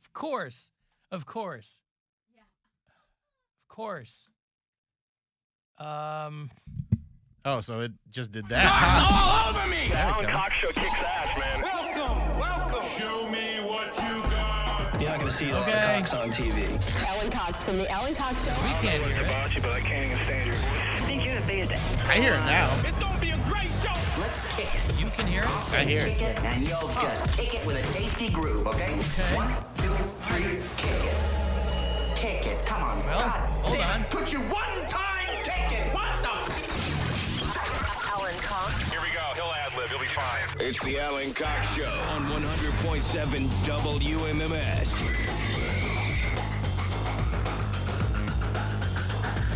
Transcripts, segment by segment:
Of course. Of course. Yeah. Of course. Oh, so it just did that. All over me! The Alan Cox Show kicks ass, man. Welcome. Show me what you got. You're not going to see Okay. Alan Cox on TV. Alan Cox from the Alan Cox Show. We can't hear it. About you, but I can't even stand your voice. I think you're the biggest. I hear it now. It's going to be a great show. Let's kick it. You can hear it? I hear Kick it. it, and you'll just kick it with a tasty groove, okay? Okay. 1, 2, 3, kick it. Kick it. Come on. Well, God hold damn. on. Put you one time, kick it. What the? Alan Cox. Here we go. He'll ad-lib. He'll be fine. It's the Alan Cox Show on 100.7 WMMS.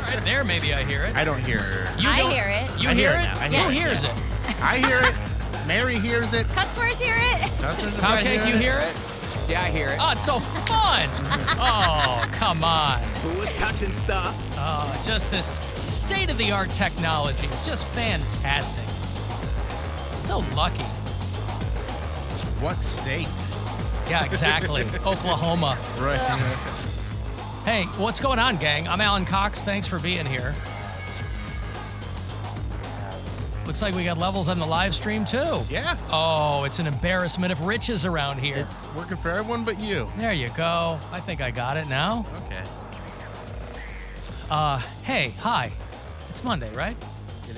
Right there, maybe I hear it. I don't hear it. You I don't- hear it. You I hear hear it it? now. I Who hear it, hears it? I hear it. Mary hears it. Customers hear it. Customers are Poundcake, you hear it? Yeah, I hear it. Oh, it's so fun. Oh, come on. Who was touching stuff? Oh, just this state-of-the-art technology. It's just fantastic. So lucky. What state? Yeah, exactly. Oklahoma. Right. Hey, what's going on, gang? I'm Alan Cox. Thanks for being here. Looks like we got levels on the live stream, too. Yeah. Oh, it's an embarrassment of riches around here. It's working for everyone but you. There you go. I think I got it now. Okay. Hey, hi. It's Monday, right?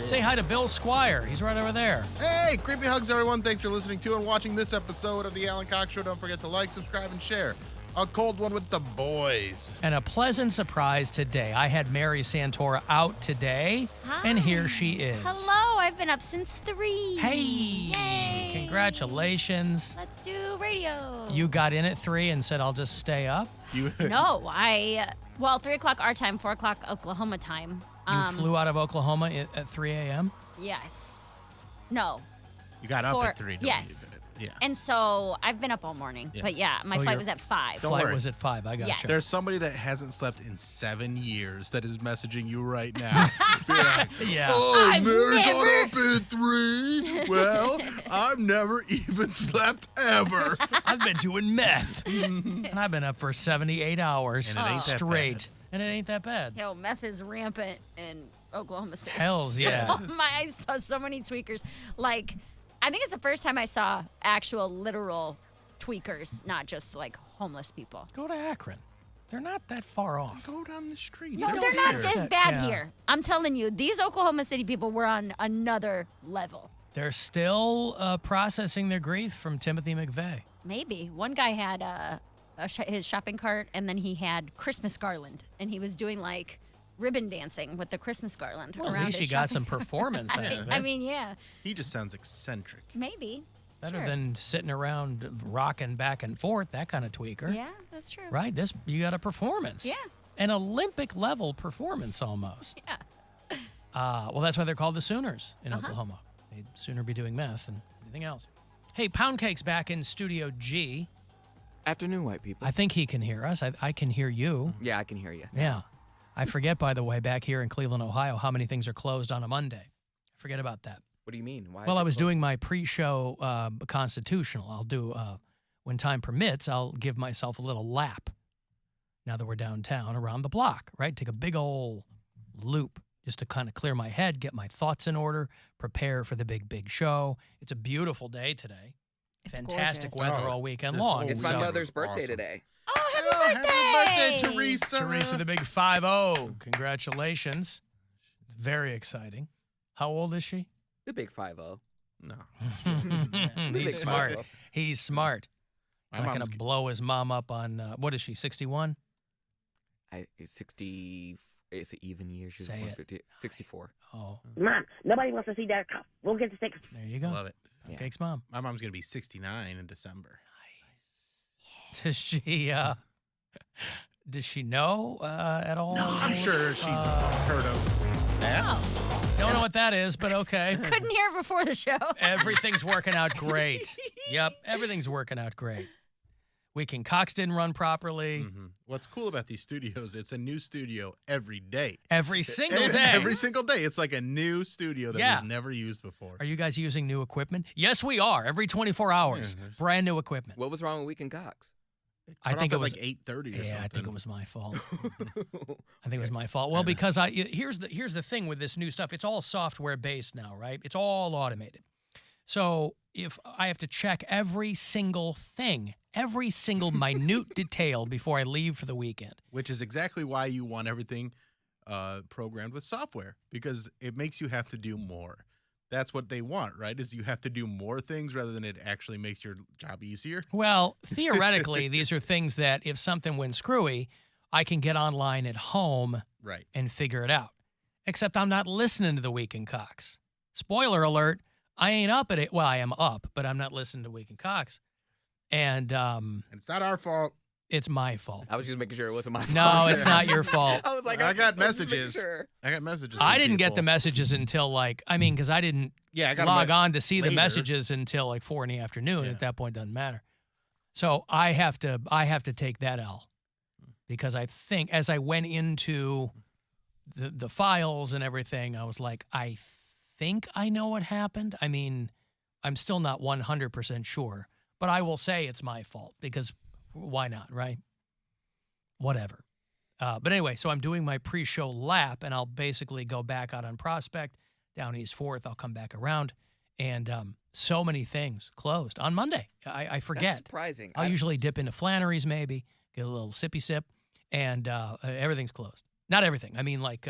Say hi to Bill Squire. He's right over there. Hey, creepy hugs, everyone. Thanks for listening to and watching this episode of the Alan Cox Show. Don't forget to like, subscribe, and share. A cold one with the boys. And a pleasant surprise today. I had Mary Santora out today, and here she is. Hello, I've been up since 3. Hey, Yay. congratulations. Let's do radio. You got in at 3 and said, I'll just stay up. You. No, 3 o'clock our time, 4 o'clock Oklahoma time. You flew out of Oklahoma at 3 a.m.? Yes. No. You got up 4, at 3. yes. Yeah. And so I've been up all morning. Yeah. But yeah, my Oh, flight you're- was at 5. Don't Flight worry. was at 5. I got Yes. you. There's somebody that hasn't slept in 7 years that is messaging you right now. You're like, Yeah. oh, I've Mary never- got up at 3. Well, I've never even slept ever. I've been doing meth. And I've been up for 78 hours And it ain't that straight. And it ain't that bad. Yo, meth is rampant in Oklahoma City. Hells yeah. Oh my, I saw so many tweakers. Like, I think it's the first time I saw actual literal tweakers, not just like homeless people. Go to Akron. They're not that far off. Go down the street. No, don't they're not hear this it. bad Yeah. here. I'm telling you, these Oklahoma City people were on another level. They're still processing their grief from Timothy McVeigh. Maybe. One guy had his shopping cart, and then he had Christmas garland, and he was doing like ribbon dancing with the Christmas garland Well, around at least his you got shopping some performance out of it. I mean, yeah, He just sounds eccentric. maybe. Better Sure. than sitting around rocking back and forth, that kind of tweaker. Yeah, that's true. Right? This you got a performance. Yeah. An Olympic level performance almost. Yeah. Well, that's why they're called the Sooners in Oklahoma. They'd sooner be doing meth than anything else. Hey, Poundcake's back in Studio G. Afternoon, white people. I think he can hear us. I can hear you. Yeah, I can hear you. Yeah. I forget, by the way, back here in Cleveland, Ohio, how many things are closed on a Monday. I forget about that. What do you mean? Why? Well, is I it was closed? doing my pre-show constitutional. I'll do, when time permits, I'll give myself a little lap. Now that we're downtown, around the block, right? Take a big old loop just to kind of clear my head, get my thoughts in order, prepare for the big show. It's a beautiful day today. It's Fantastic gorgeous. weather Oh, all weekend the long. whole It's my So- mother's birthday Awesome. today. Oh, happy Oh, birthday! happy birthday, Teresa. Teresa, the big 5-0. Congratulations. It's very exciting. How old is she? The big 5-0. No. He's big smart. 5-0. He's smart. My I'm not mom's going to blow his mom up on, what is she, 61? It's 60. It's an even year. She's Say it. 150 64. Oh, Mom, nobody wants to see that cop. We'll get the stick. there you go. Love it. Yeah. Cake's mom. My mom's going to be 69 in December. Does she know at all? I'm sure she's heard of that. Don't know what that is, but okay. Couldn't hear it before the show. Everything's working out great. Yep, everything's working out great. Weekend Cox didn't run properly. What's cool about these studios, it's a new studio every day. Every single day. Every single day. It's like a new studio that Yeah. we've never used before. Are you guys using new equipment? Yes, we are. Every 24 hours. Yeah, there's- Brand new equipment. What was wrong with Weekend Cox? I think it was like 8:30 or something. Yeah, I think it was my fault. I think it was my fault. Well, because here's the thing with this new stuff. It's all software based now, right? It's all automated. So if I have to check every single thing, every single minute detail before I leave for the weekend. Which is exactly why you want everything programmed with software, because it makes you have to do more. That's what they want, right? Is you have to do more things rather than it actually makes your job easier. Well, theoretically, these are things that if something went screwy, I can get online at home and figure it out. Except I'm not listening to the Weekend Cox. Spoiler alert, I ain't up at it. Well, I am up, but I'm not listening to Weekend Cox. And it's not our fault. It's my fault. I was just making sure it wasn't my fault. No, it's not your fault. I was like, I got messages. I got messages. I didn't get the messages until because I didn't log on to see the messages until like 4 in the afternoon. At that point, it doesn't matter. So I have to take that L, because I think as I went into the files and everything, I was like, I think I know what happened. I mean, I'm still not 100% sure, but I will say it's my fault, because why not, right? Whatever. But anyway, so I'm doing my pre-show lap, and I'll basically go back out on Prospect, down East 4th. I'll come back around, and so many things closed on Monday. I forget. That's surprising. I'll usually dip into Flannery's maybe, get a little sippy sip, and everything's closed. Not everything. I mean, like,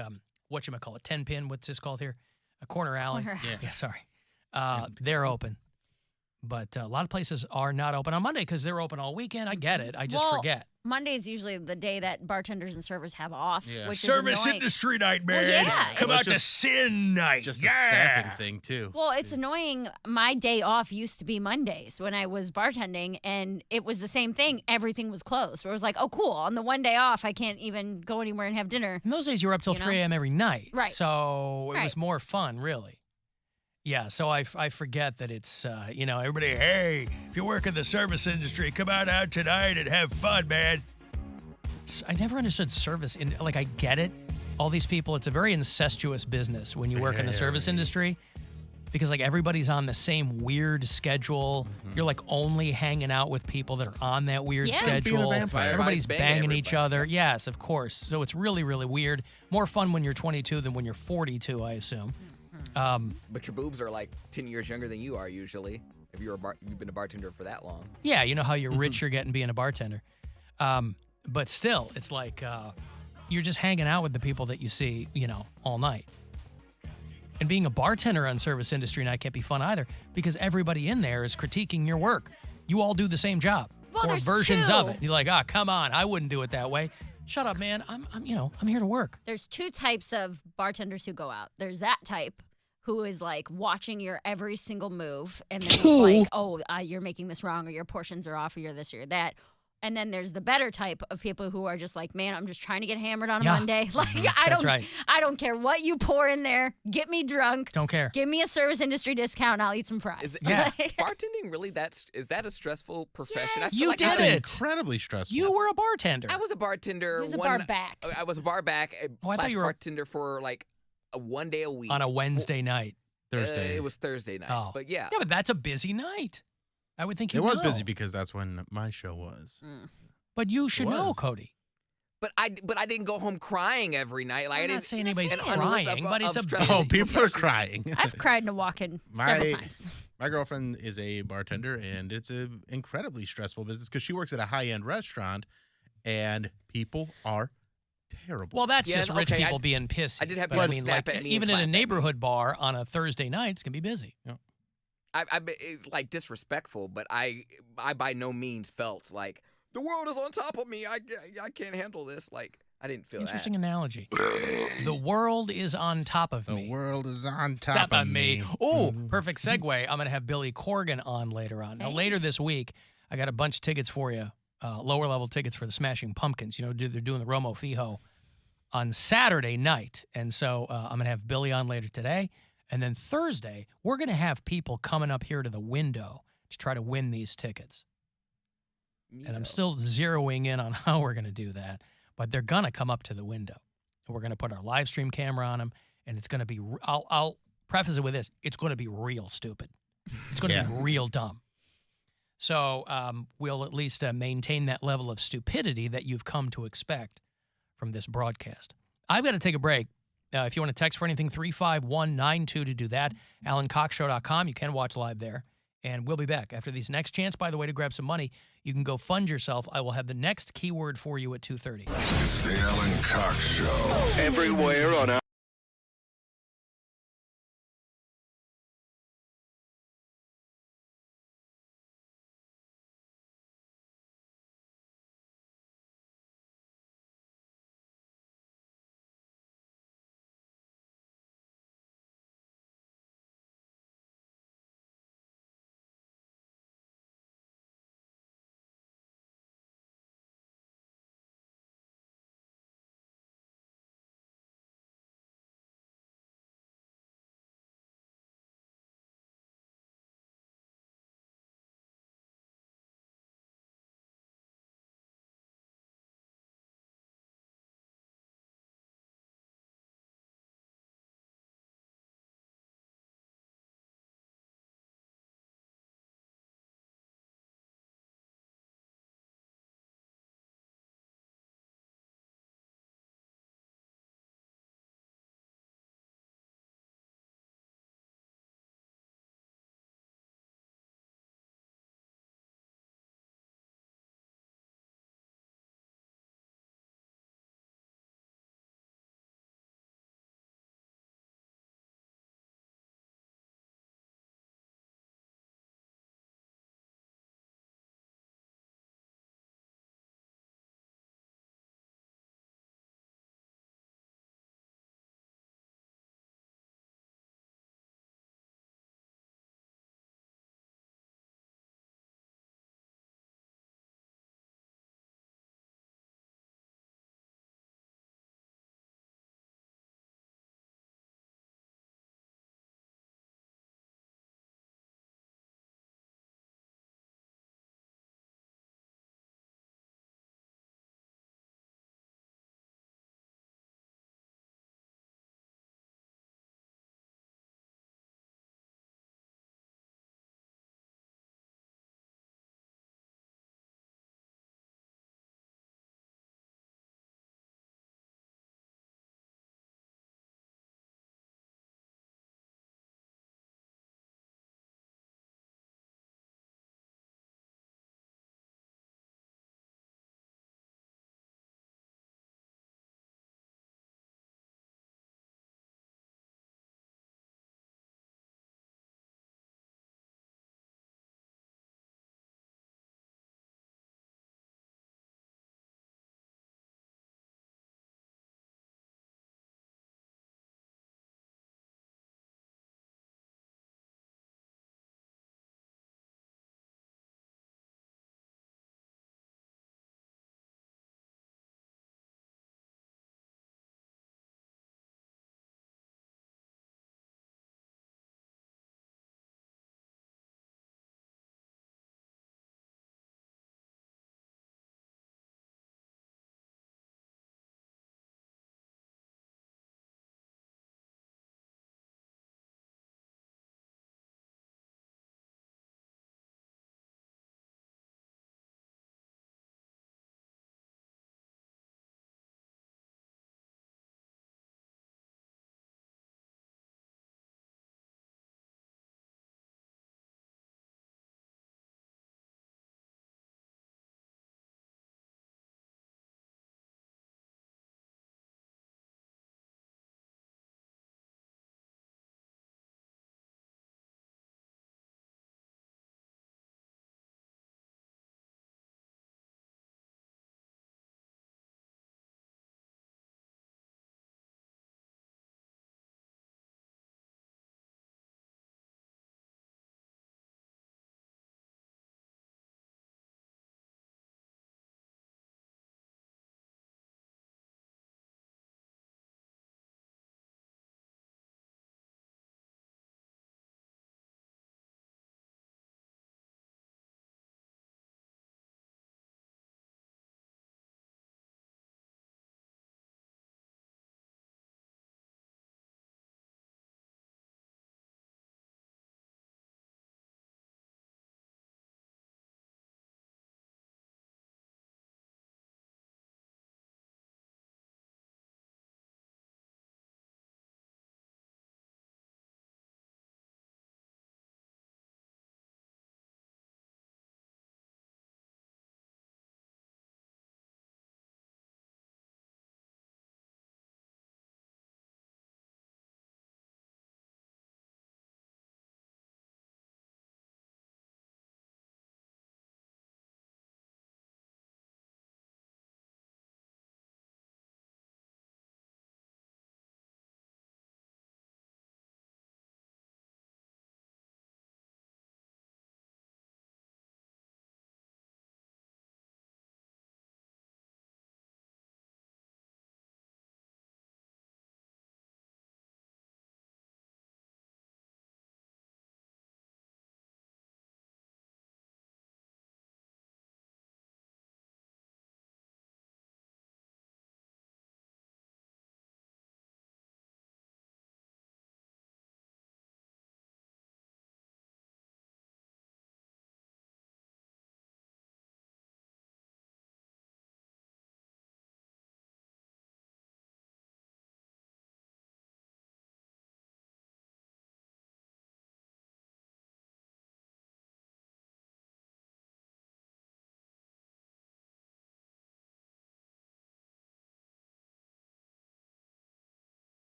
whatchamacallit, 10-pin, what's this called here? A corner alley. Yeah, sorry. They're open. But a lot of places are not open on Monday because they're open all weekend. I get it. I just forget. Monday is usually the day that bartenders and servers have off. Yeah. Which Service is annoying. industry night, man. Well, yeah. Come out to sin night. Just the staffing thing, too. Well, it's annoying. My day off used to be Mondays when I was bartending, and it was the same thing. Everything was closed. Where it was like, oh, cool. On the one day off, I can't even go anywhere and have dinner. In those days, you were up till 3 a.m. every night. Right. So it was more fun, really. Yeah, so I forget that it's, everybody, hey, if you work in the service industry, come out tonight and have fun, man. I never understood service. I get it. All these people, it's a very incestuous business when you work in the service industry, because, everybody's on the same weird schedule. Mm-hmm. You're, only hanging out with people that are on that weird schedule. Everybody's banging each other. Yes, of course. So it's really, really weird. More fun when you're 22 than when you're 42, I assume. But your boobs are 10 years younger than you are usually, if you've been a bartender for that long. Yeah, you know how rich you're getting being a bartender. But still, it's you're just hanging out with the people that you see, all night. And being a bartender on service industry night can't be fun either, because everybody in there is critiquing your work. You all do the same job, or versions of it. You're like, come on, I wouldn't do it that way. Shut up, man. I'm here to work. There's two types of bartenders who go out. There's that type who is watching your every single move, and they're you're making this wrong, or your portions are off, or you're this or that. And then there's the better type of people who are just man, I'm just trying to get hammered on a Monday. I don't care what you pour in there. Get me drunk. Don't care. Give me a service industry discount, and I'll eat some fries. Is bartending really is that a stressful profession? Yes. You did it. Incredibly stressful. You were a bartender. I was a bartender. He was a bar back. I was a bar back / bartender for a 1 day a week. On a Wednesday night. Thursday. It was Thursday nights, but yeah. Yeah, but that's a busy night. I would think it was busy because that's when my show was. But you should know, Cody. But I didn't go home crying every night. I'm not saying anybody's crying, but it's a busy. Oh, people are crying. I've cried in a walk-in several times. My girlfriend is a bartender, and it's an incredibly stressful business because she works at a high-end restaurant, and people are terrible. Well, that's just rich people being pissy. I did have people snap at me. Even in a neighborhood bar on a Thursday night, it's going to be busy. Yeah. It's disrespectful, but I by no means felt like the world is on top of me. I can't handle this. I didn't feel Interesting analogy. The world is on top of me. The world is on top of me. Oh, perfect segue. I'm going to have Billy Corgan on later on. Now, later this week, I got a bunch of tickets for you, lower level tickets for the Smashing Pumpkins. They're doing the Romo Fijo on Saturday night. And so I'm going to have Billy on later today. And then Thursday, we're going to have people coming up here to the window to try to win these tickets. And I'm still zeroing in on how we're going to do that. But they're going to come up to the window. And we're going to put our live stream camera on them. And it's going to be, I'll preface it with this. It's going to be real stupid. It's going to be real dumb. So we'll at least maintain that level of stupidity that you've come to expect from this broadcast. I've got to take a break. If you want to text for anything, 35192 to do that. AlanCoxShow.com. You can watch live there. And we'll be back after these next chance, by the way, to grab some money. You can go fund yourself. I will have the next keyword for you at 2:30. It's the Alan Cox Show. Everywhere on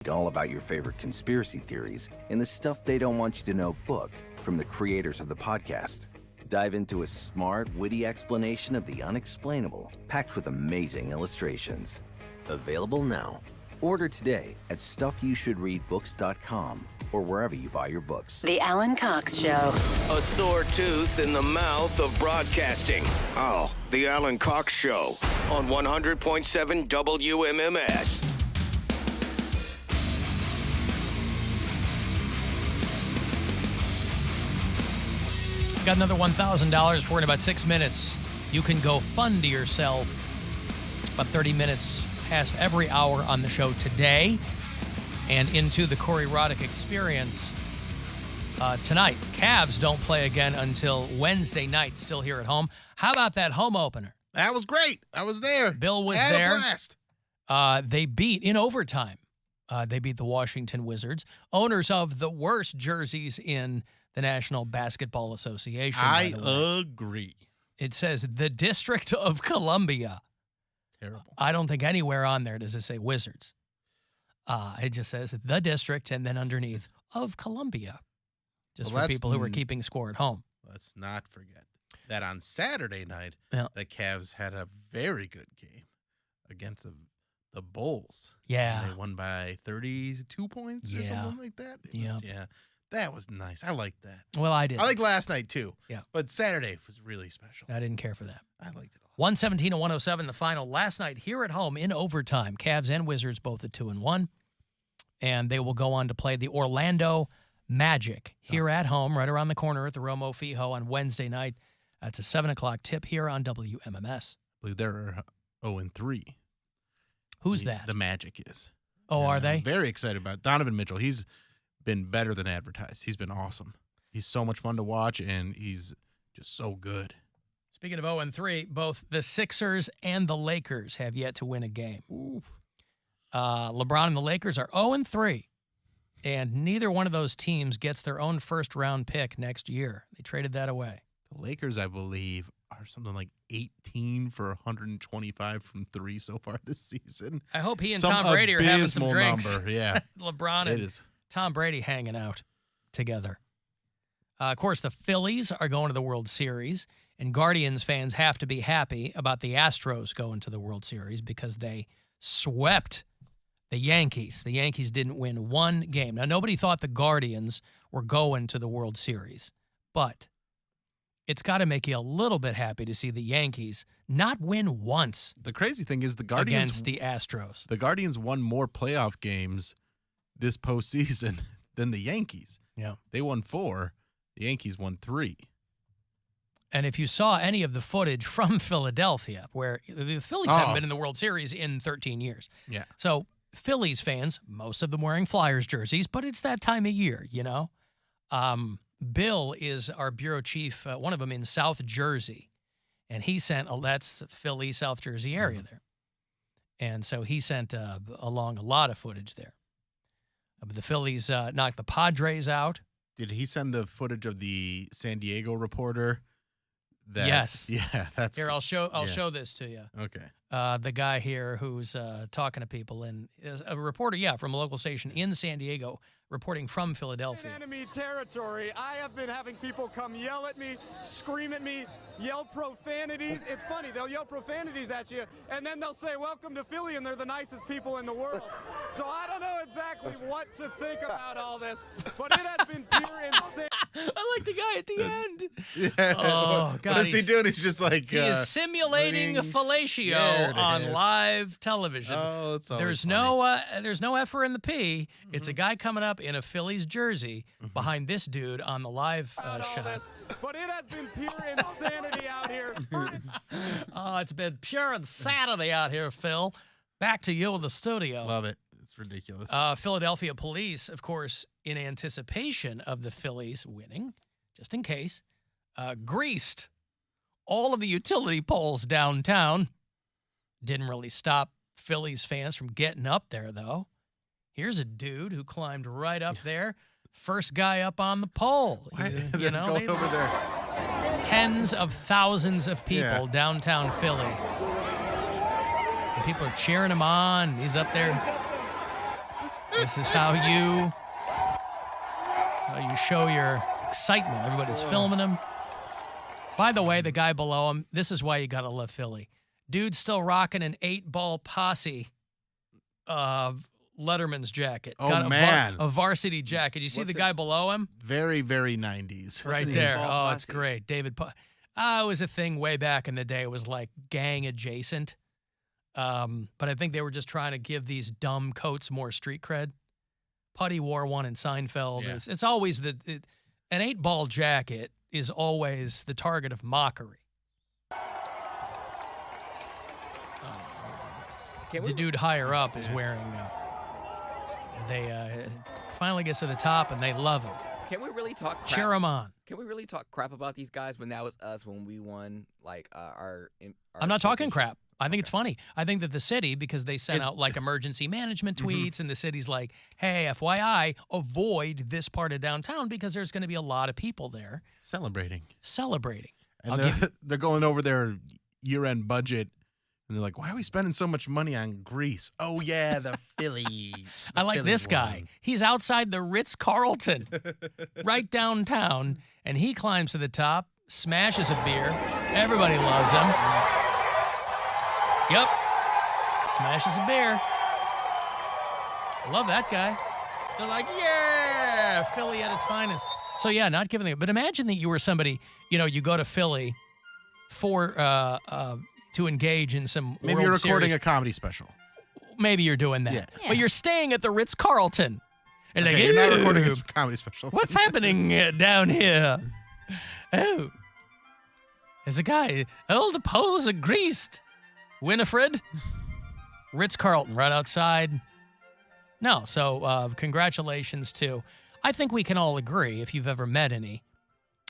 all about your favorite conspiracy theories in the Stuff They Don't Want You to Know book from the creators of the podcast. Dive into a smart, witty explanation of the unexplainable, packed with amazing illustrations. Available now. Order today at StuffYouShouldReadBooks.com or wherever you buy your books. The Alan Cox Show. A sore tooth in the mouth of broadcasting. Oh, The Alan Cox Show on 100.7 WMMS. Got another $1,000 for in about 6 minutes. You can go fund yourself. It's about 30 minutes past every hour on the show today and into the Corey Roddick experience tonight. Cavs don't play again until Wednesday night, still here at home. How about that home opener? That was great. I was there. Bill was Had there. A blast. They beat, in overtime, they beat the Washington Wizards, owners of the worst jerseys in the National Basketball Association. I agree. It says the District of Columbia. Terrible. I don't think anywhere on there does it say Wizards. It just says the District and then underneath of Columbia. Just for people who are keeping score at home. Let's not forget that on Saturday night, the Cavs had a very good game against the Bulls. Yeah. And they won by 32 points or something like that. Yeah. That was nice. I liked that. Well, I did. I liked last night, too. Yeah. But Saturday was really special. I didn't care for that. I liked it a lot. 117 to 107, the final last night here at home in overtime. Cavs and Wizards both at 2-1. And they will go on to play the Orlando Magic here at home, right around the corner at the Romo Fijo on Wednesday night. It's a 7 o'clock tip here on WMMS. I believe they're 0-3. Who's that? The Magic is. Oh, are they? I'm very excited about it. Donovan Mitchell. He's been better than advertised. He's been awesome. He's so much fun to watch, and he's just so good. Speaking of 0-3, both the Sixers and the Lakers have yet to win a game. Oof. LeBron and the Lakers are 0-3, and neither one of those teams gets their own first-round pick next year. They traded that away. The Lakers, I believe, are something like 18 for 125 from three so far this season. I hope he and Tom Brady are having some drinks. Number. Yeah. LeBron and Tom Brady hanging out together. Of course, the Phillies are going to the World Series, and Guardians fans have to be happy about the Astros going to the World Series because they swept the Yankees. The Yankees didn't win one game. Now, nobody thought the Guardians were going to the World Series, but it's got to make you a little bit happy to see the Yankees not win once. The crazy thing is the Guardians against the Astros. The Guardians won more playoff games this postseason than the Yankees. Yeah. They won 4. The Yankees won 3. And if you saw any of the footage from Philadelphia, where the Phillies haven't been in the World Series in 13 years. Yeah. So Phillies fans, most of them wearing Flyers jerseys, but it's that time of year, you know. Bill is our bureau chief, one of them in South Jersey. And he sent, that's Philly, South Jersey area there. And so he sent along a lot of footage there. The Phillies knocked the Padres out. Did he send the footage of the San Diego reporter? Yes. Yeah, that's here. I'll show this to you. Okay. The guy here who's talking to people and is a reporter, from a local station in San Diego, reporting from Philadelphia. In enemy territory, I have been having people come yell at me, scream at me, yell profanities. It's funny, they'll yell profanities at you, and then they'll say, "Welcome to Philly," and they're the nicest people in the world. So I don't know exactly what to think about all this, but it has been pure insanity. I like the guy at the end. Yeah. Oh, God. What is he doing? He's just like... He is simulating fellatio on live television. Oh, it's always there's no F or in the P. Mm-hmm. It's a guy coming up in a Phillies jersey behind this dude on the live shot. But it has been pure insanity out here. Oh, it's been pure insanity out here, Phil. Back to you in the studio. Love it. It's ridiculous. Philadelphia police, of course, in anticipation of the Phillies winning, just in case, greased all of the utility poles downtown. Didn't really stop Phillies fans from getting up there, though. Here's a dude who climbed right up there. First guy up on the pole. You know, going over there. Tens of thousands of people downtown Philly. And people are cheering him on. He's up there. This is how you show your excitement. Everybody's filming him. By the way, the guy below him, this is why you got to love Philly. Dude's still rocking an 8-ball posse Letterman's jacket. Oh, got man. A varsity jacket. You see the guy below him? Very, very 90s. Right there. Oh, it's great. David. It was a thing way back in the day. It was like gang adjacent. But I think they were just trying to give these dumb coats more street cred. Putty wore one in Seinfeld. Yeah. It's always an 8-ball jacket is always the target of mockery. The dude higher up is wearing. They finally gets to the top and they love him. Can we really talk crap? Cheer him on. Can we really talk crap about these guys when that was us when we won our I'm not talking crap. I think it's funny. I think that the city, because they sent out like emergency management tweets, and the city's like, hey, FYI, avoid this part of downtown because there's going to be a lot of people there. Celebrating. And they're going over their year-end budget, and they're like, why are we spending so much money on Greece? Oh, yeah, the Phillies. I like this guy. He's outside the Ritz-Carlton right downtown, and he climbs to the top, smashes a beer. Everybody loves him. Yep. Smashes a beer. Love that guy. They're like, yeah, Philly at its finest. So, yeah, not giving it. But imagine that you were somebody, you go to Philly for to engage in some Maybe World you're recording Series. a comedy special. Maybe you're doing that. Yeah. But you're staying at the Ritz-Carlton. And Okay, like, you're not "Ew, recording a comedy special. what's happening down here? Oh. There's a guy. Oh, the poles are greased. Winifred. Ritz-Carlton right outside. No, so congratulations to, I think we can all agree, if you've ever met any,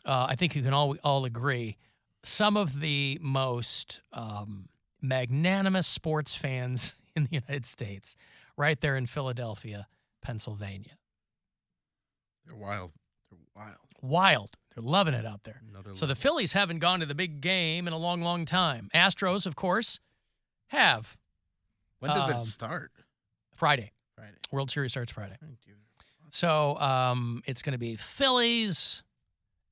I think you can all agree, some of the most magnanimous sports fans in the United States, right there in Philadelphia, Pennsylvania. They're wild. Wild. They're loving it out there. So the Phillies haven't gone to the big game in a long, long time. Astros, of course, have. When does it start? Friday. World Series starts Friday. So it's going to be Phillies,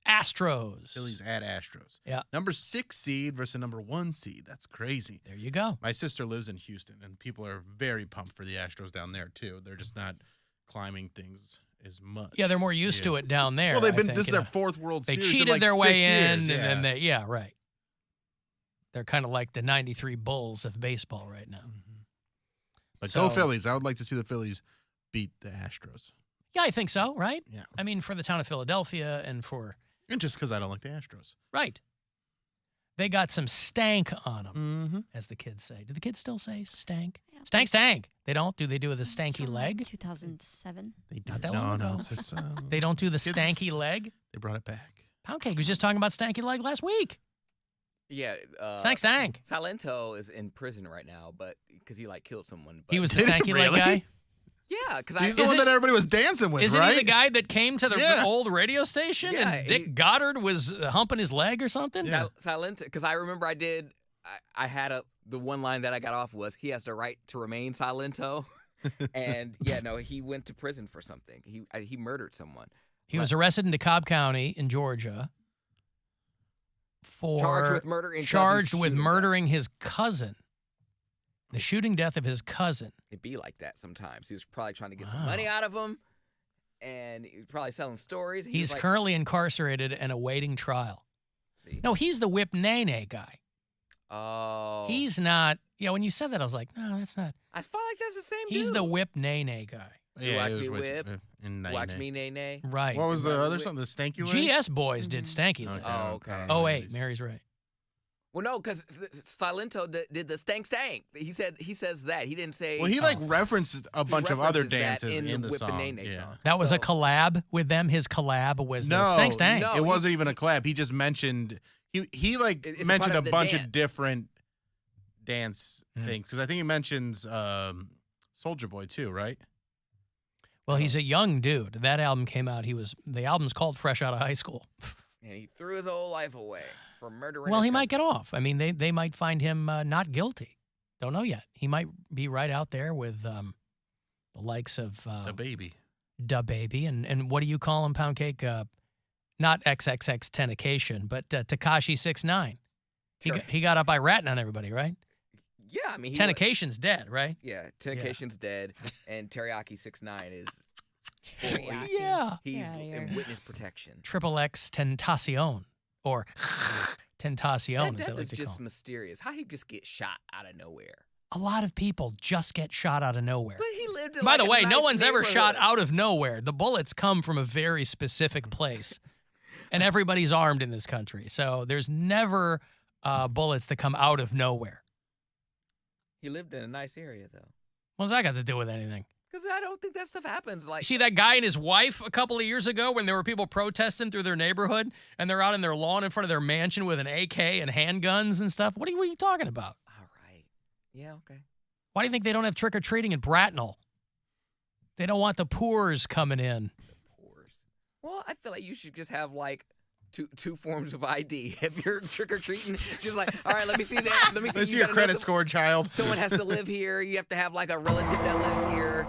Astros. Phillies at Astros. Yeah. Number 6 seed versus number 1 seed. That's crazy. There you go. My sister lives in Houston, and people are very pumped for the Astros down there, too. They're just not climbing things as much. Yeah, they're more used to it down there. Well, they've I been. think, this is their 4th World Series. They cheated in like their 6 way years. in, and then yeah, right. They're kind of like the '93 Bulls of baseball right now. But go Phillies. I would like to see the Phillies beat the Astros. Yeah, I think so, right? Yeah. I mean, for the town of Philadelphia and just because I don't like the Astros. Right. They got some stank on them, as the kids say. Do the kids still say stank? Stank. They don't? Do they do with a stanky leg? 2007. They do. Not that long ago. They don't do the stanky leg? They brought it back. Poundcake was just talking about stanky leg last week. Yeah. Stank. Salento is in prison right now, but because he killed someone. But He was the stanky leg guy? Yeah, because he's the one that everybody was dancing with, Isn't right? he the guy that came to the old radio station Yeah, and Dick Goddard was humping his leg or something? Salento, because I remember I had the one line that I got off was, he has the right to remain Salento. And he went to prison for something. He murdered someone. He was arrested in DeKalb County in Georgia for charged with murdering his cousin. The shooting death of his cousin. It'd be like that sometimes. He was probably trying to get some money out of him, and he was probably selling stories. He's currently incarcerated and awaiting trial. See? No, he's the Whip Nene guy. Oh. He's not. When you said that, I was like, no, that's not. I felt like that's the same He's dude. the Whip Nene guy. Watch me whip. Watch me nay. Right. What was the other song? The Stanky Leg? GS Boys did Stanky Leg. Oh, okay. 08. Mary's right. Well, no, because Silento did the stank. He says that. He didn't say. Well, he referenced a bunch of other dances in the Whip song. and Nene song. That was a collab with them. His collab was the Stank. No, it wasn't even a collab. He just mentioned he mentioned a bunch of different dance things, because I think he mentions Soulja Boy too, right? Well, he's a young dude. That album came out. The album's called Fresh Out of High School. And he threw his whole life away for murdering. Well, he might get off. I mean, they might find him not guilty. Don't know yet. He might be right out there with the likes of The baby. Da Baby, and what do you call him, Poundcake? Not XXX Tentacation, but Tekashi 6ix9ine. He got up by ratting on everybody, right? Yeah, I mean, Tentacation's dead, right? Yeah, Tentacation's dead, and Teriyaki 6ix9ine is. Teriyaki. Yeah. He's in witness protection. XXX Tentacion, or Tentacion, That as I death like is to call just him. mysterious. How he just get shot out of nowhere? A lot of people just get shot out of nowhere. But he lived in. By like the a way, no nice one's ever shot neighborhood. out of nowhere. The bullets come from a very specific place, and everybody's armed in this country. So there's never bullets that come out of nowhere. He lived in a nice area, though. What's that got to do with anything? Because I don't think that stuff happens. Like, You see that guy and his wife a couple of years ago when there were people protesting through their neighborhood, and they're out in their lawn in front of their mansion with an AK and handguns and stuff? What are you talking about? all right, yeah, okay. Why do you think they don't have trick-or-treating in Bracknell? They don't want the poors coming in. Poors. Well, I feel like you should just have like two forms of ID. If you're trick or treating, just like, all right, let me see that. Let me see. Let's see you your gotta know credit score, child. Someone has to live here. You have to have like a relative that lives here.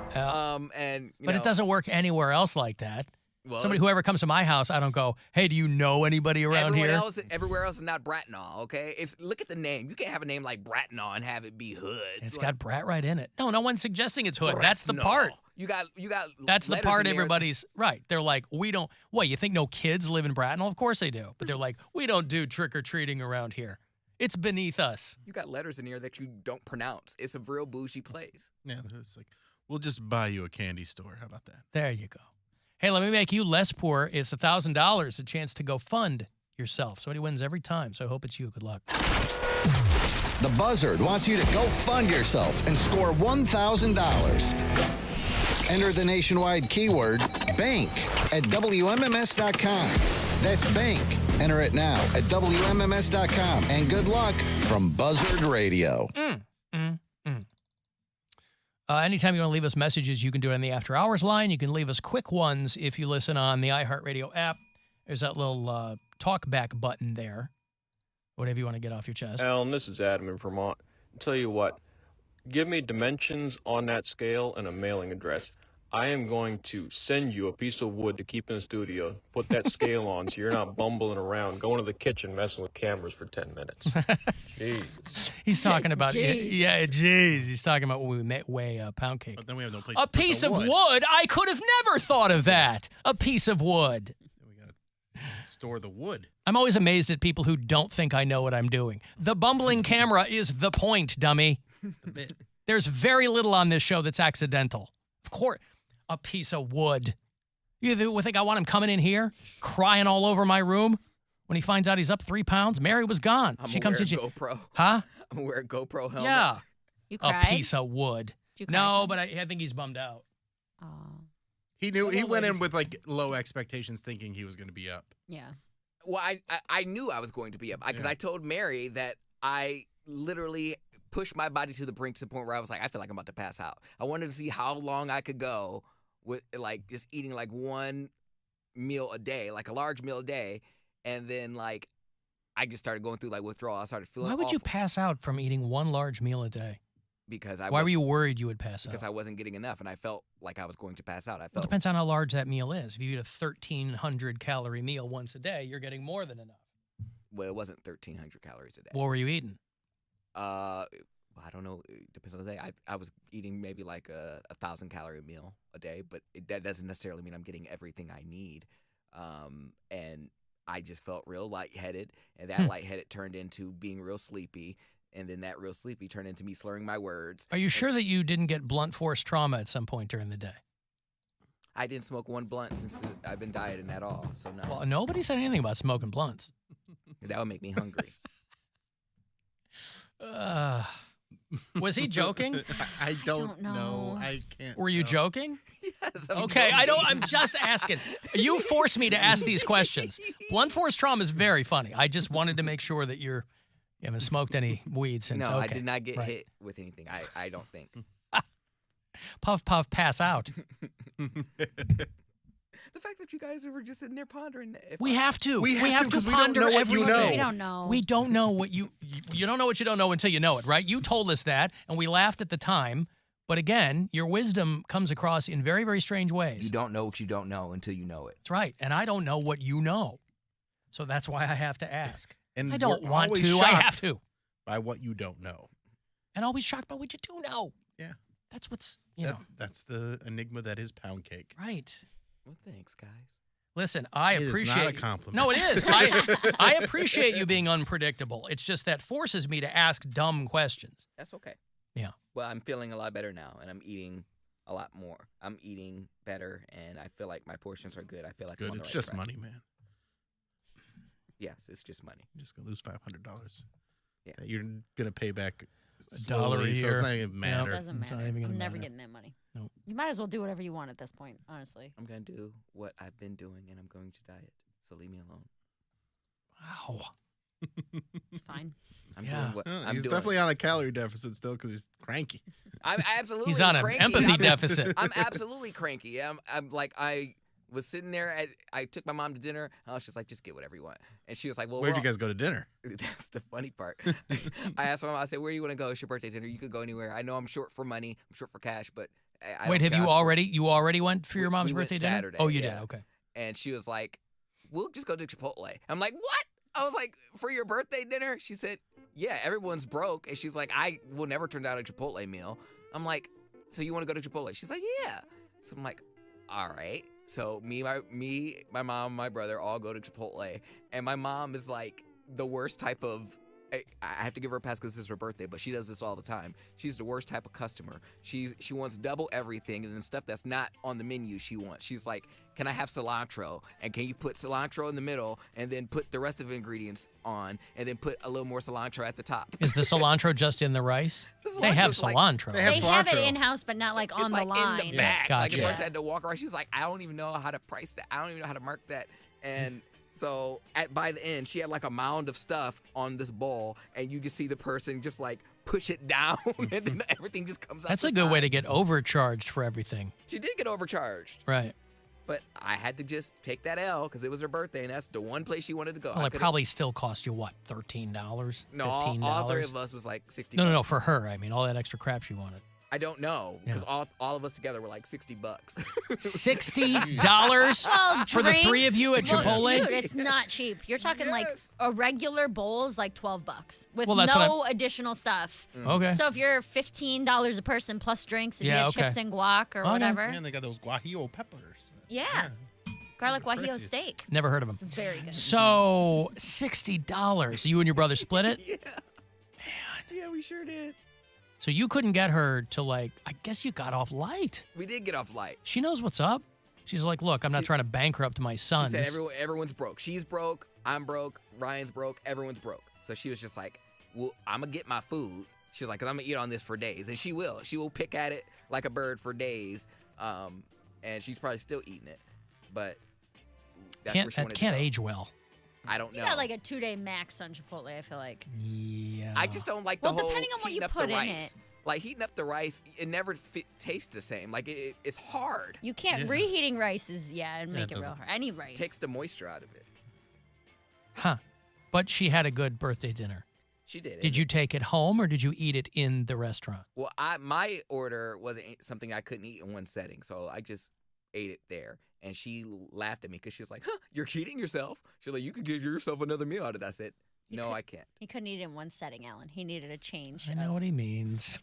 And you But know, it doesn't work anywhere else like that. Well, Somebody, whoever comes to my house, I don't go, hey, do you know anybody around everyone here? else, everywhere else is not Bracknell. Okay, look at the name. You can't have a name like Bracknell and have it be hood. It's Like, got Brat right in it. No one's suggesting it's hood. That's the Bracknell. part. You got. That's the letters part in there. everybody's right. They're like, we don't. What, you think no kids live in Bracknell? Of course they do. But they're like, we don't do trick or treating around here. It's beneath us. You got letters in here that you don't pronounce. It's a real bougie place. Yeah, it's like, we'll just buy you a candy store. How about that? There you go. Hey, let me make you less poor. It's $1,000, a chance to go fund yourself. Somebody wins every time, so I hope it's you. Good luck. The Buzzard wants you to go fund yourself and score $1,000. Enter the nationwide keyword BANK at WMMS.com. That's BANK. Enter it now at WMMS.com. And good luck from Buzzard Radio. Anytime you want to leave us messages, you can do it on the After Hours line. You can leave us quick ones if you listen on the iHeartRadio app. There's that little talk back button there. Whatever you want to get off your chest. Alan, this is Adam in Vermont. I'll tell you what, give me dimensions on that scale and a mailing address. I am going to send you a piece of wood to keep in the studio. Put that scale on so you're not bumbling around, going to the kitchen, messing with cameras for 10 minutes. Jeez. He's talking about, Jeez. yeah, jeez. He's talking about when we weigh pound cake. But then we have no place A to put the piece of wood? I could have never thought of that. A piece of wood. We got to store the wood. I'm always amazed at people who don't think I know what I'm doing. The bumbling camera is the point, dummy. There's very little on this show that's accidental. Of course, a piece of wood. You think I want him coming in here, crying all over my room when he finds out he's up 3 pounds? Mary was gone. I'm She gonna comes wear in. a GoPro. Huh? I'm gonna wear a GoPro helmet. Yeah. You A cried? piece of wood. Did you cry, No, Tom? but I think he's bummed out. Oh, He knew. He Hello, went in ladies. with like low expectations, thinking he was going to be up. yeah. Well, I knew I was going to be up because Yeah. I told Mary that I literally pushed my body to the brink to the point where I was like, I feel like I'm about to pass out. I wanted to see how long I could go with like just eating like one meal a day, like a large meal a day, and then like I just started going through like withdrawal. I started feeling. Why would you awful pass out from eating one large meal a day? because Why were you worried you would pass because out? I wasn't getting enough, and I felt like I was going to pass out. I Well, it felt depends on how large that meal is. If you eat a 1,300 calorie meal once a day, you're getting more than enough. well, it wasn't 1,300 calories a day. What were you eating? I don't know. It depends on the day. I was eating maybe like a 1,000-calorie meal a day, but that doesn't necessarily mean I'm getting everything I need. And I just felt real lightheaded, and that lightheaded turned into being real sleepy, and then that real sleepy turned into me slurring my words. Are you sure that you didn't get blunt force trauma at some point during the day? I didn't smoke one blunt since I've been dieting at all, so no. Well, nobody said anything about smoking blunts. That would make me hungry. Was he joking? I don't know. know. I can't. Were you tell. joking? Yes, I'm Okay, joking. I'm just asking. You forced me to ask these questions. Blunt force trauma is very funny. I just wanted to make sure that you haven't smoked any weed since. No, okay. I did not get right. hit with anything. I don't think. Puff, puff, pass out. The fact that you guys were just sitting there pondering. We have to. We have to, to 'cause we don't ponder know what you everything. know. We don't know. We don't know what you don't know what you don't know until you know it, right? You told us that, and we laughed at the time. But again, your wisdom comes across in very, very strange ways. You don't know what you don't know until you know it. That's right. And I don't know what you know. So that's why I have to ask. And I don't we're want always to. I shocked have to. by what you don't know. And always shocked by what you do know. Yeah. That's what's, you know. That's the enigma that is Poundcake. Right. Well, thanks, guys. Listen, I It is appreciate not a compliment. No, it is. I appreciate you being unpredictable. It's just that forces me to ask dumb questions. That's okay. Yeah. Well, I'm feeling a lot better now, and I'm eating a lot more. I'm eating better, and I feel like my portions are good. I feel like I'm Good. on the It's right just track. money, man. Yes, it's just money. You're just gonna lose $500. Yeah. That you're gonna pay back $1 a slowly, so year. it's not even matter. Doesn't It's not matter. even gonna I'm never matter. getting that money. Nope. You might as well do whatever you want at this point, honestly. I'm going to do what I've been doing, and I'm going to diet. So leave me alone. Wow. It's fine. I'm Yeah. doing what I'm He's doing. definitely on a calorie deficit still because he's cranky. I'm absolutely He's on an cranky. empathy I'm- deficit. I'm absolutely cranky. I'm like, I was sitting there. I took my mom to dinner. I was just like, just get whatever you want. And she was like, well, Where'd you guys go to dinner? That's the funny part. I asked my mom, I said, where do you want to go? It's your birthday dinner. You could go anywhere. I know I'm short for money. I'm short for cash, but I Wait, don't have care. you already went for your We mom's went birthday dinner? Saturday, Oh, you yeah. did. Okay. And she was like, we'll just go to Chipotle. I'm like, what? I was like, for your birthday dinner? She said, yeah, everyone's broke. And she's like, I will never turn down a Chipotle meal. I'm like, so you want to go to Chipotle? She's like, yeah. So I'm like, all right. So my mom, my brother all go to Chipotle. And my mom is like the worst type of, I have to give her a pass because this is her birthday, but she does this all the time. She's the worst type of customer. She wants double everything, and then stuff that's not on the menu she wants. She's like, can I have cilantro? And can you put cilantro in the middle and then put the rest of the ingredients on and then put a little more cilantro at the top? Is the cilantro just in the rice? They have cilantro's like- cilantro. They have it in-house, but not like on It's the like line. in the back. Like the gotcha. person had to walk around. She's like, I don't even know how to price that. I don't even know how to mark that. And so by the end, she had like a mound of stuff on this bowl, and you just see the person just like push it down, and then everything just comes out. That's the a good way to sides. get overcharged for everything. She did get overcharged, Right. but I had to just take that L because it was her birthday, and that's the one place she wanted to go. Well, I it could've- probably still cost you, what, $13? no, $15? all three of us was like 60. No, bucks. for her. I mean, all that extra crap she wanted. I don't know because Yeah. all of us together were like $60. $60 Well, for the three of you at well, Chipotle? dude, it's not cheap. You're talking like Yes. a regular bowl is like $12 with Well, that's what no additional stuff. Okay. So if you're $15 a person plus drinks, if you Yeah, had okay. chips and guac or Okay. whatever, And they got those guajillo peppers. yeah, garlic guajillo Crazy. steak. Never heard of them. It's very good. So, $60. You and your brother split it? Yeah. Yeah, we sure did. So you couldn't get her to, like, I guess you got off light. We did get off light. She knows what's up. She's like, look, I'm not trying to bankrupt my She sons. said everyone's broke. She's broke. I'm broke. Ryan's broke. Everyone's broke. So she was just like, well, I'm going to get my food. She was like, because I'm going to eat on this for days. And she will. She will pick at it like a bird for days. And she's probably still eating it. But that's where she That wanted to can't go. age well. I don't You know. got like a 2-day max on Chipotle, I feel like. Yeah. I just don't like the Well, whole depending on what heating you up put the in rice. it. Like heating up the rice, it never tastes the same. Like it's hard. You can't Yeah. reheating rices, and make it it real doesn't. hard. Any rice. Takes the moisture out of it. Huh. But she had a good birthday dinner. She did. Did you take it home or did you eat it in the restaurant? Well, my order wasn't something I couldn't eat in one setting, so I just ate it there. And she laughed at me because she was like, "Huh, you're cheating yourself." She's like, "You could give yourself another meal out of that." I said, "No, I can't." He couldn't eat it in one setting, Alan. He needed a change. I know what he means.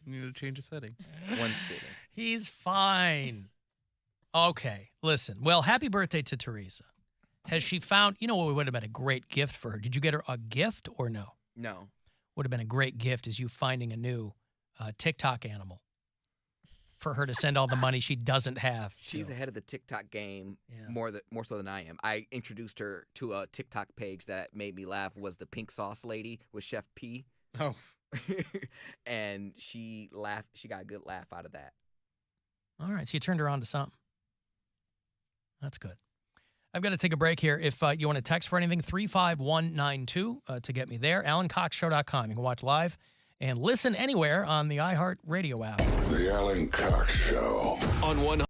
You need to change the setting. One sitting. He's fine. Okay, listen. Well, happy birthday to Teresa. Has she found, you know what would have been a great gift for her? Did you get her a gift or no? No. Would have been a great gift is you finding a new TikTok animal for her to send all the money she doesn't have. She's to. ahead of the TikTok game Yeah. more so than I am. I introduced her to a TikTok page that made me laugh. Was the pink sauce lady with Chef P, Oh, and she laughed. She got a good laugh out of that. All right, so you turned her on to something. That's good. I've got to take a break here. If you want to text for anything, 35192 to get me there. AlanCoxShow.com. You can watch live and listen anywhere on the iHeart Radio app. The Alan Cox Show. On 100.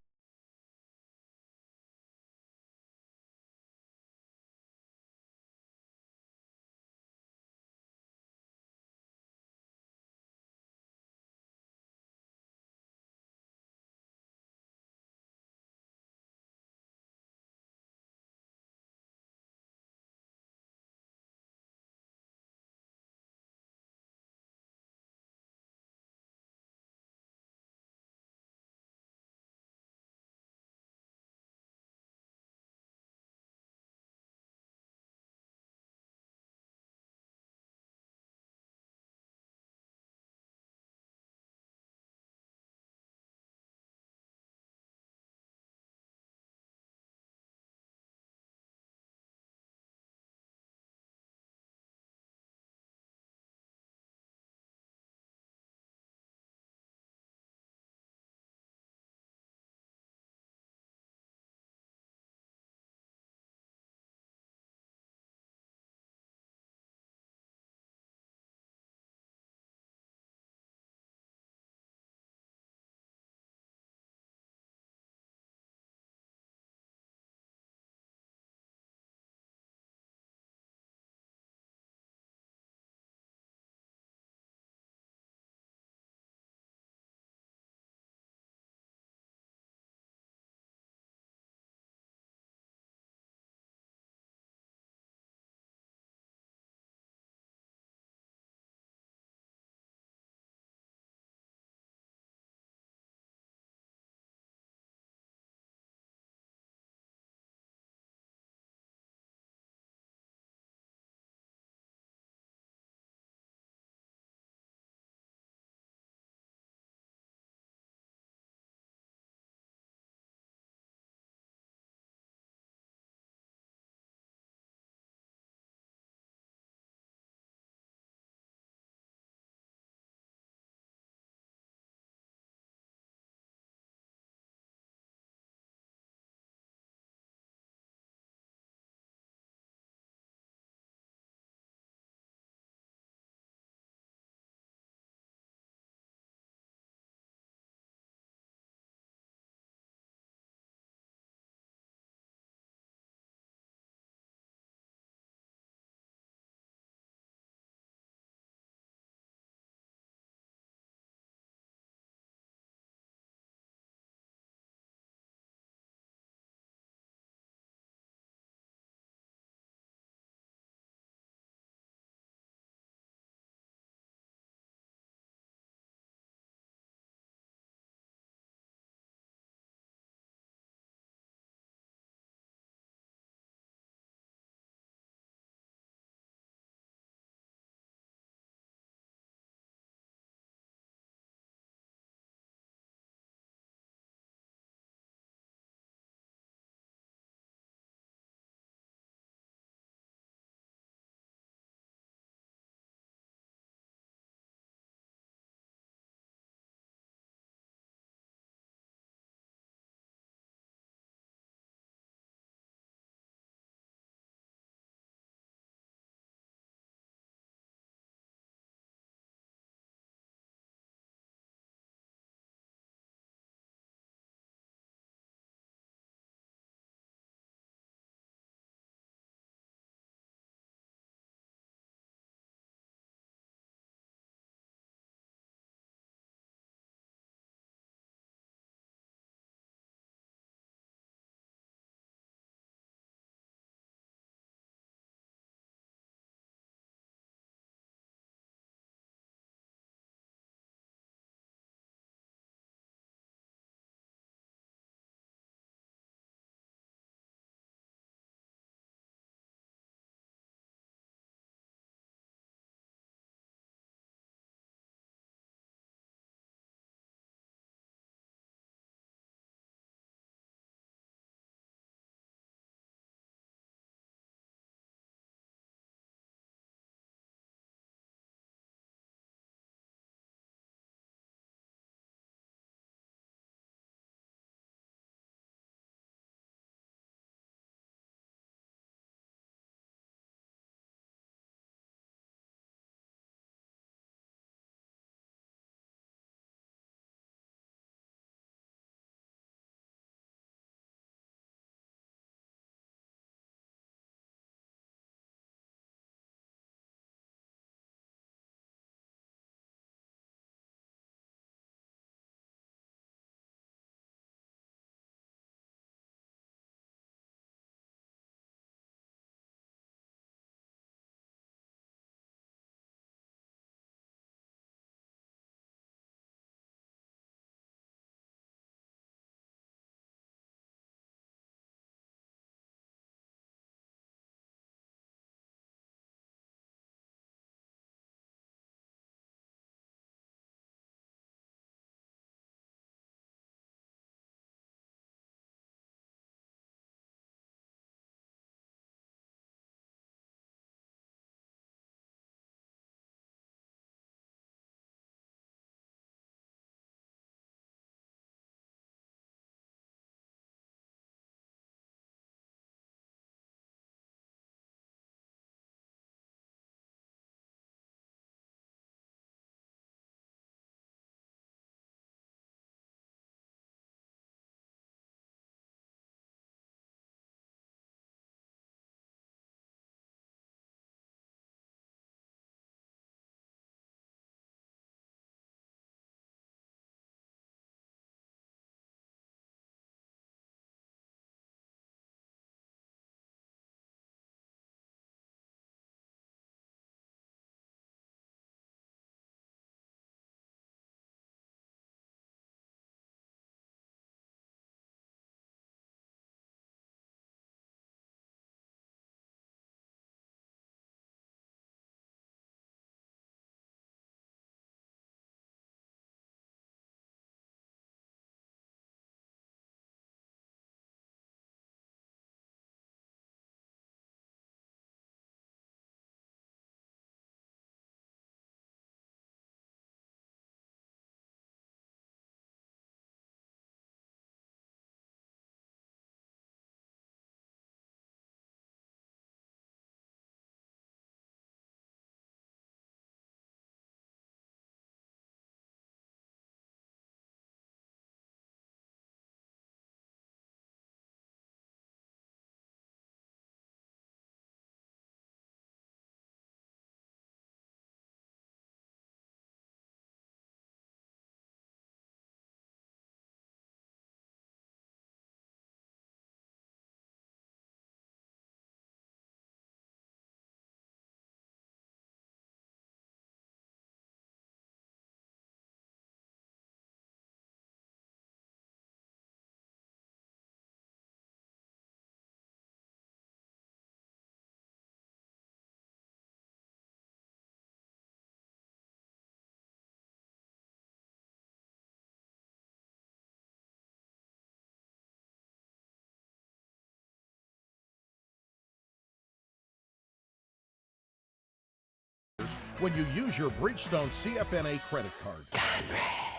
when you use your Bridgestone CFNA credit card.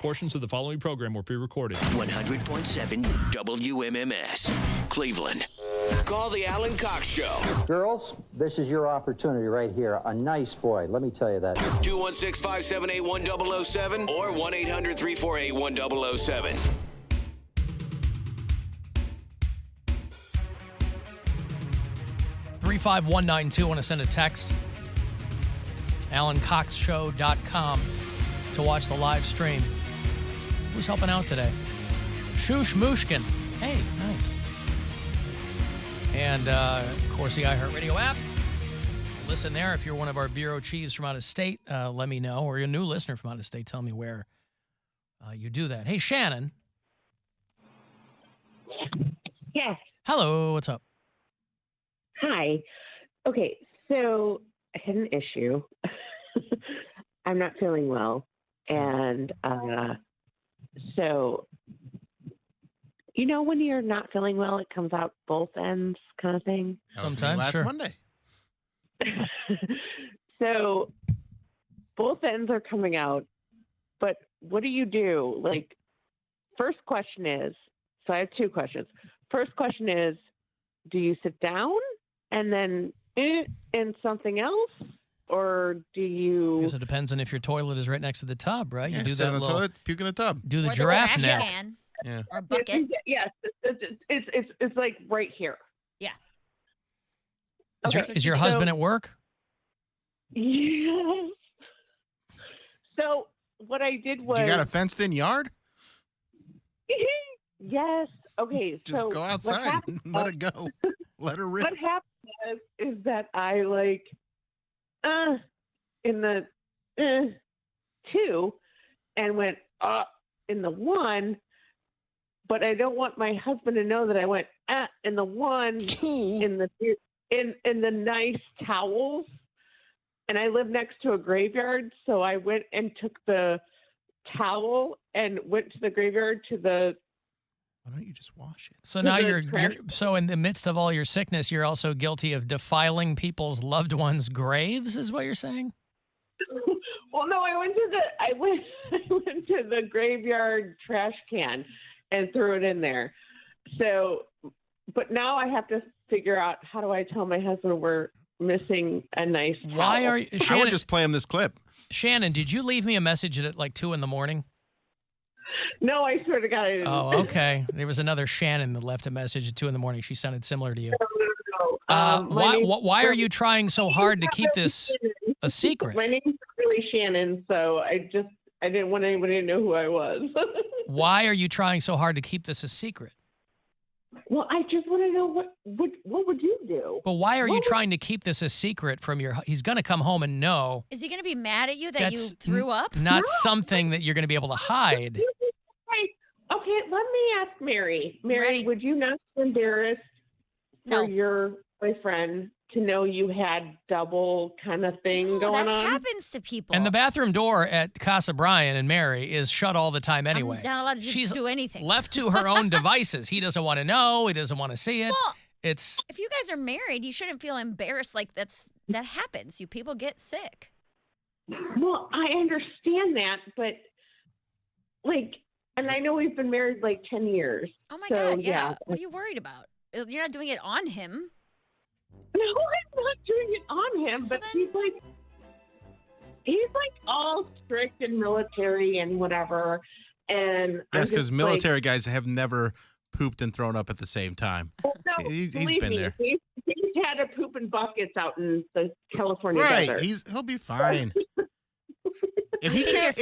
Portions of the following program were pre-recorded. 100.7 WMMS, Cleveland. Call the Alan Cox Show. Girls, this is your opportunity right here. A nice boy, let me tell you that. 216-578-1007 or 1-800-348-1007. 35192. Want to send a text? AlanCoxShow.com to watch the live stream. Who's helping out today? Shush Mushkin. Hey, nice. And, of course, the iHeartRadio app. Listen there. If you're one of our bureau chiefs from out of state, let me know. Or you're a new listener from out of state, tell me where you do that. Hey, Shannon. Yes. Hello. What's up? Hi. Okay, so I had an issue. I'm not feeling well. And so, you know, when you're not feeling well, it comes out both ends kind of thing? Sometimes, last sure. Monday. So both ends are coming out, but what do you do? Like, first question is, so I have two questions. First question is, do you sit down and then in something else? Or do you... I guess it depends on if your toilet is right next to the tub, right? Yeah, you do sit that on the little, toilet, puke in the tub. do the Or giraffe the neck. trash can. Yeah. Or a bucket. Yes, it's like right here. Yeah. Is your husband at work? Yes. So what I did was... You got a fenced-in yard? Yes. Okay, Just so go what outside happened and let it go. Let her rip. What happened is that I in the 2 and went in the 1, but I don't want my husband to know that I went in the 1 in the nice towels. And I live next to a graveyard, so I went and took the towel and went to the graveyard to the... Why don't you just wash it? So now you're so in the midst of all your sickness, you're also guilty of defiling people's loved ones' graves, is what you're saying? Well, no, I went to the graveyard trash can and threw it in there. So, but now I have to figure out, how do I tell my husband we're missing a nice towel? Why are you, I Shannon? would just play him this clip. Shannon, did you leave me a message at like 2 a.m? No, I swear to God, I didn't. Oh, okay. There was another Shannon that left a message at 2 a.m. She sounded similar to you. No. Why are you trying so hard to keep this a secret? My name's really Shannon, so I didn't want anybody to know who I was. Why are you trying so hard to keep this a secret? Well, I just want to know what would you do? But why are you trying to keep this a secret from your... He's going to come home and know. Is he going to be mad at you that you That's threw up? Not something that you're going to be able to hide. Okay, let me ask Mary. Mary, would you not be embarrassed for your boyfriend to know you had double kind of thing going on? That happens to people. And the bathroom door at Casa Brian and Mary is shut all the time anyway. I'm not allowed to She's do anything. left to her own devices. He doesn't want to know. He doesn't want to see it. Well, it's... If you guys are married, you shouldn't feel embarrassed. Like that happens. You people get sick. Well, I understand that, but and I know we've been married 10 years. Oh my so, God, yeah. What are you worried about? You're not doing it on him. No, I'm not doing it on him, but he's all strict and military and whatever. And Yes, because military guys have never pooped and thrown up at the same time. Well, no, he's believe been me, there. He's had to poop in buckets out in the California Right, desert. he'll be fine. If he can't,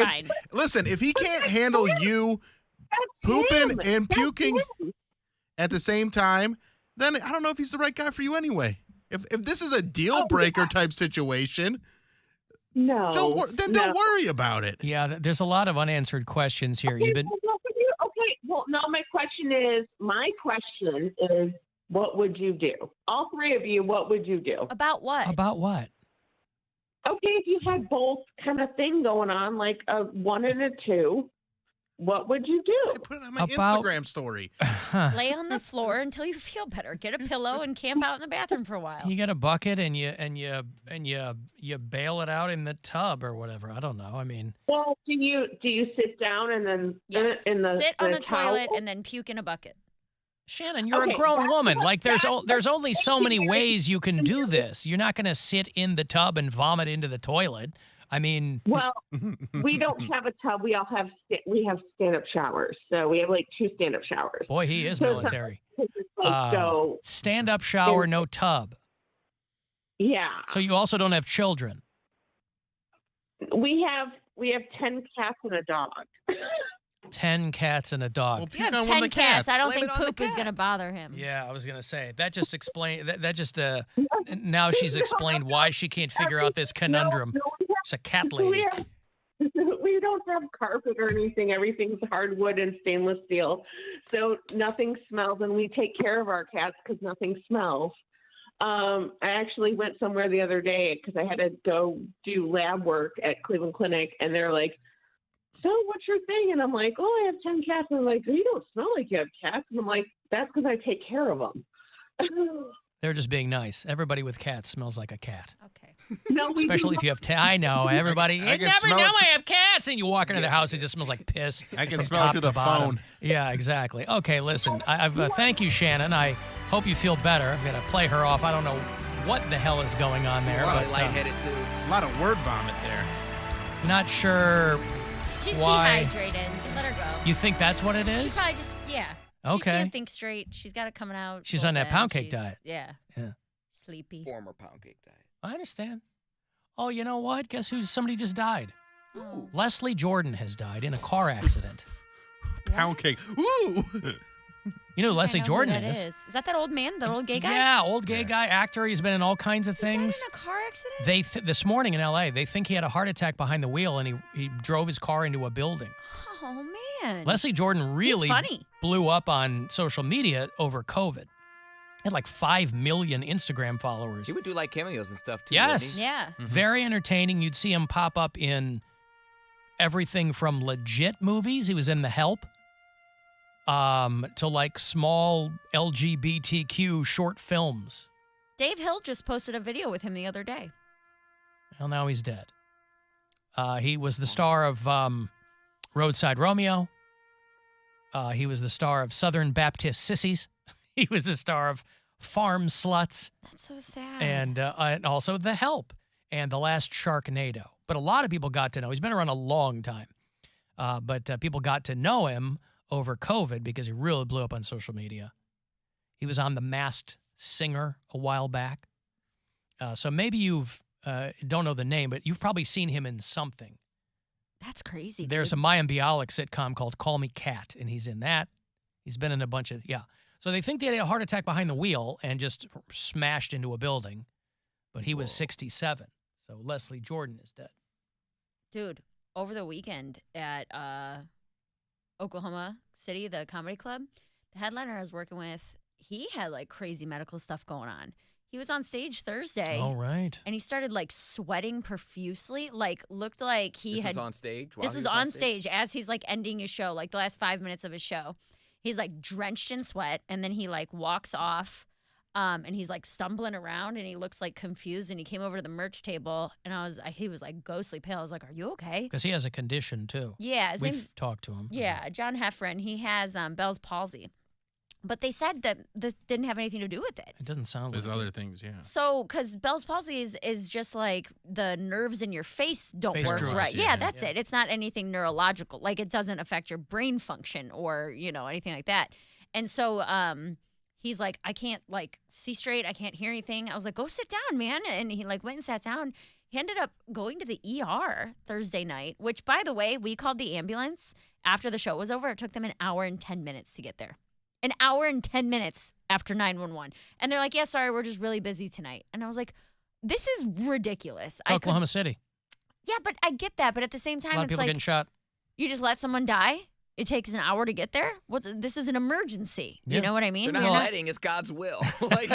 if he can't handle you pooping and puking at the same time, then I don't know if he's the right guy for you anyway. If this is a deal breaker type situation, don't worry about it. Yeah, there's a lot of unanswered questions here. You've been... Well, now my question is, what would you do? All three of you, what would you do? About what? About what? Okay, if you had both kind of thing going on, like a 1 and a 2. what would you do? Put it on my Instagram story. Lay on the floor until you feel better. Get a pillow and camp out in the bathroom for a while. You get a bucket and you bail it out in the tub or whatever. I don't know. I mean, Well, do you sit down and then in the sit on the towel? toilet and then puke in a bucket. Shannon, you're Okay, a grown that's woman. what- Like there's only so many ways you can do this. You're not going to sit in the tub and vomit into the toilet. I mean, Well, we don't have a tub. We all have stand-up showers. So we have like 2 stand-up showers. boy, he is So it's military. so Stand-up shower, no tub. yeah, So you also don't have children. we have 10 cats and a dog. 10 cats and a dog. You have 10 cats. I don't think poop is going to bother him. Yeah, I was gonna say that just explain that just now she's explained why she can't figure out this conundrum. It's a cat lady. We don't have carpet or anything. Everything's hardwood and stainless steel, so nothing smells, and we take care of our cats because nothing smells. I actually went somewhere the other day because I had to go do lab work at Cleveland Clinic, and they're like, "So what's your thing?" And I'm like, "Oh, I have 10 cats." And they're like, "You don't smell like you have cats." And I'm like, "That's because I take care of them." They're just being nice. Everybody with cats smells like a cat. Okay. No, we Especially do if you have I know everybody. I You can never smell know it. I have cats, and you walk into their house, it just smells like piss. I can from smell it top through to the bottom. phone. Yeah, exactly. Okay, listen. Thank you, Shannon. I hope you feel better. I'm gonna play her off. I don't know what the hell is going on there, Probably but lightheaded too. A lot of word vomit there. not sure She's why. dehydrated. Let her go. You think that's what it She is? probably just, yeah. She Okay. can't think straight. She's got it coming out. She's both on that ends. pound cake She's- diet. Yeah. Yeah. Sleepy. Former pound cake diet. I understand. Oh, you know what? Guess who's somebody just died? Oh. Leslie Jordan has died in a car accident. Pound cake. Ooh. You know who Leslie I know Jordan who that is? Is that old man? That old gay guy? Yeah, old gay guy, actor. He's been in all kinds of things. In a car accident? This morning in L.A., they think he had a heart attack behind the wheel and he drove his car into a building. Oh, man. Leslie Jordan really funny. blew up on social media over COVID. He had like 5 million Instagram followers. He would do like cameos and stuff too. Yes. wouldn't he? Yeah. Very entertaining. You'd see him pop up in everything from legit movies. He was in The Help. To like small LGBTQ short films. Dave Hill just posted a video with him the other day. Well, now he's dead. He was the star of Roadside Romeo. He was the star of Southern Baptist Sissies. He was the star of Farm Sluts. That's so sad. And also The Help and The Last Sharknado. But a lot of people got to know. He's been around a long time. But people got to know him over COVID because he really blew up on social media. He was on The Masked Singer a while back. So maybe you've, don't know the name, but you've probably seen him in something. That's crazy. There's a Mayim Bialik sitcom called Call Me Kat, and he's in that. He's been in a bunch of, yeah. So they think they had a heart attack behind the wheel and just smashed into a building, but he was 67. So Leslie Jordan is dead. Dude, over the weekend at Oklahoma City, the comedy club, the headliner I was working with, he had like crazy medical stuff going on. He was on stage Thursday. Oh, right. And he started like sweating profusely, like looked like he This had. was on stage? While This he was on stage as he's like ending his show, like the last 5 minutes of his show. He's like drenched in sweat, and then he like walks off, and he's like stumbling around, and he looks like confused. And he came over to the merch table, and he was like ghostly pale. I was like, "Are you okay?" Because he has a condition, too. Yeah, We've talked to him. Yeah, John Heffron. He has Bell's palsy. But they said that that didn't have anything to do with it. It doesn't sound There's like other things, yeah. So, because Bell's palsy is just like the nerves in your face don't Face work drops, right. yeah, Yeah, that's it. It's not anything neurological. Like it doesn't affect your brain function or anything like that. And so, he's like, I can't like see straight. I can't hear anything. I was like, go sit down, man. And he like went and sat down. He ended up going to the ER Thursday night, which, by the way, we called the ambulance after the show was over. It took them an hour and 10 minutes to get there. An hour and 10 minutes after 911. And they're like, yeah, sorry, we're just really busy tonight. And I was like, this is ridiculous. It's Oklahoma City. Yeah, but I get that. But at the same A time, lot of it's people like, getting shot. you just let someone die? It takes an hour to get there? This is an emergency. You know what I mean? They're not You're not- letting. It's God's will. Like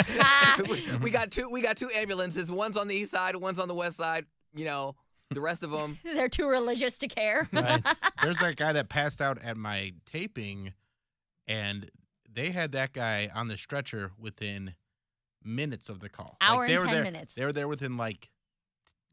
we got two ambulances. One's on the east side, one's on the west side. The rest of them, they're too religious to care. Right. There's that guy that passed out at my taping, and they had that guy on the stretcher within minutes of the call. Hour they and were 10 there, minutes. They were there within like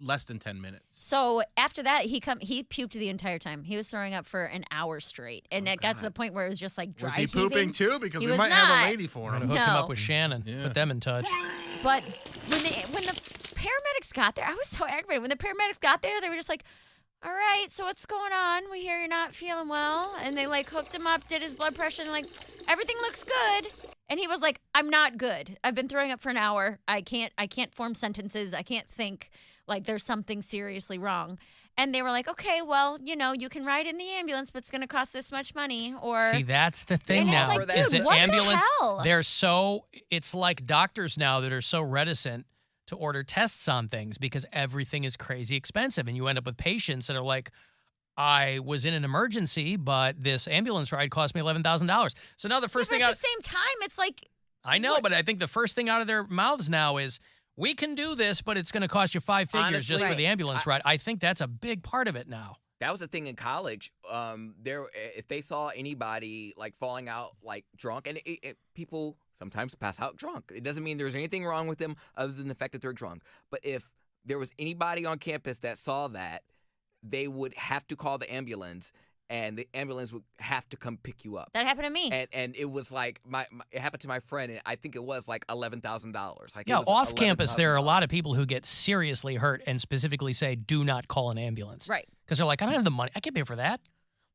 less than 10 minutes. So after that, he puked the entire time. He was throwing up for an hour straight, and it got to the point where it was just like dry Was he heaving. pooping too? Because He we was might not. have a lady for I'm him. gonna hook him No. up with Shannon. Put them in touch. But when the paramedics got there, I was so aggravated. When the paramedics got there, they were just like, all right, so what's going on? We hear you're not feeling well. And they like hooked him up, did his blood pressure, and like, everything looks good. And he was like, I'm not good. I've been throwing up for an hour. I can't form sentences. I can't think. Like, there's something seriously wrong. And they were like, okay, well, you can ride in the ambulance, but it's going to cost this much money. Or See, that's the thing And it's now. like, is dude, that what the ambulance? hell? It's like doctors now that are so reticent to order tests on things because everything is crazy expensive. And you end up with patients that are like, I was in an emergency, but this ambulance ride cost me $11,000. So now the first thing at the same time, it's like, I know, but I think the first thing out of their mouths now is, we can do this, but it's going to cost you 5 figures Honestly, just for the ambulance ride. I think that's a big part of it now. that was a thing in college. If they saw anybody like falling out like drunk, and people sometimes pass out drunk. It doesn't mean there's anything wrong with them other than the fact that they're drunk. But if there was anybody on campus that saw that, they would have to call the ambulance. And the ambulance would have to come pick you up. that happened to me. And it was like it happened to my friend, and I think it was like $11,000. Like, Yeah, it was off campus, there are a $11,000. lot of people who get seriously hurt and specifically say, do not call an ambulance. Right. Because they're like, I don't have the money. I can't pay for that.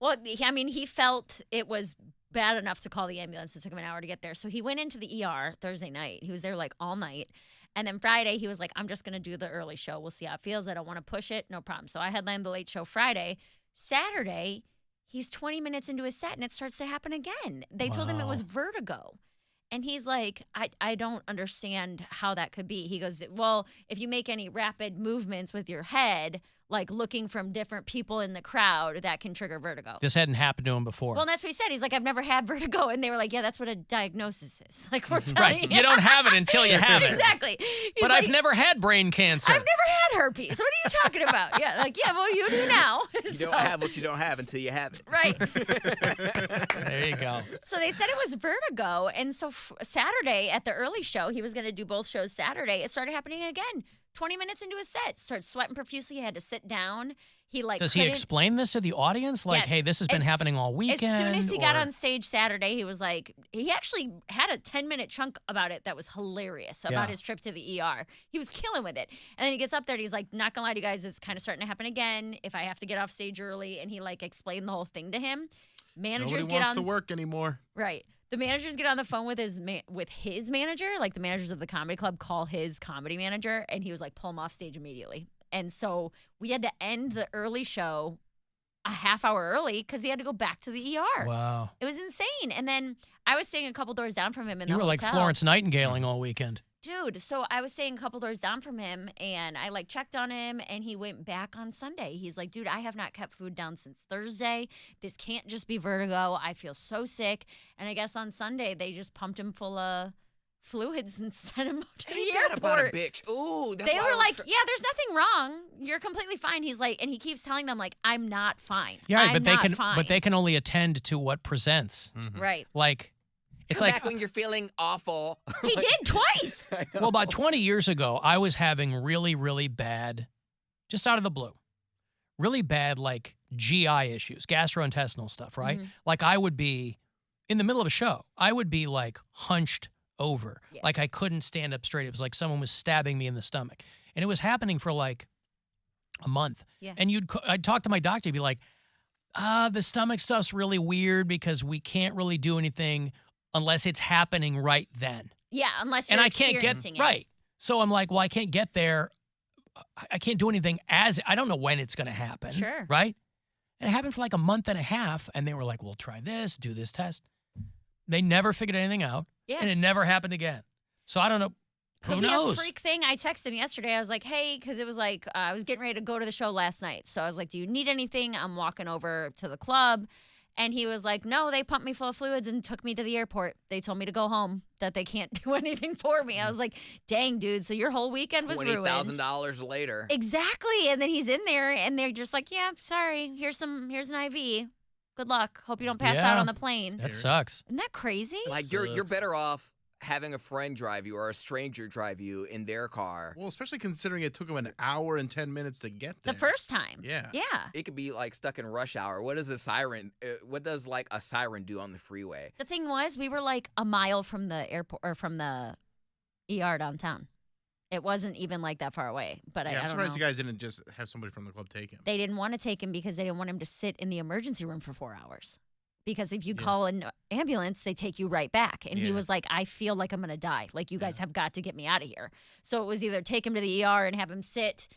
Well, I mean, he felt it was bad enough to call the ambulance. It took him an hour to get there. So he went into the ER Thursday night. He was there like all night. And then Friday, he was like, I'm just going to do the early show. We'll see how it feels. I don't want to push it. No problem. So I headlined the late show Friday. Saturday, he's 20 minutes into his set, and it starts to happen again. They told him it was vertigo. And he's like, I don't understand how that could be. He goes, well, if you make any rapid movements with your head, like looking from different people in the crowd, that can trigger vertigo. This hadn't happened to him before. Well, and that's what he said. He's like, I've never had vertigo. And they were like, yeah, that's what a diagnosis is. Like, we're telling Right. You don't have it until you have it. Exactly. He's But like, I've never had brain cancer. I've never had herpes. What are you talking about? Yeah, like, yeah, what do you do now? You don't have what you don't have until you have it. Right. There you go. So they said it was vertigo. And so Saturday at the early show, he was going to do both shows Saturday. It started happening again. 20 minutes into his set, started sweating profusely. He had to sit down. He like Does he explain this to the audience? Like, Yes. hey, this has been happening all weekend? As soon as he got or- on stage Saturday, he was like, he actually had a 10-minute chunk about it that was hilarious about Yeah. his trip to the ER. He was killing with it. And then he gets up there and he's like, not gonna lie to you guys, it's kind of starting to happen again. If I have to get off stage early, and he like explained the whole thing to him. Managers Nobody get wants on to work anymore. Right. The managers get on the phone with his manager, like the managers of the comedy club call his comedy manager, and he was like, pull him off stage immediately. And so we had to end the early show a half hour early because he had to go back to the ER. Wow. It was insane. And then I was staying a couple doors down from him in You the were like hotel. Florence Nightingaling all weekend. Dude, so I was staying a couple doors down from him, and I like checked on him, and he went back on Sunday. He's like, dude, I have not kept food down since Thursday. This can't just be vertigo. I feel so sick. And I guess on Sunday they just pumped him full of fluids and sent him to the Ain't that about a airport. bitch? Ooh, that's They why I were don't like, tr- yeah, there's nothing wrong. You're completely fine. He's like, and he keeps telling them like, I'm not fine. Yeah, right, I'm but not they can fine. but they can only attend to what presents. Right. Like it's Come like back when you're feeling awful. He did twice. well, about 20 years ago, I was having really, really bad, just out of the blue, really bad like GI issues, gastrointestinal stuff, right? Mhm. Like I would be in the middle of a show, I would be like hunched over, like I couldn't stand up straight. It was like someone was stabbing me in the stomach, and it was happening for like a month. Yeah. And I'd talk to my doctor, he'd be like, the stomach stuff's really weird because we can't really do anything unless it's happening right then. Yeah, unless you're And I can't get experiencing it. right. So I'm like, well, I can't get there. I can't do anything I don't know when it's going to happen. Sure. Right. And it happened for like a month and a half. And they were like, well, try this, do this test. They never figured anything out. Yeah. And it never happened again. So I don't know. Could Who be knows? a freak thing. I texted him yesterday. I was like, hey, because it was like, I was getting ready to go to the show last night. So I was like, do you need anything? I'm walking over to the club. And he was like, no, they pumped me full of fluids and took me to the airport. They told me to go home, that they can't do anything for me. I was like, dang, dude, so your whole weekend was ruined. $20,000 later. Exactly. And then he's in there, and they're just like, yeah, sorry, here's an IV. Good luck. Hope you don't pass out on the plane. That sucks. Isn't that crazy? Like, you're better off having a friend drive you or a stranger drive you in their car. Well, especially considering it took them an hour and 10 minutes to get there. The first time. Yeah. Yeah. It could be like stuck in rush hour. What does a siren? What does like a siren do on the freeway? The thing was, we were like a mile from the airport or from the ER downtown. It wasn't even like that far away. But I I'm don't surprised know. you guys didn't just have somebody from the club take him. They didn't want to take him because they didn't want him to sit in the emergency room for 4 hours. Because if you call an ambulance, they take you right back. And he was like, I feel like I'm going to die. Like, you guys have got to get me out of here. So it was either take him to the ER and have him sit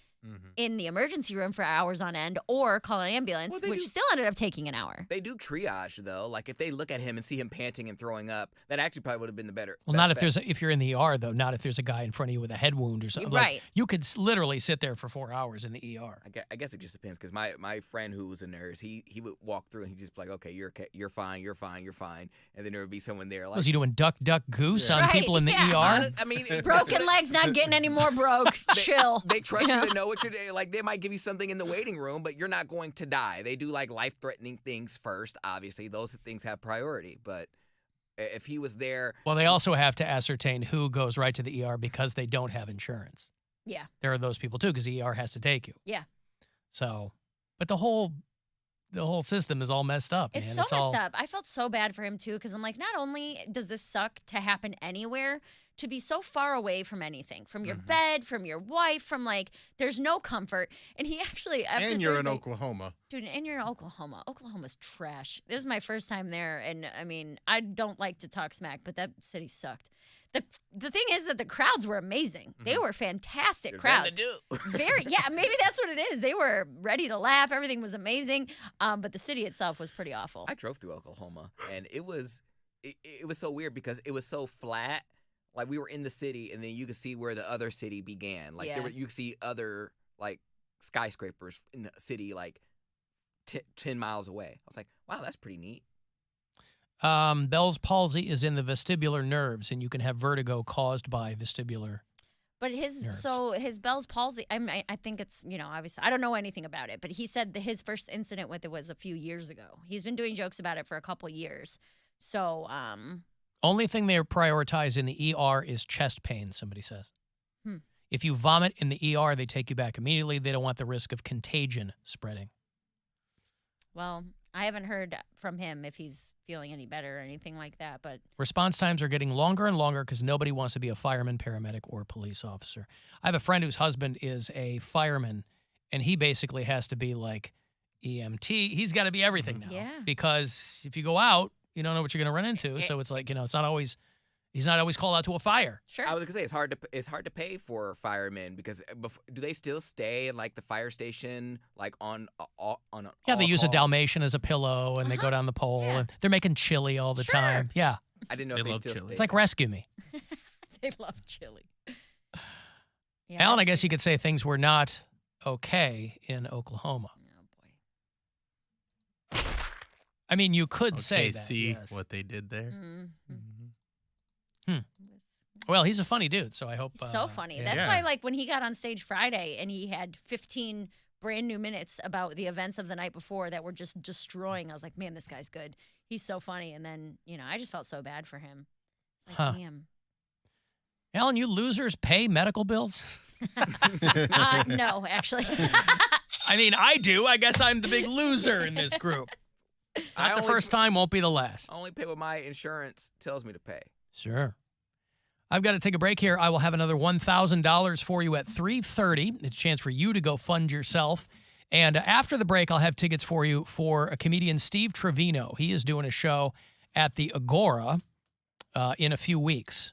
in the emergency room for hours on end, or call an ambulance, which still ended up taking an hour. They do triage, though. Like, if they look at him and see him panting and throwing up, that actually probably would have been the better. Well, not if you're in the ER, though. Not if there's a guy in front of you with a head wound or something. Right. Like, you could literally sit there for 4 hours in the ER. I guess it just depends, because my friend who was a nurse, he would walk through and he'd just be like, okay, you're fine, you're fine, you're fine. And then there would be someone there like... Was he doing duck, duck, goose on people in the ER? I mean... Broken legs, not getting any more broke. Chill. They trust you to know what you're doing. Like, they might give you something in the waiting room, but you're not going to die. They do, like, life-threatening things first, obviously. Those things have priority, but if he was there... Well, they also have to ascertain who goes right to the ER because they don't have insurance. Yeah. There are those people, too, because the ER has to take you. Yeah. So, but the whole system is all messed up, man. It's so messed up. I felt so bad for him, too, because I'm like, not only does this suck to happen anywhere, to be so far away from anything, from your bed, from your wife, from like, there's no comfort. And he actually, after and you're in Thursday- Oklahoma. Dude, and you're in Oklahoma. Oklahoma's trash. This is my first time there, and I mean, I don't like to talk smack, but that city sucked. The thing is that the crowds were amazing. They were fantastic crowds. Yeah, maybe that's what it is. They were ready to laugh. Everything was amazing, but the city itself was pretty awful. I drove through Oklahoma, and it was so weird because it was so flat. Like, we were in the city, and then you could see where the other city began. Like, you could see other, like, skyscrapers in the city, like, 10 miles away. I was like, wow, that's pretty neat. Bell's palsy is in the vestibular nerves, and you can have vertigo caused by vestibular But his Bell's palsy, I think it's, obviously, I don't know anything about it, but he said that his first incident with it was a few years ago. He's been doing jokes about it for a couple years. So, only thing they prioritize in the ER is chest pain, somebody says. If you vomit in the ER, they take you back immediately. They don't want the risk of contagion spreading. Well, I haven't heard from him if he's feeling any better or anything like that. But response times are getting longer and longer because nobody wants to be a fireman, paramedic, or police officer. I have a friend whose husband is a fireman, and he basically has to be like EMT. He's got to be everything now. Yeah. Because if you go out, you don't know what you're going to run into. So it's like, it's not always... He's not always called out to a fire. Sure. I was gonna say it's hard to pay for firemen because do they still stay in like the fire station like on Yeah, they use a Dalmatian as a pillow and they go down the pole and they're making chili all the time. Yeah. I didn't know if they still stay. It's like Rescue Me. They love chili. Yeah, Alan, I guess you could say things were not okay in Oklahoma. Oh boy. I mean, you could say that. See what they did there. Well, he's a funny dude, so I hope. So funny. That's why, like, when he got on stage Friday and he had 15 brand new minutes about the events of the night before that were just destroying, I was like, man, this guy's good. He's so funny. And then, I just felt so bad for him. It's like, damn. Alan, you losers pay medical bills? No, actually. I mean, I do. I guess I'm the big loser in this group. Not the first time, won't be the last. I only pay what my insurance tells me to pay. Sure. I've got to take a break here. I will have another $1,000 for you at 3:30. It's a chance for you to go fund yourself. And after the break, I'll have tickets for you for a comedian, Steve Trevino. He is doing a show at the Agora in a few weeks.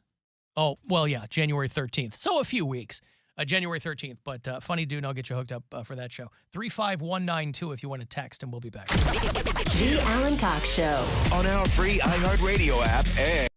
Oh, well, yeah, January 13th. So a few weeks. January 13th. But funny dude, and I'll get you hooked up for that show. 35192 if you want to text, and we'll be back. The Alan Cox Show. On our free iHeartRadio app and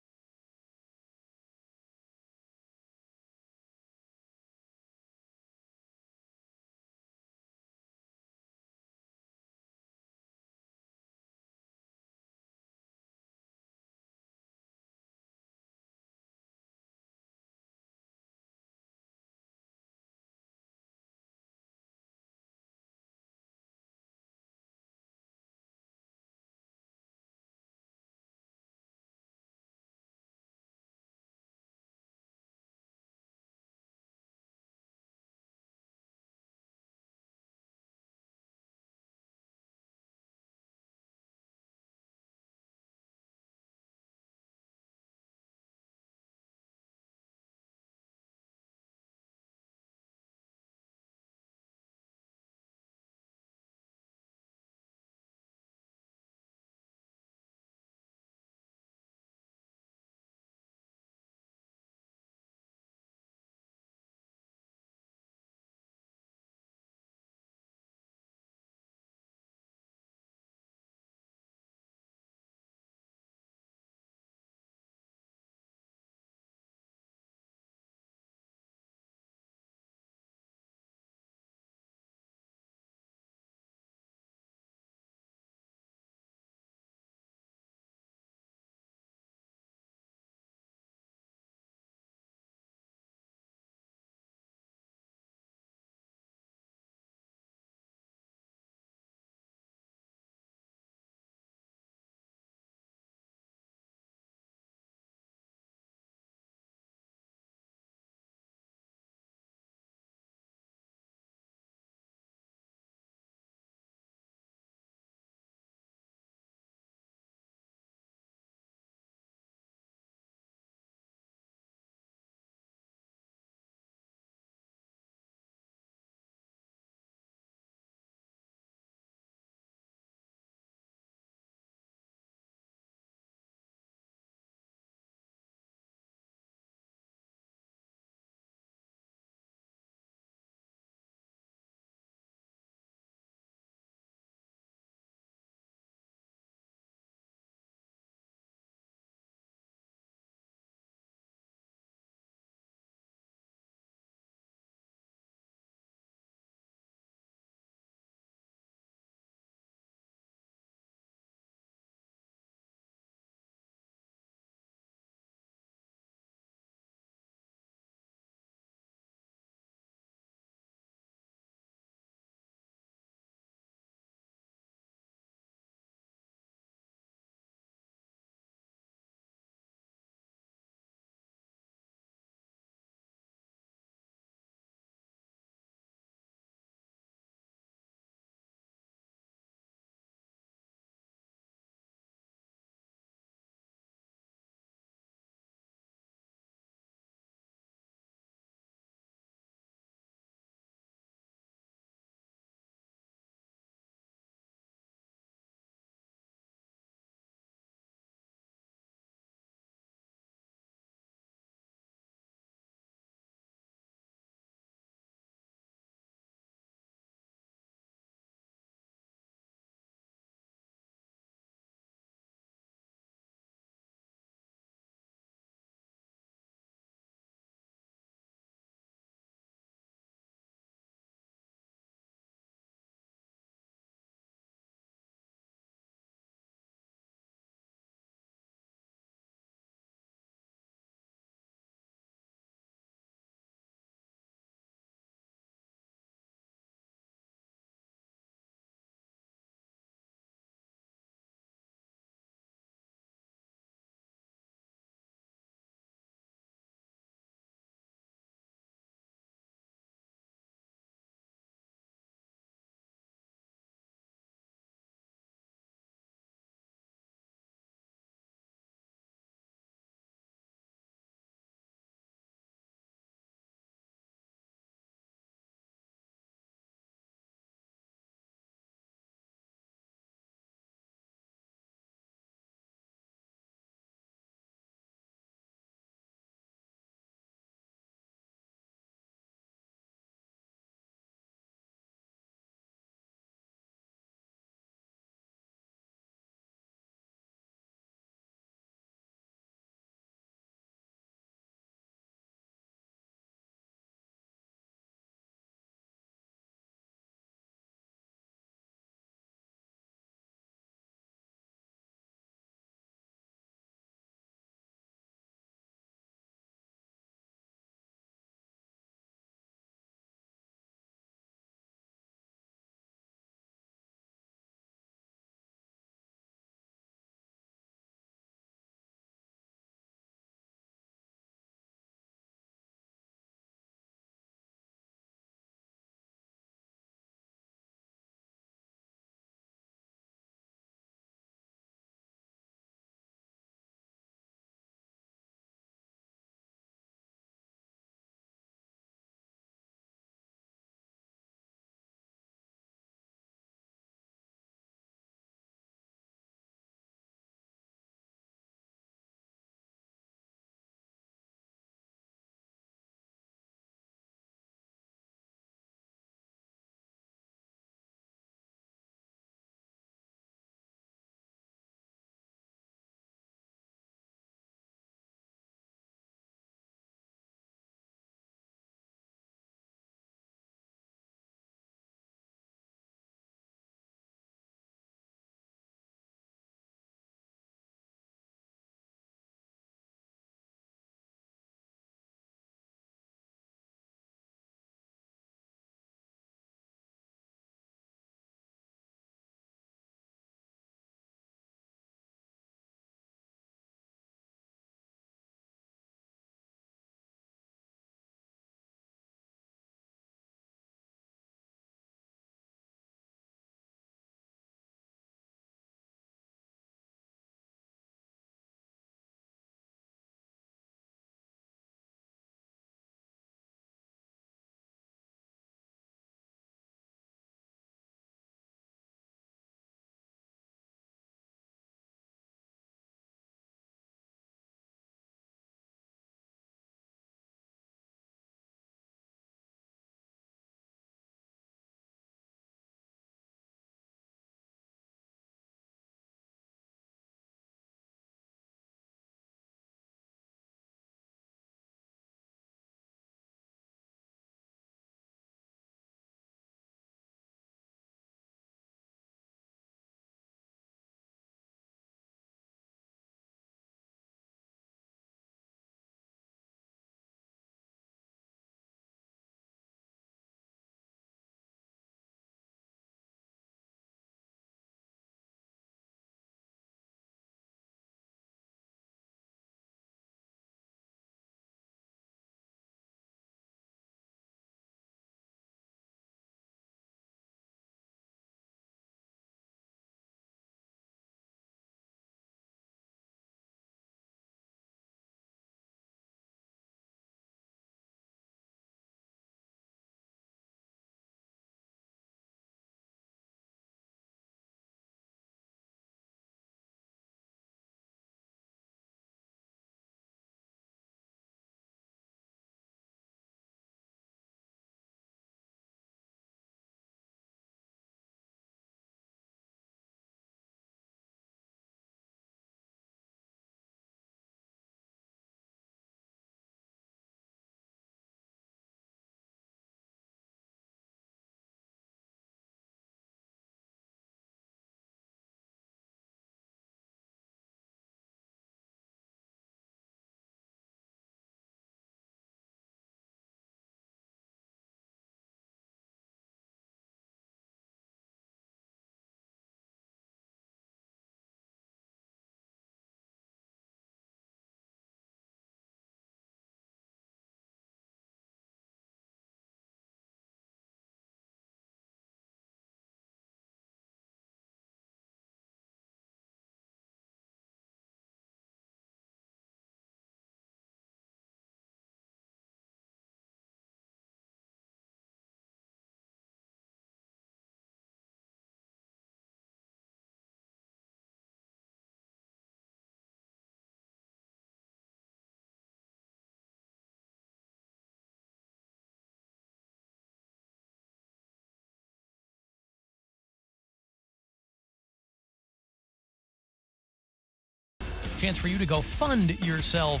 chance for you to go fund yourself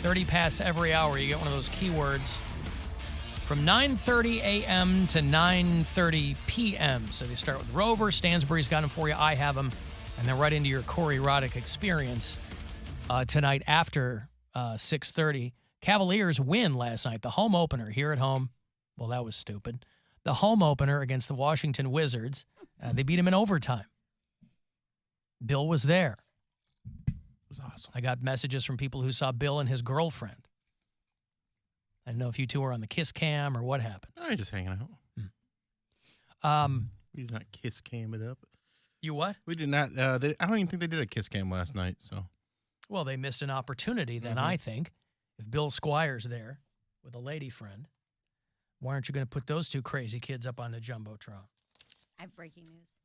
30 past every hour. You get one of those keywords from 9:30 a.m. to 9:30 p.m. So they start with Rover. Stansbury's got them for you. I have them. And then right into your core erotic experience tonight after 6:30. Cavaliers win last night. The home opener here at home. Well, that was stupid. The home opener against the Washington Wizards. They beat him in overtime. Bill was there. It was awesome. I got messages from people who saw Bill and his girlfriend. I don't know if you two were on the kiss cam or what happened. I'm just hanging out. We did not kiss cam it up. You what? We did not. I don't even think they did a kiss cam last night. So, well, they missed an opportunity then, I think. If Bill Squire's there with a lady friend, why aren't you going to put those two crazy kids up on the Jumbotron? I have breaking news.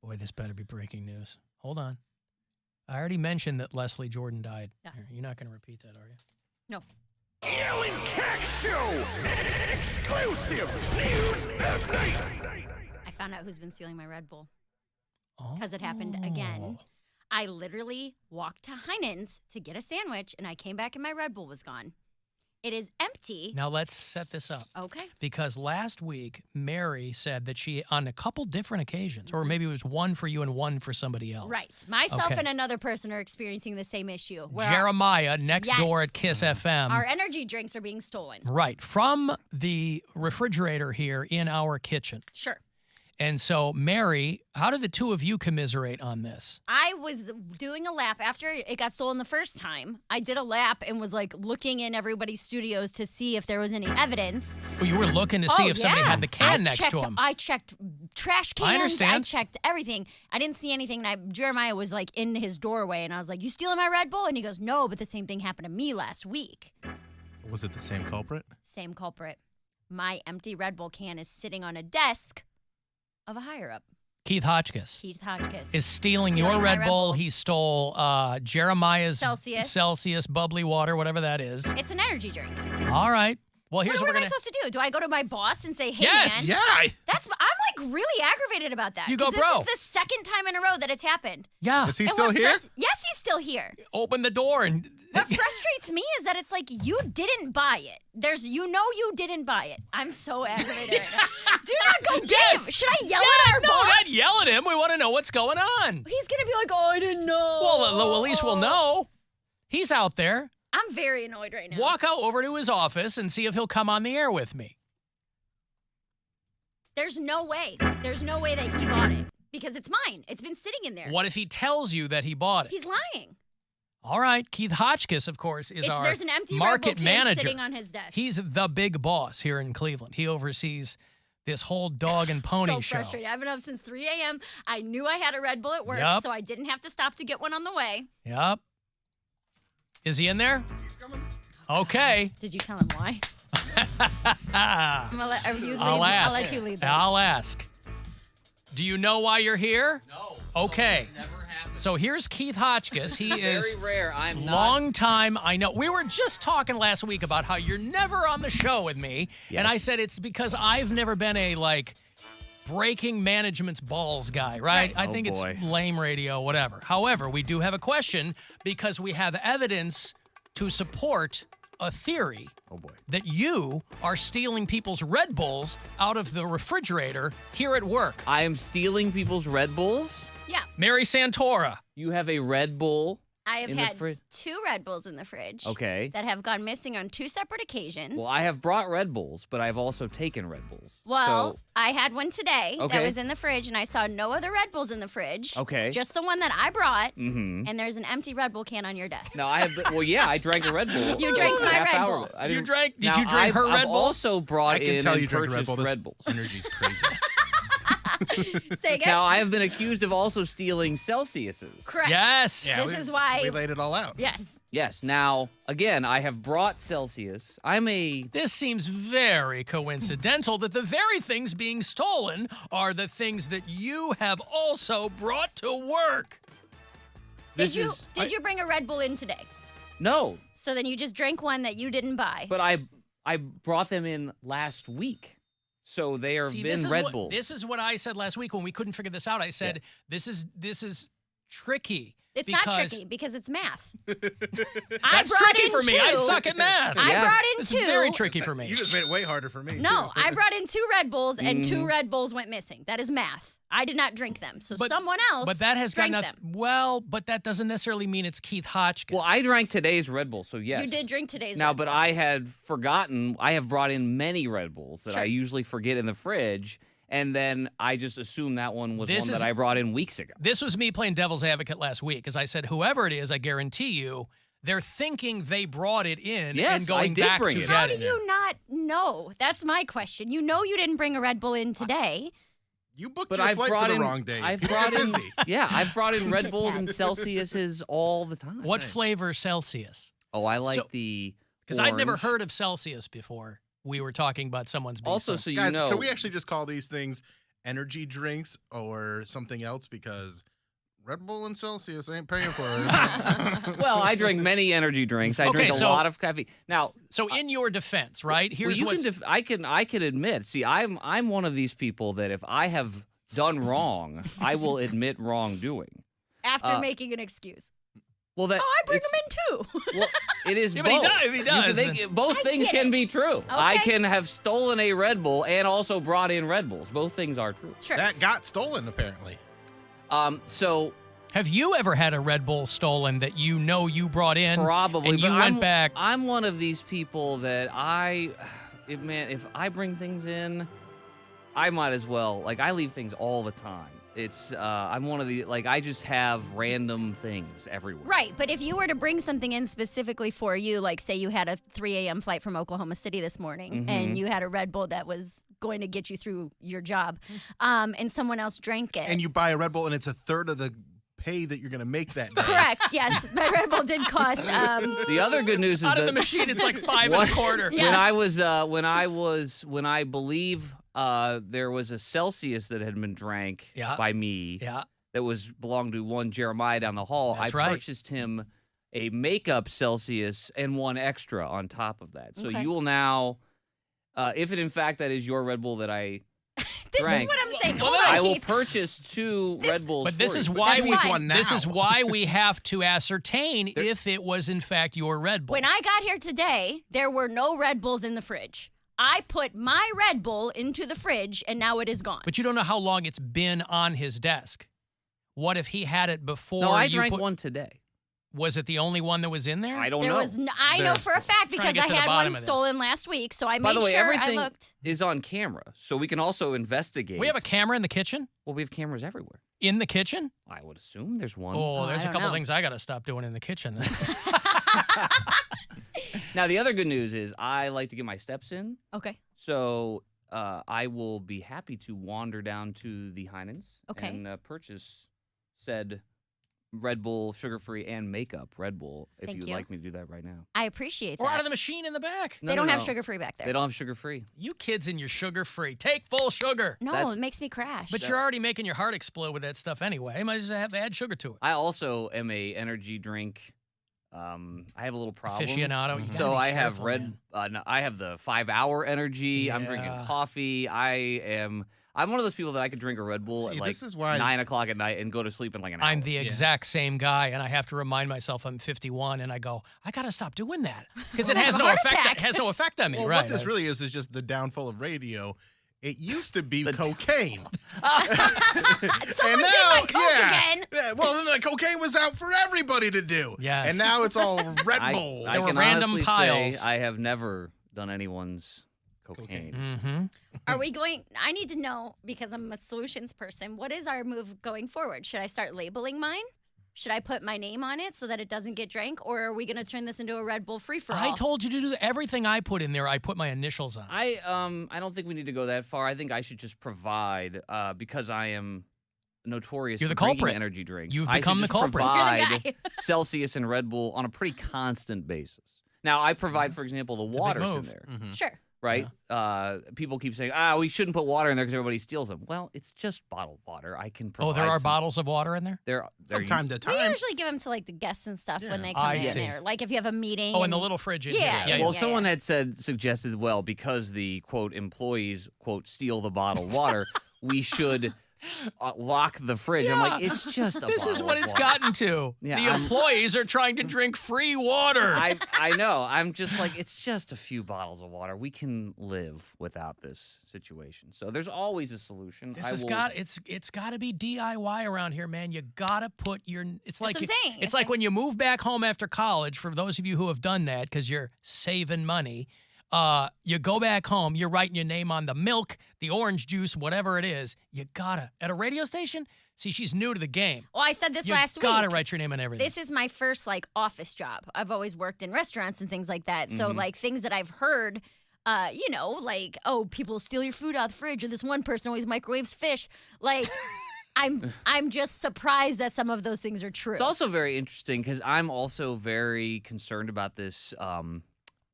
Boy, this better be breaking news. Hold on. I already mentioned that Leslie Jordan died. Yeah. You're not going to repeat that, are you? No. Alan Cox Show! Exclusive news update! I found out who's been stealing my Red Bull. Because it happened again. I literally walked to Heinen's to get a sandwich, and I came back and my Red Bull was gone. It is empty. Now let's set this up. Okay. Because last week, Mary said that she, on a couple different occasions, or maybe it was one for you and one for somebody else. Right. Myself and another person are experiencing the same issue. Where Jeremiah, next door at Kiss FM. Our energy drinks are being stolen. Right. From the refrigerator here in our kitchen. Sure. And so, Mary, how did the two of you commiserate on this? I was doing a lap after it got stolen the first time. I did a lap and was like looking in everybody's studios to see if there was any evidence. Well, you were looking to see if somebody had the can next to them. I checked trash cans. I understand. I checked everything. I didn't see anything. And Jeremiah was like in his doorway, and I was like, "You stealing my Red Bull?" And he goes, "No, but the same thing happened to me last week." Was it the same culprit? Same culprit. My empty Red Bull can is sitting on a desk of a higher up. Keith Hotchkiss. Keith Hotchkiss. Is stealing your Red Bull. He stole Jeremiah's Celsius bubbly water, whatever that is. It's an energy drink. All right. Well, here's what am I supposed to do? Do I go to my boss and say, "Hey, yes, man, yeah." I'm like really aggravated about that. You go, this bro. This is the second time in a row that it's happened. Yeah. Is he still here? Yes, he's still here. Open the door and. What frustrates me is that it's like you didn't buy it. You didn't buy it. I'm so aggravated right now. Do not go get him. Should I yell at our boss? No, not yell at him. We want to know what's going on. He's gonna be like, "Oh, I didn't know." Well, at least we'll know. He's out there. I'm very annoyed right now. Walk out over to his office and see if he'll come on the air with me. There's no way. There's no way that he bought it because it's mine. It's been sitting in there. What if he tells you that he bought it? He's lying. All right. Keith Hotchkiss, of course, is our there's an empty market Red Bull can manager. sitting on his desk. He's the big boss here in Cleveland. He oversees this whole dog and pony so show. Frustrated. I've been up since 3 a.m. I knew I had a Red Bull at work, so I didn't have to stop to get one on the way. Yep. Is he in there? He's coming. Okay. Did you tell him why? I'm gonna let you lead. I'll ask. I'll let you lead this. I'll ask. Do you know why you're here? No. Okay. Never happened. So here's Keith Hotchkiss. He is very rare. I'm not. Long time. I know. We were just talking last week about how you're never on the show with me, and I said it's because I've never been a breaking management's balls guy, right? I think it's lame radio, whatever. However, we do have a question because we have evidence to support a theory that you are stealing people's Red Bulls out of the refrigerator here at work. I am stealing people's Red Bulls? Yeah. Mary Santora. You have a Red Bull I have in had the fridge? 2 Red Bulls in the fridge. Okay. That have gone missing on 2 separate occasions. Well, I have brought Red Bulls, but I've also taken Red Bulls. Well, So- I had one today that Okay. was in the fridge, and I saw no other Red Bulls in the fridge. Okay. Just the one that I brought, Mhm. and there's an empty Red Bull can on your desk. Now I have. I drank a Red Bull. You drank my half Red hour Bull. ago. I didn't- Did Now, you drink her I've Red Bull? also brought I can in tell and you drank a Red purchased Bull. This Red Bulls. energy's crazy. Say again? Now I have been accused of also stealing Celsiuses. Correct. Yes. Yeah, This is why. we laid it all out. Yes. Yes. Now again, I have brought Celsius. This seems very coincidental that the very things being stolen are the things that you have also brought to work. Did you bring a Red Bull in today? No, So then you just drank one that you didn't buy. but I brought them in last week, so they are See, been this is Red what, Bulls. This is what I said last week when we couldn't figure this out. I said this is tricky. It's because not tricky because it's math. That's tricky for me. I suck at math. I brought in This two. is very tricky for me. You just made it way harder for me. No, too. I brought in 2 Red Bulls and 2 Red Bulls went missing. That is math. I did not drink them. So someone else But that has got drank nothing. them. Well, but that doesn't necessarily mean it's Keith Hotchkiss. Well, I drank today's Red Bull, so yes. You did drink today's Now, Red but Bull. I had forgotten. I have brought in many Red Bulls that I Sure. usually forget in the fridge, and then I just assumed that one was This one is- that I brought in weeks ago. This was me playing devil's advocate last week, because I said, whoever it is, I guarantee you, they're thinking they brought it in Yes, and going I did back bring to it. get How do it. you not know? That's my question. You know you didn't bring a Red Bull in today. You booked But your I've flight brought for the in, wrong day. I've People brought are in, busy. yeah, I've brought in Red Get Bulls that. and Celsiuses all the time. What flavor Celsius? Oh, I like So- the Because I'd never orange. heard of Celsius before. We were talking about someone's beef. Also, so you Guys, know, can we actually just call these things energy drinks or something else? Because Red Bull and Celsius ain't paying for it. well, I drink many energy drinks. I Okay, drink a so- lot of coffee. Now, So in your defense, right? Here's well, what's I can admit. See, I'm one of these people that if I have done wrong, I will admit wrongdoing. After making an excuse. Well, that Oh, I bring it's- them in too. Well, it is Yeah, both. but he does, he You does. can- both I things get can it. be true. I Okay. can have stolen a Red Bull and also brought in Red Bulls. Both things are true. Sure. That got stolen, apparently. So have you ever had a Red Bull stolen that you know you brought in? probably, and but you went back. I'm one of these people that if I bring things in, I might as well. Like, I leave things all the time. It's I'm one of the I just have random things everywhere. Right, but if you were to bring something in specifically for you, like say you had a 3 a.m. flight from Oklahoma City this morning, and you had a Red Bull that was going to get you through your job, and someone else drank it. And you buy a Red Bull, and it's a third of the pay that you're going to make that day. Correct. Yes, my Red Bull did cost. The other good news is Out of that the machine, it's like 5 and a quarter. Yeah. when I believe there was a Celsius that had been drank Yeah. by me Yeah. that belonged to one Jeremiah down the hall. That's I right. purchased him a makeup Celsius and one extra on top of that. So Okay. you will now, if it in fact that is your Red Bull that I This drank, is what I'm saying. Well, Hold then on, I will Keith. purchase 2 Red Bulls. But this for is you. why That's we fine. This is why we have to ascertain if it was in fact your Red Bull. When I got here today, there were no Red Bulls in the fridge. I put my Red Bull into the fridge, and now it is gone. But you don't know how long it's been on his desk. What if he had it before No, I you drank put, one today. Was it the only one that was in there? I don't There know. was I know for a fact Trying to because get I to the had bottom one of this. stolen last week, so I By made the way, sure I everything looked. is on camera, so we can also investigate. We have a camera in the kitchen? Well, we have cameras everywhere. In the kitchen? I would assume there's one. Oh, there's I a don't couple know. things I got to stop doing in the kitchen. Now, the other good news is I like to get my steps in, Okay. so I will be happy to wander down to the Heinen's Okay. and purchase said Red Bull, sugar-free, and makeup Red Bull if Thank you'd you. like me to do that right now. I appreciate or that. out of the machine in the back. They don't have sugar-free back there. They don't have sugar-free. You kids and your sugar-free. Take full sugar. No, That's- it makes me crash. But you're already making your heart explode with that stuff anyway. You might just have to add sugar to it. I also am a energy drink. I have a little problem. Aficionado. You So gotta be I have careful, red. man. I have the 5-hour energy. I'm drinking Yeah. coffee. I'm one of those people that I could drink a Red Bull See, at like this is why- 9 o'clock at night and go to sleep in like an hour. I'm the exact same guy, and I have to remind myself I'm 51, and I go, I got to stop doing that because it Well, has have a no heart effect. attack. It has no effect on me, Well, right? what this really is just the downfall of radio. It used to be The cocaine. Someone now, did my coke yeah. again. Yeah, well, then the cocaine was out for everybody to do. Yes. And now it's all Red Bull. I There were can random honestly piles. say I have never done anyone's cocaine. Mm-hmm. Are we going? I need to know because I'm a solutions person. What is our move going forward? Should I start labeling mine? Should I put my name on it so that it doesn't get drank, or are we going to turn this into a Red Bull free for all? I told you to do everything I put in there. I put my initials on. I don't think we need to go that far. I think I should just provide because I am notorious You're for the culprit. drinking energy drinks. You've I become should the just culprit. You're the provide guy. Celsius and Red Bull on a pretty constant basis. Now I provide, for example, the a big waters in move. there. Sure. Right? People keep saying, we shouldn't put water in there because everybody steals them. Well, it's just bottled water. I can provide Oh, there are some- bottles of water in there? There From time to We time. usually give them to like the guests and stuff when they come I in see. there. Like if you have a meeting. Oh, in the little fridge in Yeah, here. yeah, Well, yeah. someone had suggested, well, because the quote employees quote steal the bottled water, we should lock the fridge. I'm like, it's just a This is bottle what of it's water. gotten to. Yeah, the employees are trying to drink free water. I know. I'm just like, it's just a few bottles of water. We can live without this situation. So there's always a solution. It's got to be DIY around here, man. You got to put your it's like what I'm saying. It's like when you move back home after college, for those of you who have done that cuz you're saving money. You go back home, you're writing your name on the milk, the orange juice, whatever it is. You gotta at a radio station. See, she's new to the game. Well, I said this last week. You gotta write your name on everything. This is my first office job. I've always worked in restaurants and things like that. So things that I've heard, oh, people steal your food out of the fridge, or this one person always microwaves fish. I'm just surprised that some of those things are true. It's also very interesting because I'm also very concerned about this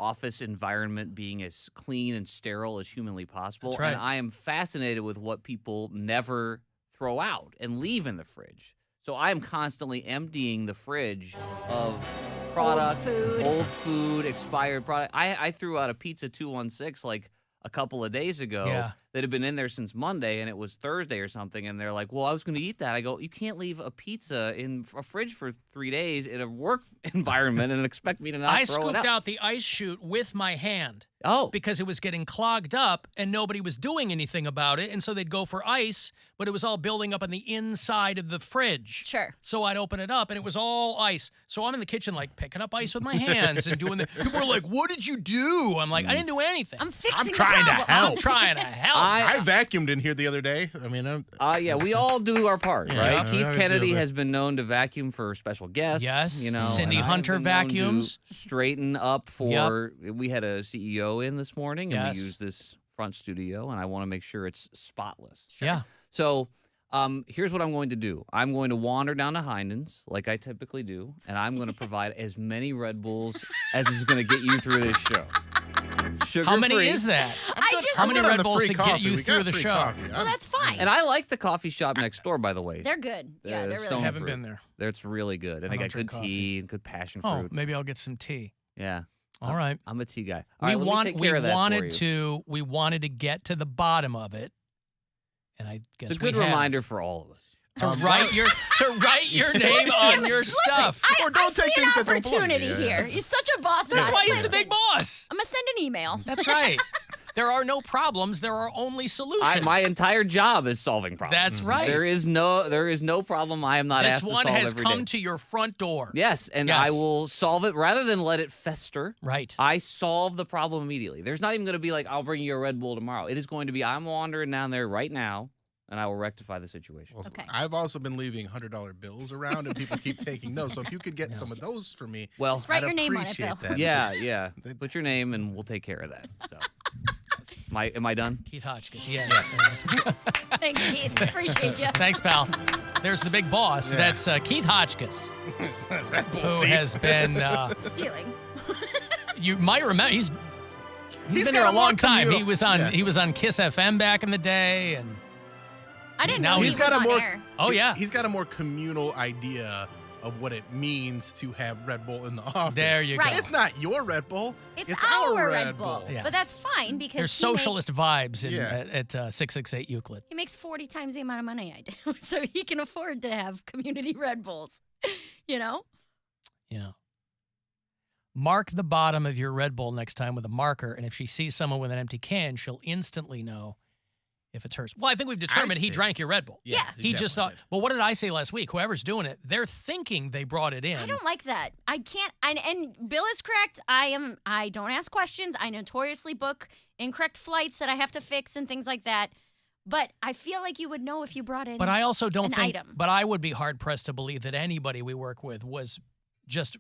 office environment being as clean and sterile as humanly possible. That's right. And I am fascinated with what people never throw out and leave in the fridge. So I am constantly emptying the fridge of product, old food, expired product. I threw out a pizza 216 a couple of days ago that had been in there since Monday, and it was Thursday or something, and they're like, well, I was going to eat that. I go, you can't leave a pizza in a fridge for 3 days in a work environment and expect me to not throw it scooped out. out the ice chute with my hand. Oh. Because it was getting clogged up and nobody was doing anything about it. And so they'd go for ice, but it was all building up on the inside of the fridge. Sure. So I'd open it up and it was all ice. So I'm in the kitchen picking up ice with my hands and doing the people are like, what did you do? I'm like, I didn't do anything. I'm fixing I'm trying to help. I'm trying to help. I vacuumed in here the other day. I mean, yeah, we all do our part, Yeah, right? Keith I Kennedy do, but- has been known to vacuum for special guests. Yes. You know, Cindy and I have Hunter been known to vacuums. straighten up for. We had a CEO in this morning, and Yes. we used this front studio, and I want to make sure it's spotless. Yeah. So. Here's what I'm going to do. I'm going to wander down to Heinen's like I typically do, and I'm going to provide as many Red Bulls as is going to get you through this show. How many Sugar-free. is that? How I'm many good on Red the Bulls free to get coffee. you We through got the free show? coffee. Well, that's fine. And I like the coffee shop next door, by the way. They're good. Yeah, they're really Stone good. Haven't Fruit. been there. It's really good. And I they don't got good drink tea and good passion Oh, fruit. maybe I'll get some tea. Yeah. All right. I'm a tea guy. All right, let me take care of that for you. We wanted to get to the bottom of it. And I guess It's a good we have. reminder for all of us. To write your name on your stuff. Or don't take things that don't belong to opportunity you. here. He's such a boss. That's man. why he's the Listen, big boss. I'm gonna send an email. That's right. There are no problems. There are only solutions. My entire job is solving problems. That's right. There is no problem I am not this asked to one solve has every come day. to your front door. Yes, and Yes. I will solve it rather than let it fester. Right. I solve the problem immediately. There's not even going to be I'll bring you a Red Bull tomorrow. It is going to be I'm wandering down there right now, and I will rectify the situation. Well, Okay. I've also been leaving $100 bills around, and people keep taking those. So if you could get some of those for me, Well, Just write I'd your name on it, appreciate Bill. that. yeah. Put your name, and we'll take care of that. So, am I done? Keith Hotchkiss, yes. Thanks, Keith. Appreciate you. Thanks, pal. There's the big boss. Yeah. That's Keith Hotchkiss, Red Bull who thief. has been. Stealing. You might remember he's been got there a a more long time. communal- He was on Yeah. he was on Kiss FM back in the day, and I didn't Now know he he's was got a on more- air. oh yeah, He's got a more communal idea of what it means to have Red Bull in the office. there you Right. go. It's not your Red Bull. It's our Red Bull. Yes. But that's fine because There's he makes- socialist vibes in, Yeah. at 668 Euclid. He makes 40 times the amount of money I do, so he can afford to have community Red Bulls. You know? Yeah. Mark the bottom of your Red Bull next time with a marker, and if she sees someone with an empty can, she'll instantly know if it's hers. Well, I think we've determined he think- drank your Red Bull. Yeah. He just thought, definitely well, what did I say last week? Whoever's doing it, they're thinking they brought it in. I don't like that. I can't. And Bill is correct. I don't ask questions. I notoriously book incorrect flights that I have to fix and things like that. But I feel like you would know if you brought in. But I also don't an think. item. But I would be hard pressed to believe that anybody we work with was just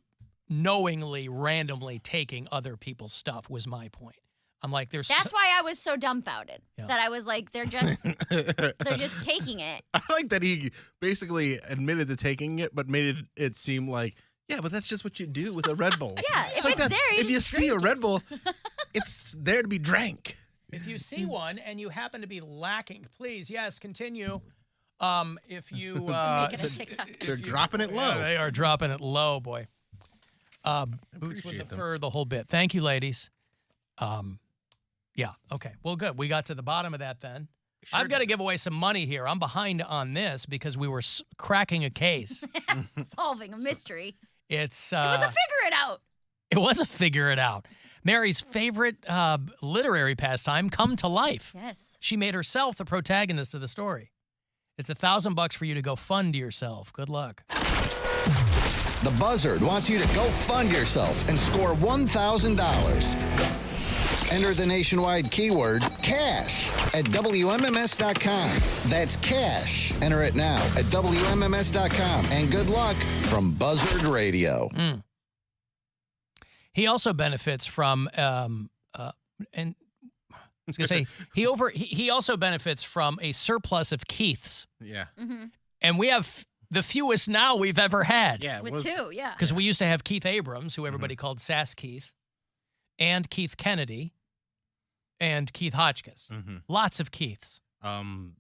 knowingly, randomly taking other people's stuff. Was my point. I'm like, there's. That's why I was so dumbfounded Yeah. that I was like, they're just taking it. I like that he basically admitted to taking it, but made it seem like, yeah, but that's just what you do with a Red Bull. Yeah, if Like it's that- there, you if you just see a drink it. Red Bull, it's there to be drank. If you see one and you happen to be lacking, please, yes, continue. If you Make it a TikTok. They're dropping it low. Yeah, they are dropping it low, boy. Boots with the appreciate them. fur, the whole bit. Thank you, ladies. Yeah, okay. Well, good. We got to the bottom of that then. I've got to give away some money here. I'm behind on this because we were cracking a case. Solving a mystery. It was a figure it out. It was a figure it out. Mary's favorite literary pastime come to life. Yes. She made herself the protagonist of the story. It's $1,000 for you to go fund yourself. Good luck. The Buzzard wants you to go fund yourself and score $1,000. Enter the nationwide keyword cash at WMMS.com. That's cash. Enter it now at WMMS.com. And good luck from Buzzard Radio. He also benefits from, and I was going to say, he also benefits from a surplus of Keiths. Yeah. Mm-hmm. And we have the fewest now we've ever had. Yeah. With two, yeah. Because we used to have Keith Abrams, who everybody called Sass Keith, and Keith Kennedy, and Keith Hotchkiss. Lots of Keiths. Ron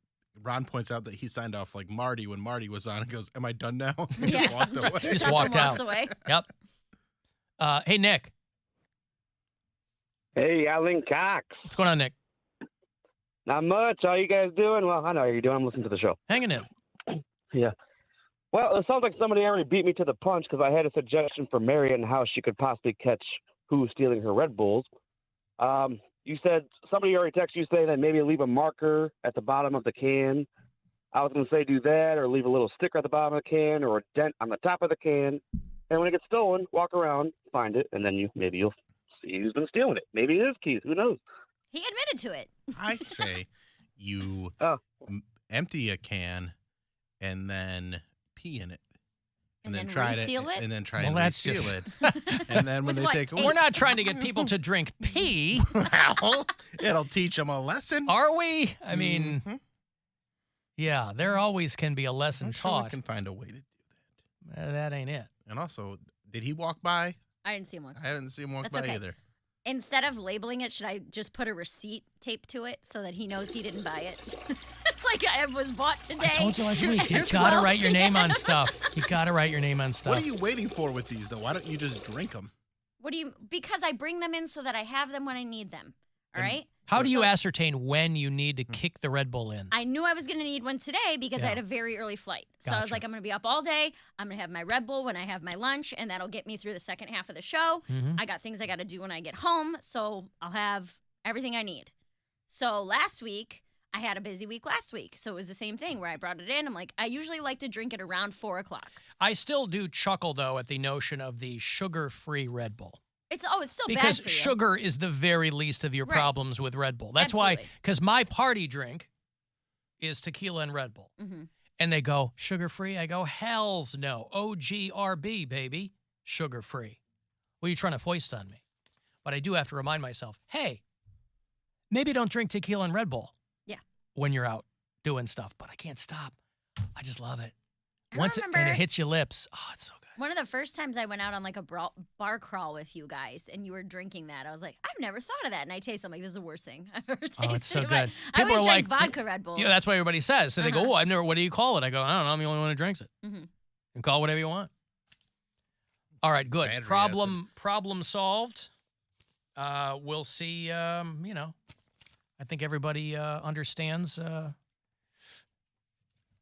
points out that he signed off like Marty when Marty was on and goes, "Am I done now?" Yeah. Just walked away. Just walked out. Walks away. Yep. Hey, Nick. Hey, Alan Cox. What's going on, Nick? Not much. How you guys doing? Well, I know how you're doing. I'm listening to the show. Hanging in. Yeah. Well, it sounds like somebody already beat me to the punch because I had a suggestion for Mary and how she could possibly catch who's stealing her Red Bulls. You said somebody already texted you saying that maybe leave a marker at the bottom of the can. I was going to say do that or leave a little sticker at the bottom of the can or a dent on the top of the can. And when it gets stolen, walk around, find it, and then you'll see who's been stealing it. Maybe it is Keith. Who knows? He admitted to it. I say you empty a can and then pee in it. And then try to reseal it? And then try Well, and that's reseal just- it. And then when they take We're not trying to get people to drink pee. well, it'll teach them a lesson. Are we? I mean, yeah, there always can be a lesson I'm sure taught. we can find a way to do That ain't it. And also, did he walk by? I didn't see him walk by. I didn't see him walk That's by okay. either. Instead of labeling it, should I just put a receipt taped to it so that he knows he didn't buy it? It's like it was bought today. I told you last week, you gotta write your name on stuff. You gotta write your name on stuff. What are you waiting for with these, though? Why don't you just drink them? What do you? Because I bring them in so that I have them when I need them. All right. How do you ascertain when you need to kick the Red Bull in? I knew I was going to need one today because I had a very early flight. So I was like, I'm going to be up all day. I'm going to have my Red Bull when I have my lunch, and that'll get me through the second half of the show. I got things I got to do when I get home, so I'll have everything I need. So last week, I had a busy week last week. So it was the same thing where I brought it in. I'm like, I usually like to drink it around 4 o'clock. I still do chuckle, though, at the notion of the sugar-free Red Bull. It's still because bad for you. sugar is the very least of your problems with Red Bull. That's why, because my party drink is tequila and Red Bull. And they go, sugar-free? I go, hells no. OGRB, baby. Sugar-free. Well, you're trying to foist on me. But I do have to remind myself, hey, maybe don't drink tequila and Red Bull. Yeah. When you're out doing stuff. But I can't stop. I just love it. I And it hits your lips. Oh, it's so good. One of the first times I went out on like a bar crawl with you guys and you were drinking that, I was like, I've never thought of that. And I taste it, I'm like, this is the worst thing I've ever tasted. Oh, it's so But good. I People always are drink like, vodka Red Bull. Yeah, that's what everybody says. So they go, I've never, what do you call it? I go, I don't know. I'm the only one who drinks it. You call it whatever you want. All right, good. Problem solved. We'll see, I think everybody understands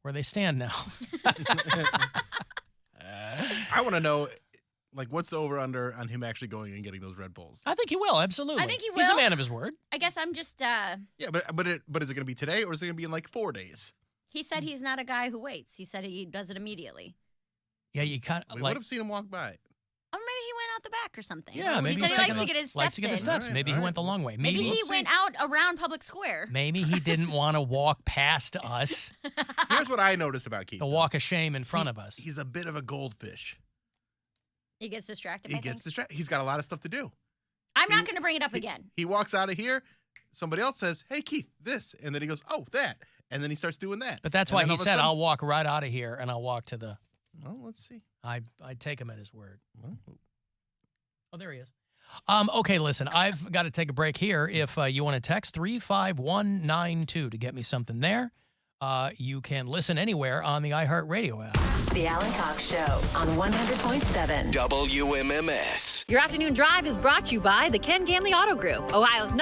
where they stand now. I want to know, like, what's the over-under on him actually going and getting those Red Bulls? I think he will, absolutely. I think he will. He's a man of his word. I guess I'm just, Yeah, but is it going to be today or is it going to be in like 4 days? he said he's not a guy who waits. He said he does it immediately. Yeah, you kind of We would have seen him walk by. Or maybe he went out the back or something. Yeah, maybe he said he's he likes taking to get his steps likes to get his in. steps. Maybe he went the long way. Maybe he went out around Public Square. Maybe he didn't want to walk past us. Here's what I notice about Keith. The walk of shame in front of us. He's a bit of a goldfish. He gets distracted. He gets distracted. He's got a lot of stuff to do. I'm not going to bring it up again. He walks out of here. Somebody else says, "Hey, Keith, this," and then he goes, "Oh, that," and then he starts doing that. But that's And why then he all of a said, sudden- I'll walk right out of here and I'll walk to the... Well, let's see. I take him at his word. Oh, there he is. Okay, listen, I've got to take a break here. If you want to text 35192 to get me something there, you can listen anywhere on the iHeartRadio app. The Alan Cox Show on 100.7 WMMS. Your afternoon drive is brought to you by the Ken Ganley Auto Group, Ohio's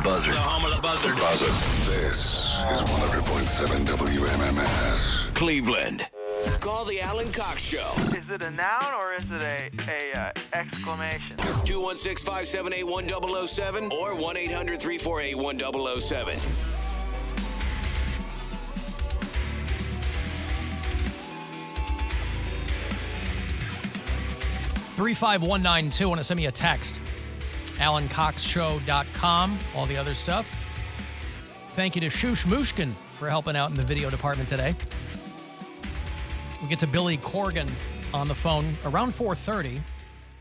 Buzzard. The home of the Buzzard. The Buzzard. This is 100.7 WMMS. Cleveland. Call the Alan Cox Show. Is it a noun or is it a exclamation? 216-578-1007 or 1-800-348-1007. 35192. Want to send me a text. AlanCoxShow.com. All the other stuff. Thank you to Shush Mushkin for helping out in the video department today. We get to Billy Corgan on the phone around 4:30.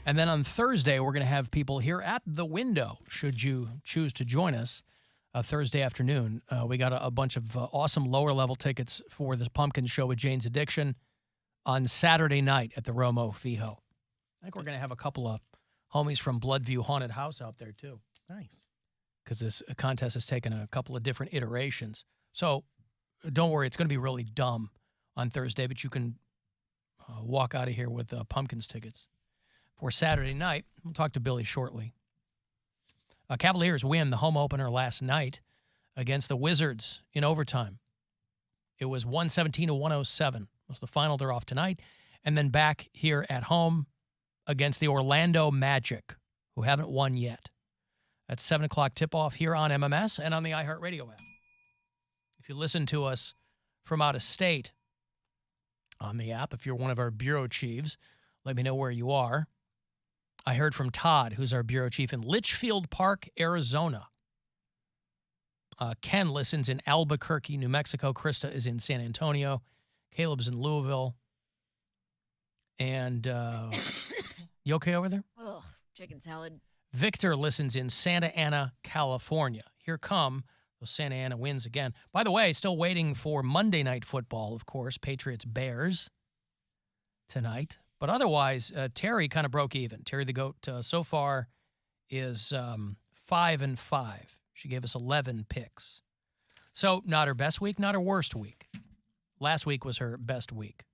And then on Thursday, we're going to have people here at the window, should you choose to join us, Thursday afternoon. We got a bunch of awesome lower-level tickets for the Pumpkin Show with Jane's Addiction on Saturday night at the Romo Fijo. I think we're going to have a couple of homies from Bloodview Haunted House out there, too. Nice. Because this contest has taken a couple of different iterations. So don't worry, it's going to be really dumb on Thursday, but you can walk out of here with Pumpkins tickets. For Saturday night, we'll talk to Billy shortly. Cavaliers win the home opener last night against the Wizards in overtime. It was 117-107. Was the final. They're off tonight. And then back here at home against the Orlando Magic, who haven't won yet. That's 7 o'clock tip-off here on MMS and on the iHeartRadio app. If you listen to us from out of state on the app, if you're one of our bureau chiefs, let me know where you are. I heard from Todd, who's our bureau chief in Litchfield Park, Arizona. Ken listens in Albuquerque, New Mexico. Krista is in San Antonio. Caleb's in Louisville. And you okay over there? Ugh, chicken salad. Victor listens in Santa Ana, California. Here come the Santa Ana wins again. By the way, still waiting for Monday Night Football, of course. Patriots-Bears tonight. But otherwise, Terry kind of broke even. Terry the Goat so far is 5-5. She gave us 11 picks. So not her best week, not her worst week. Last week was her best week.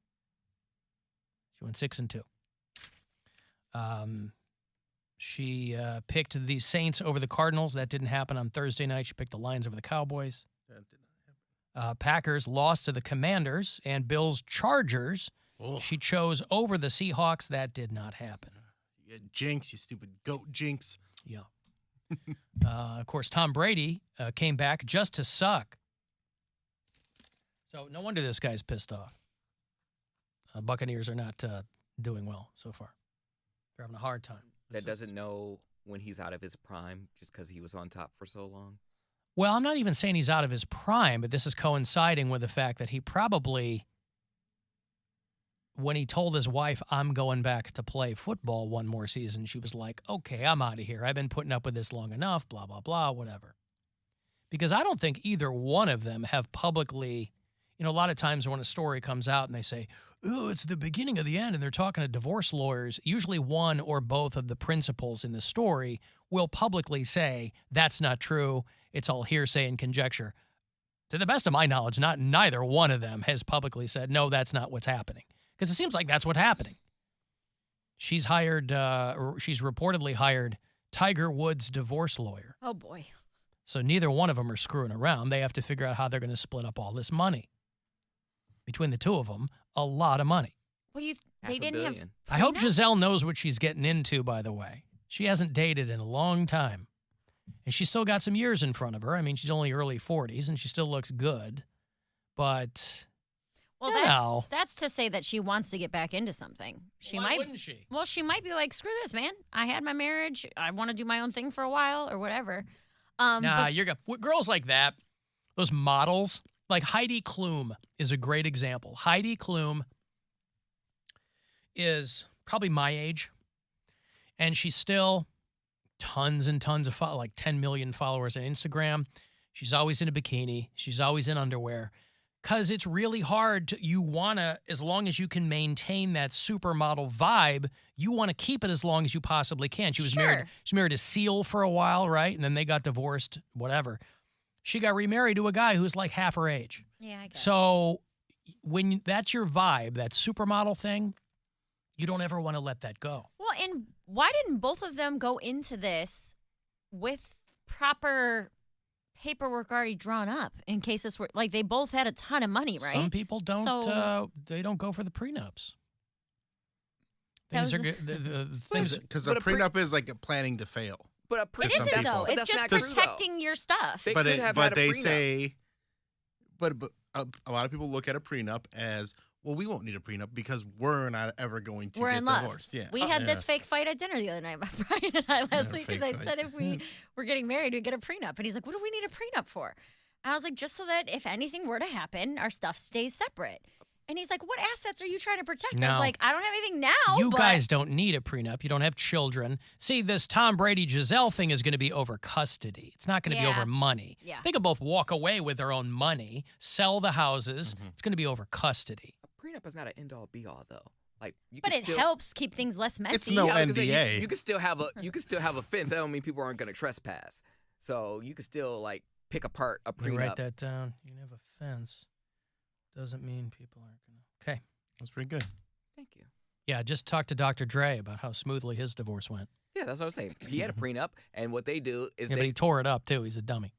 She went 6-2. She picked the Saints over the Cardinals. That didn't happen on Thursday night. She picked the Lions over the Cowboys. That did not happen. Packers lost to the Commanders, and Bills Chargers. Oh. She chose over the Seahawks. That did not happen. You jinx, you stupid goat jinx. Yeah. Of course, Tom Brady came back just to suck. So no wonder this guy's pissed off. Buccaneers are not doing well so far. They're having a hard time. That doesn't know when he's out of his prime just because he was on top for so long? Well, I'm not even saying he's out of his prime, but this is coinciding with the fact that he probably, when he told his wife, I'm going back to play football one more season, she was like, okay, I'm out of here. I've been putting up with this long enough, blah, blah, blah, whatever. Because I don't think either one of them have publicly, a lot of times when a story comes out and they say, oh, it's the beginning of the end, and they're talking to divorce lawyers, usually one or both of the principals in the story will publicly say, that's not true, it's all hearsay and conjecture. To the best of my knowledge, neither one of them has publicly said, no, that's not what's happening. Because it seems like that's what's happening. She's reportedly hired Tiger Woods' divorce lawyer. Oh, boy. So neither one of them are screwing around. They have to figure out how they're going to split up all this money. Between the two of them, a lot of money. Well, they didn't have. I hope Giselle knows what she's getting into, by the way. She hasn't dated in a long time. And she's still got some years in front of her. I mean, she's only early 40s, and she still looks good. But, well, that's to say that she wants to get back into something. Why wouldn't she? Well, she might be like, screw this, man. I had my marriage. I want to do my own thing for a while or whatever. Girls like that, those models, like Heidi Klum is a great example. Heidi Klum is probably my age, and she's still tons and tons of like 10 million followers on Instagram. She's always in a bikini. She's always in underwear. Because it's really hard you want to, as long as you can maintain that supermodel vibe, you want to keep it as long as you possibly can. She was married to Seal for a while, right? And then they got divorced, whatever. She got remarried to a guy who's like half her age. Yeah, I guess. So when that's your vibe, that supermodel thing, you don't ever want to let that go. Well, and why didn't both of them go into this with proper paperwork already drawn up in case this were like they both had a ton of money, right? Some people don't. So, They don't go for the prenups. That Things are was the things. Because a prenup is like planning to fail. But For it some isn't people. though. But It's that's just not true, though. protecting your stuff. They But could have but had a they prenup. say, but a lot of people look at a prenup as, well, we won't need a prenup because we're not ever going to We're get in love. divorced. Yeah. We had this fake fight at dinner the other night, my Brian and I last Yeah, week, because fake I fight. said if we were getting married, we'd get a prenup. And he's like, what do we need a prenup for? And I was like, just so that if anything were to happen, our stuff stays separate. And he's like, what assets are you trying to protect? I No. was like, I don't have anything now. You but guys don't need a prenup. You don't have children. See, this Tom Brady Giselle thing is going to be over custody. It's not going to be Yeah. over money. Yeah. They could both walk away with their own money, sell the houses. Mm-hmm. It's going to be over custody. A prenup is not an end all be all though. Like you But can it still, helps keep things less messy. It's no Yeah, I was gonna say, NDA. You can still have a fence. That don't mean people aren't going to trespass. So you can still like pick apart a You prenup. write that down. You can have a fence. Doesn't mean people aren't going to. Okay. That's pretty good. Thank you. Yeah, just talk to Dr. Dre about how smoothly his divorce went. Yeah, that's what I'm saying. He had a prenup, and what they do is Yeah, but they. he tore it up, too. He's a dummy.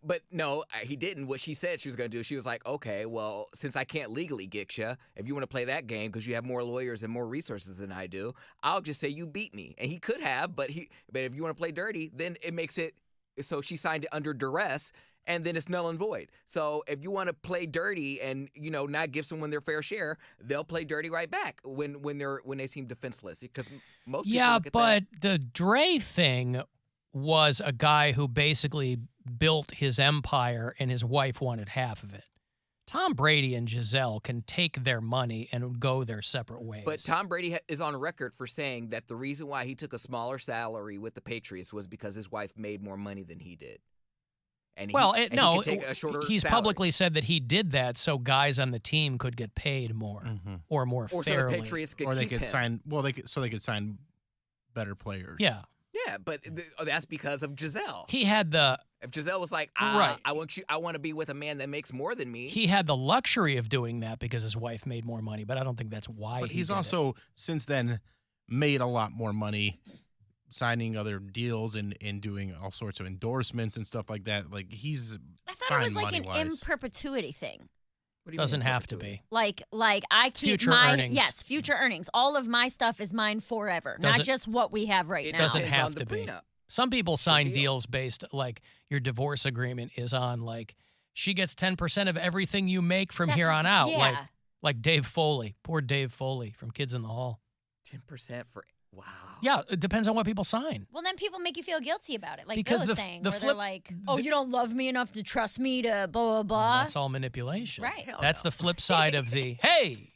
But no, he didn't. What she said she was going to do, she was like, okay, well, since I can't legally get you, if you want to play that game because you have more lawyers and more resources than I do, I'll just say you beat me. And he could have, but if you want to play dirty, then it makes it so she signed it under duress. And then it's null and void. So if you want to play dirty and not give someone their fair share, they'll play dirty right back when they seem defenseless. Because most people Yeah, look at but the Dre thing was a guy who basically built his empire and his wife wanted half of it. Tom Brady and Giselle can take their money and go their separate ways. But Tom Brady is on record for saying that the reason why he took a smaller salary with the Patriots was because his wife made more money than he did. And he could take a shorter he's salary. publicly said that he did that so guys on the team could get paid more or more Or so fairly. the Patriots could Or they keep could him. sign. Well, they could sign better players. Yeah. Yeah, but that's because of Giselle. He had the If Giselle was like, Right. I want to be with a man that makes more than me. he had the luxury of doing that because his wife made more money, but I don't think that's why But he he's did it. also since then made a lot more money signing other deals and doing all sorts of endorsements and stuff like that. Like he's I thought fine it was like an money-wise. in perpetuity thing. What do you Doesn't mean, have to perpetuity? be. Like I keep Future my earnings. future earnings. All of my stuff is mine forever, not Doesn't- just what we have right It now. Doesn't depends have on the to be. prenup. Some people sign deal. deals based like your divorce agreement is on like she gets 10% of everything you make from That's- here on out. yeah. Like Dave Foley, poor Dave Foley from Kids in the Hall. 10% for wow. Yeah, it depends on what people sign. Well, then people make you feel guilty about it, like Because Bill was the- saying, the where flip- they're like, "Oh, you don't love me enough to trust me to blah blah blah." That's all manipulation. Right. That's the flip side of the hey.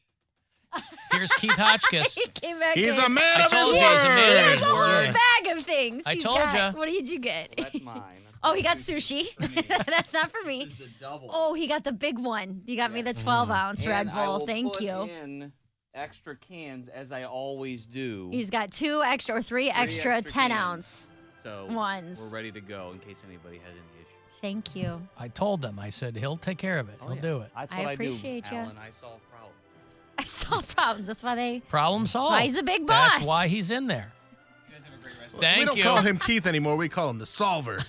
Here's Keith Hotchkiss. He came back. He's in. a man I of his told word. you he's a man of There's his a whole word. bag of things. I he's told got. ya. What did you get? That's mine. Oh, he got sushi. That's not for me. This is the double. Oh, he got the big one. You got me the 12-ounce Red And I Bull. will Thank put you. in extra cans as I always do. He's got 2 extra or 3 extra extra 10-ounce. so ones. We're ready to go in case anybody has any issues. Thank you. I told him. I said he'll take care of it. Oh, He'll yeah. do it. That's I what I appreciate do, ya. Alan. I solve problems. I solve problems. That's why they. Problem solved. Why he's the big boss. That's why he's in there. You guys have a great rest of Thank we don't you. call him Keith anymore. We call him the Solver.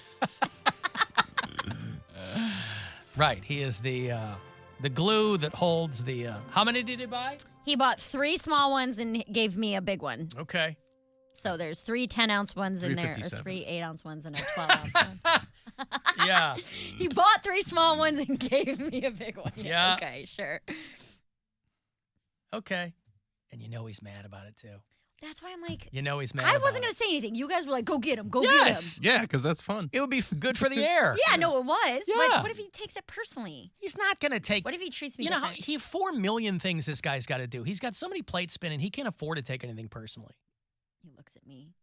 Right. He is the glue that holds the. How many did he buy? He bought 3 small ones and gave me a big one. Okay. So there's 3 10-ounce ones in there, or 357. 3 8-ounce ones and a 12-ounce one. Yeah. He bought 3 small ones and gave me a big one. Yeah. Okay, sure. Okay. And you know he's mad about it too. That's why I'm like, You know he's mad. I about wasn't it. going to say anything. You guys were like, go get him, go Yes. Yeah, because that's fun. It would be good for the air. get him. Yeah, no, it was. Yeah. But what if he takes it personally? He's not going to take. What if he treats me You know, how, different? he 4 million things this guy's got to do. He's got so many plates spinning. He can't afford to take anything personally. He looks at me.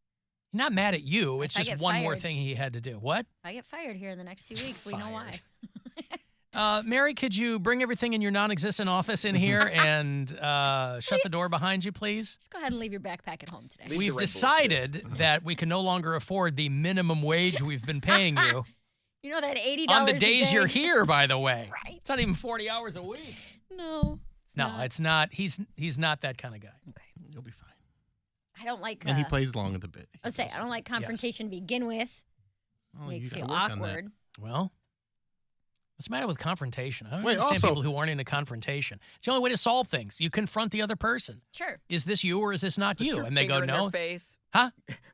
He's not mad at you. If It's I just get one more fired. thing he had to do. What? If I get fired here in the next few weeks, we know why. Mary, could you bring everything in your non-existent office in here and shut the door behind you, please? Just go ahead and leave your backpack at home today. We've decided that we can no longer afford the minimum wage we've been paying you You know that $80 on the a days day? you're here, by the way. Right. It's not even 40 hours a week. No. It's not. He's not that kind of guy. Okay. You'll be fine. I don't like. And he plays long at the bit. Let's say I don't like confrontation to begin with. Oh, Make you you gotta feel work on that. awkward. Well, What's the matter with confrontation? I don't Wait, understand also- people who aren't into confrontation. It's the only way to solve things. You confront the other person. Sure. Is this you or is this not Put you? your And they go, finger in no. their face. Huh?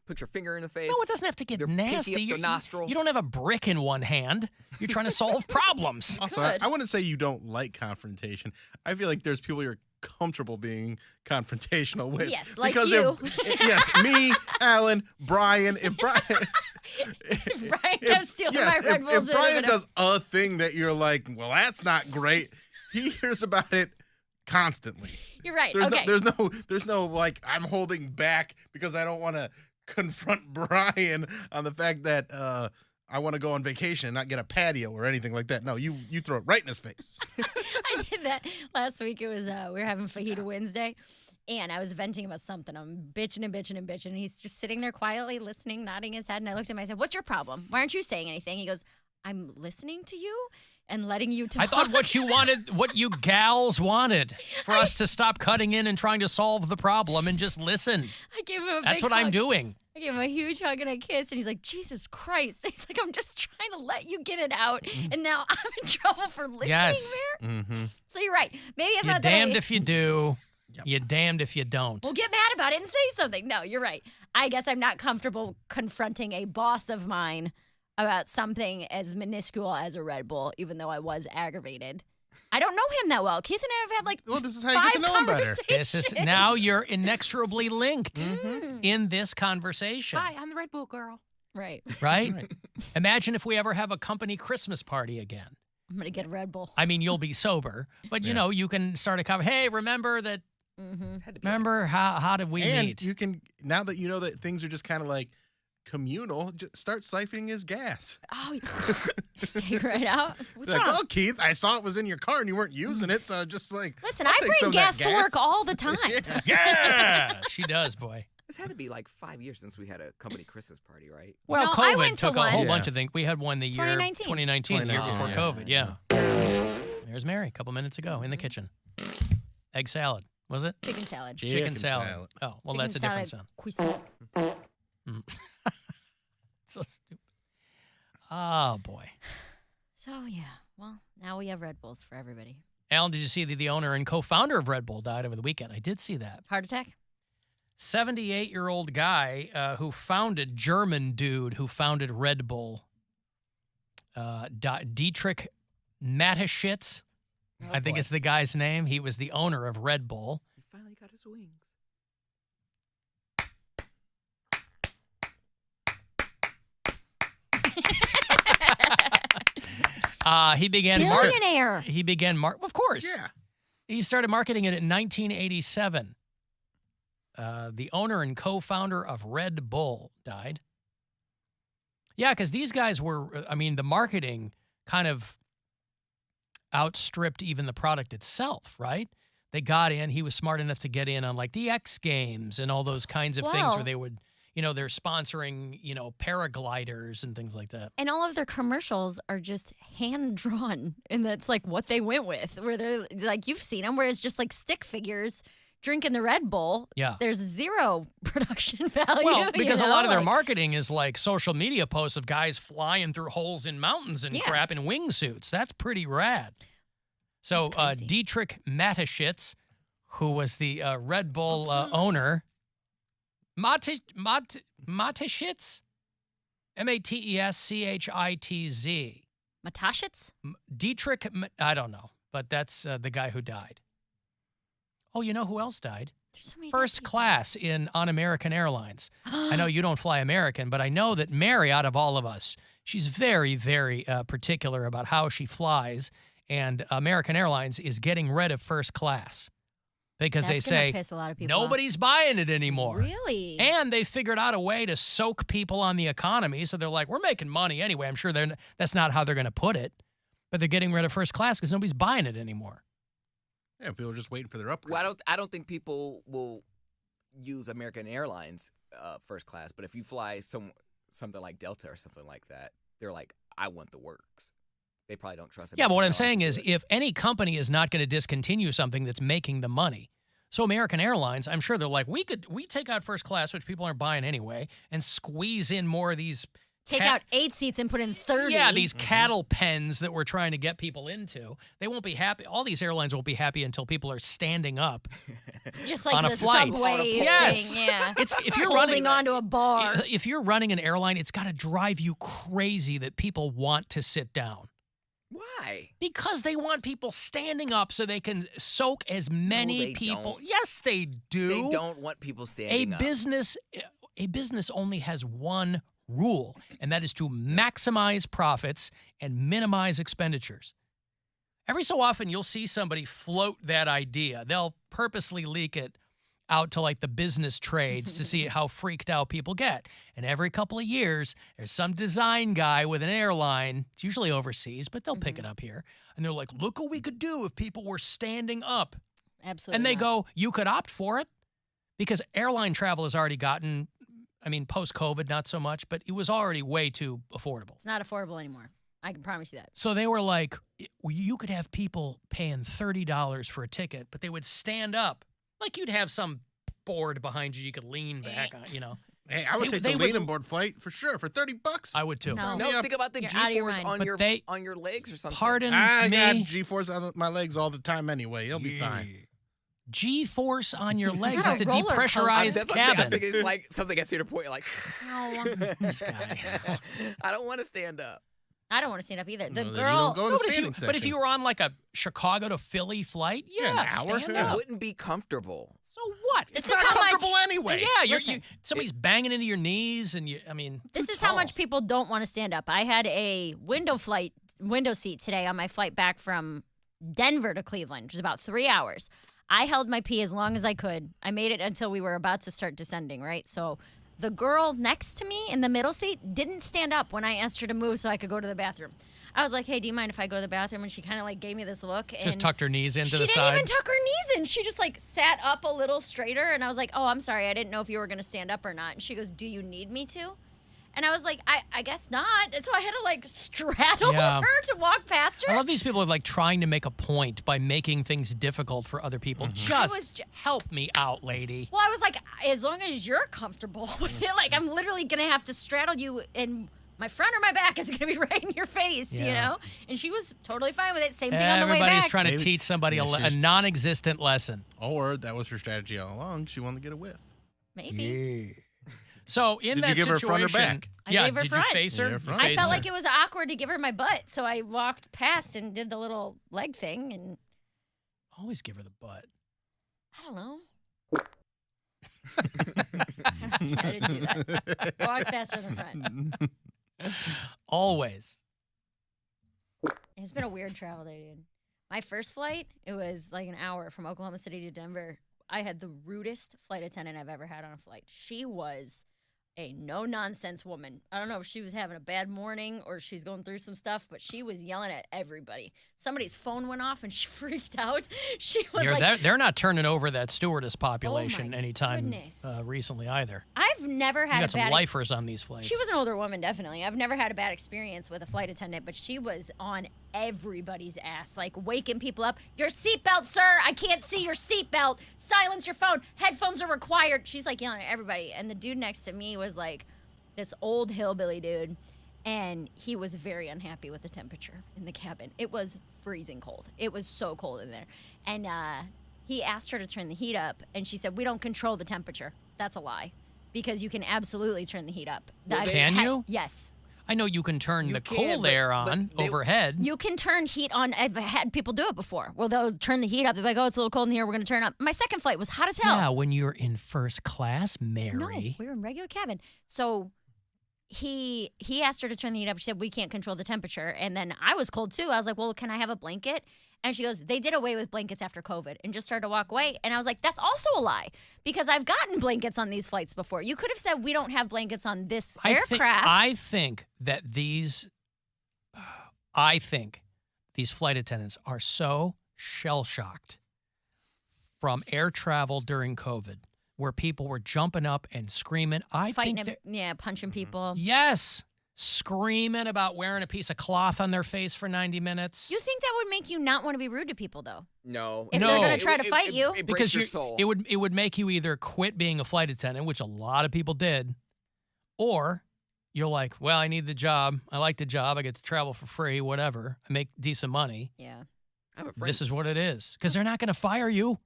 Put your finger in the face. No, it doesn't have to get Their pinky nasty. up their You- nostril. You don't have a brick in one hand. You're trying to solve problems. Also, I wouldn't say you don't like confrontation. I feel like there's people you're comfortable being confrontational with. Yes, like because you. Yes, me, Alan, Brian. If Brian, Brian comes stealing my Red Bulls. if Brian does a thing that you're like, well, that's not great, he hears about it constantly. You're right. There's okay. there's no like I'm holding back because I don't want to confront Brian on the fact that I want to go on vacation and not get a patio or anything like that. No, you throw it right in his face. I did that last week. It was we were having Fajita Wednesday, and I was venting about something. I'm bitching and bitching and bitching. And he's just sitting there quietly listening, nodding his head. And I looked at him. I said, "What's your problem? Why aren't you saying anything?" He goes, "I'm listening to you and letting you talk." I thought what you wanted, what you gals wanted, for us to stop cutting in and trying to solve the problem and just listen. I gave him a That's big what I'm hug. doing. I gave him a huge hug and a kiss, and he's like, "Jesus Christ!" He's like, "I'm just trying to let you get it out, and now I'm in trouble for listening." Yes. There. Mm-hmm. So you're right. Maybe it's You're not that damned I- if you do. You're damned if you don't. Well, get mad about it and say something. No, you're right. I guess I'm not comfortable confronting a boss of mine about something as minuscule as a Red Bull, even though I was aggravated. I don't know him that well. Keith and I have had like Well, this is how you 5 get to know him better. This is now you're inexorably linked Mm-hmm. in this conversation. Hi, I'm the Red Bull girl. Right. Right? Imagine if we ever have a company Christmas party again. I'm going to get a Red Bull. I mean, you'll be sober, but you know, you can start a conversation. Hey, remember that? Mm-hmm. Remember how did we And meet? you can, now that you know that things are just kind of like communal, just start siphoning his gas. Oh, just take it right out. What's Like, wrong? well, Keith, I saw it was in your car and you weren't using it, so just like, Listen, I'll I take some bring of that gas to work all the time. Yeah, she does, boy. This had to be like 5 years since we had a company Christmas party, right? Well, No, I COVID went to took a whole one. bunch of things. We had one the year 2019. the year before 2019, COVID. Yeah. There's Mary a couple minutes ago in the kitchen. Egg salad, was it? Chicken salad. Chicken salad. Oh, well, that's a different sound. Cuisine. So stupid. Oh, boy. So, yeah. Well, now we have Red Bulls for everybody. Alan, did you see that the owner and co-founder of Red Bull died over the weekend? I did see that. Heart attack? 78-year-old guy German dude who founded Red Bull, Dietrich Mateschitz, I think is the guy's name. He was the owner of Red Bull. He finally got his wings. He began Billionaire. Of course. Yeah. He started marketing it in 1987. The owner and co-founder of Red Bull died. Yeah, because these guys were, I mean, the marketing kind of outstripped even the product itself, right? They got in, he was smart enough to get in on like the X Games and all those kinds of things where they would, they're sponsoring, paragliders and things like that. And all of their commercials are just hand-drawn, and that's like what they went with, where they're like, you've seen them, where it's just like stick figures drinking the Red Bull. Yeah. There's zero production value. Well, because you a know? lot of their Like, marketing is like social media posts of guys flying through holes in mountains and Yeah. crap in wingsuits. That's pretty rad. So Dietrich Mateschitz, who was the Red Bull owner, Mateschitz? Mateschitz. Mateschitz? Dietrich, I don't know, but that's the guy who died. Oh, you know who else died? First class on American Airlines. I know you don't fly American, but I know that Mary, out of all of us, she's very, very particular about how she flies, and American Airlines is getting rid of first class because That's they gonna say piss a lot of people nobody's buying it anymore. Really? And they figured out a way to soak people on the economy, so they're like, we're making money anyway. I'm sure that's not how they're going to put it, but they're getting rid of first class because nobody's buying it anymore. Yeah, people are just waiting for their upgrade. Well, I don't think people will use American Airlines first class, but if you fly something like Delta or something like that, they're like, I want the works. They probably don't trust. Yeah, but what I'm American saying Airlines is if any company is not going to discontinue something that's making the money, so American Airlines, I'm sure they're like, we take out first class, which people aren't buying anyway, and squeeze in more of these Take out 8 seats and put in 30. Yeah, these cattle pens that we're trying to get people into. They won't be happy. All these airlines won't be happy until people are standing up. Just like on the a flight. subway Yes. thing. Yeah. If you're holding onto a bar. If you're running an airline, it's got to drive you crazy that people want to sit down. Why? Because they want people standing up so they can soak as many people. Don't. Yes, they do. They don't want people standing up. A business only has one rule, and that is to maximize profits and minimize expenditures. Every so often, you'll see somebody float that idea. They'll purposely leak it out to like the business trades to see how freaked out people get. And every couple of years, there's some design guy with an airline, it's usually overseas, but they'll pick it up here. And they're like, look what we could do if people were standing up. Absolutely. And they not. go, you could opt for it because airline travel has already gotten, I mean, post-COVID, not so much, but it was already way too affordable. It's not affordable anymore. I can promise you that. So they were like, you could have people paying $30 for a ticket, but they would stand up. Like you'd have some board behind you could lean back on, you know. Hey, I would take the leaning board flight for sure for $30. I would too. No, think about the G-force on your legs or something. Pardon I me. got G-force on my legs all the time anyway. You'll be fine. G-force on your legs. Not It's a a roller depressurized That's cabin. I think it's like something gets to the point you're like, No. This guy. I don't want to stand up. I don't want to stand up either. The Well, then you girl. don't go in the But standing if you were on like a Chicago to Philly flight, an hour. stand It up. wouldn't be comfortable. So what? This It's is not how comfortable much. anyway. Yeah, Listen, somebody's banging into your knees, and I mean, This too is how tall. much people don't want to stand up. I had a window seat today on my flight back from Denver to Cleveland, which was about 3 hours. I held my pee as long as I could. I made it until we were about to start descending, right? So the girl next to me in the middle seat didn't stand up when I asked her to move so I could go to the bathroom. I was like, hey, do you mind if I go to the bathroom? And she kind of like gave me this look. And Just tucked her knees into the she side. didn't even tuck her knees in. She just like sat up a little straighter. And I was like, oh, I'm sorry. I didn't know if you were going to stand up or not. And she goes, do you need me to? And I was like, I guess not. And so I had to like straddle Yeah. her to walk past her. I love these people who are like trying to make a point by making things difficult for other people. Just help me out, lady. Well, I was like, as long as you're comfortable with it, like I'm literally going to have to straddle you and my front or my back is going to be right in your face, you Yeah. know? And she was totally fine with it. Same thing on the way Everybody's back. trying to Maybe- teach somebody Yeah, a she's- non-existent lesson. Or that was her strategy all along. She wanted to get a whiff. Maybe. So in Did that you give her front or situation, back? I yeah, gave her did front. you face her? Yeah, front. You I faced felt her. like it was awkward to give her my butt, so I walked past and did the little leg thing, and Always give her the butt. I don't know. I didn't do that. Walk faster than front. Always. It's been a weird travel day, dude. My first flight, it was like an hour from Oklahoma City to Denver. I had the rudest flight attendant I've ever had on a flight. She was a no-nonsense woman. I don't know if she was having a bad morning or she's going through some stuff, but she was yelling at everybody. Somebody's phone went off and she freaked out. She was They're not turning over that stewardess population my anytime goodness. recently either. I've never You had got a some bad lifers on these flights. She was an older woman, definitely. I've never had a bad experience with a flight attendant, but she was on everybody's ass, like waking people up. Your seatbelt, sir. I can't see your seatbelt. Silence your phone. Headphones are required. She's like yelling at everybody. And the dude next to me was like this old hillbilly dude, and he was very unhappy with the temperature in the cabin. It was freezing cold. It was so cold in there. And he asked her to turn the heat up, and she said, we don't control the temperature. That's a lie, because you can absolutely turn the heat up. Well, can you? Yes. I know you can turn the can, cold but- air but on they- overhead. You can turn heat on. I've had people do it before. Well, they'll turn the heat up. They're like, oh, it's a little cold in here. We're going to turn it up. My second flight was hot as hell. Yeah, when you're in first class, Mary. No, we were in regular cabin. So he asked her to turn the heat up. She said, we can't control the temperature. And then I was cold too. I was like, well, can I have a blanket? And she goes, they did away with blankets after COVID, and just started to walk away. And I was like, that's also a lie, because I've gotten blankets on these flights before. You could have said we don't have blankets on this aircraft. I think these flight attendants are so shell-shocked from air travel during COVID, where people were jumping up and screaming. Punching people. Yes, screaming about wearing a piece of cloth on their face for 90 minutes. You think that would make you not want to be rude to people, though? No. If they're going to try to fight you. It breaks because your soul. it would make you either quit being a flight attendant, which a lot of people did, or you're like, well, I need the job. I like the job. I get to travel for free, whatever. I make decent money. Yeah. I have a friend. This is what it is. Because they're not going to fire you.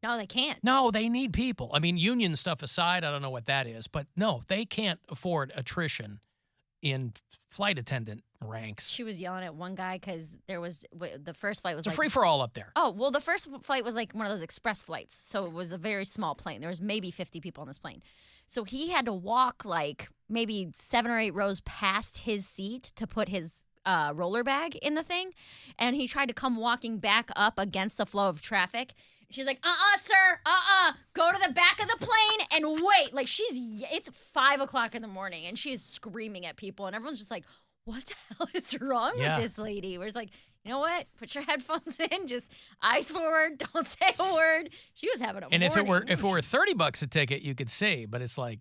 No, they can't. No, they need people. I mean, union stuff aside, I don't know what that is. But no, they can't afford attrition in flight attendant ranks. She was yelling at one guy because there was the first flight was It's a like free-for-all up there. Oh, well, the first flight was like one of those express flights. So it was a very small plane. There was maybe 50 people on this plane. So he had to walk like maybe 7 or 8 rows past his seat to put his roller bag in the thing. And he tried to come walking back up against the flow of traffic. She's like, sir, go to the back of the plane and wait. Like it's 5 o'clock in the morning and she is screaming at people and everyone's just like, what the hell is wrong with this lady? We're just like, you know what? Put your headphones in, just eyes forward, don't say a word. She was having a And morning. if it were $30 a ticket, you could see, but it's like,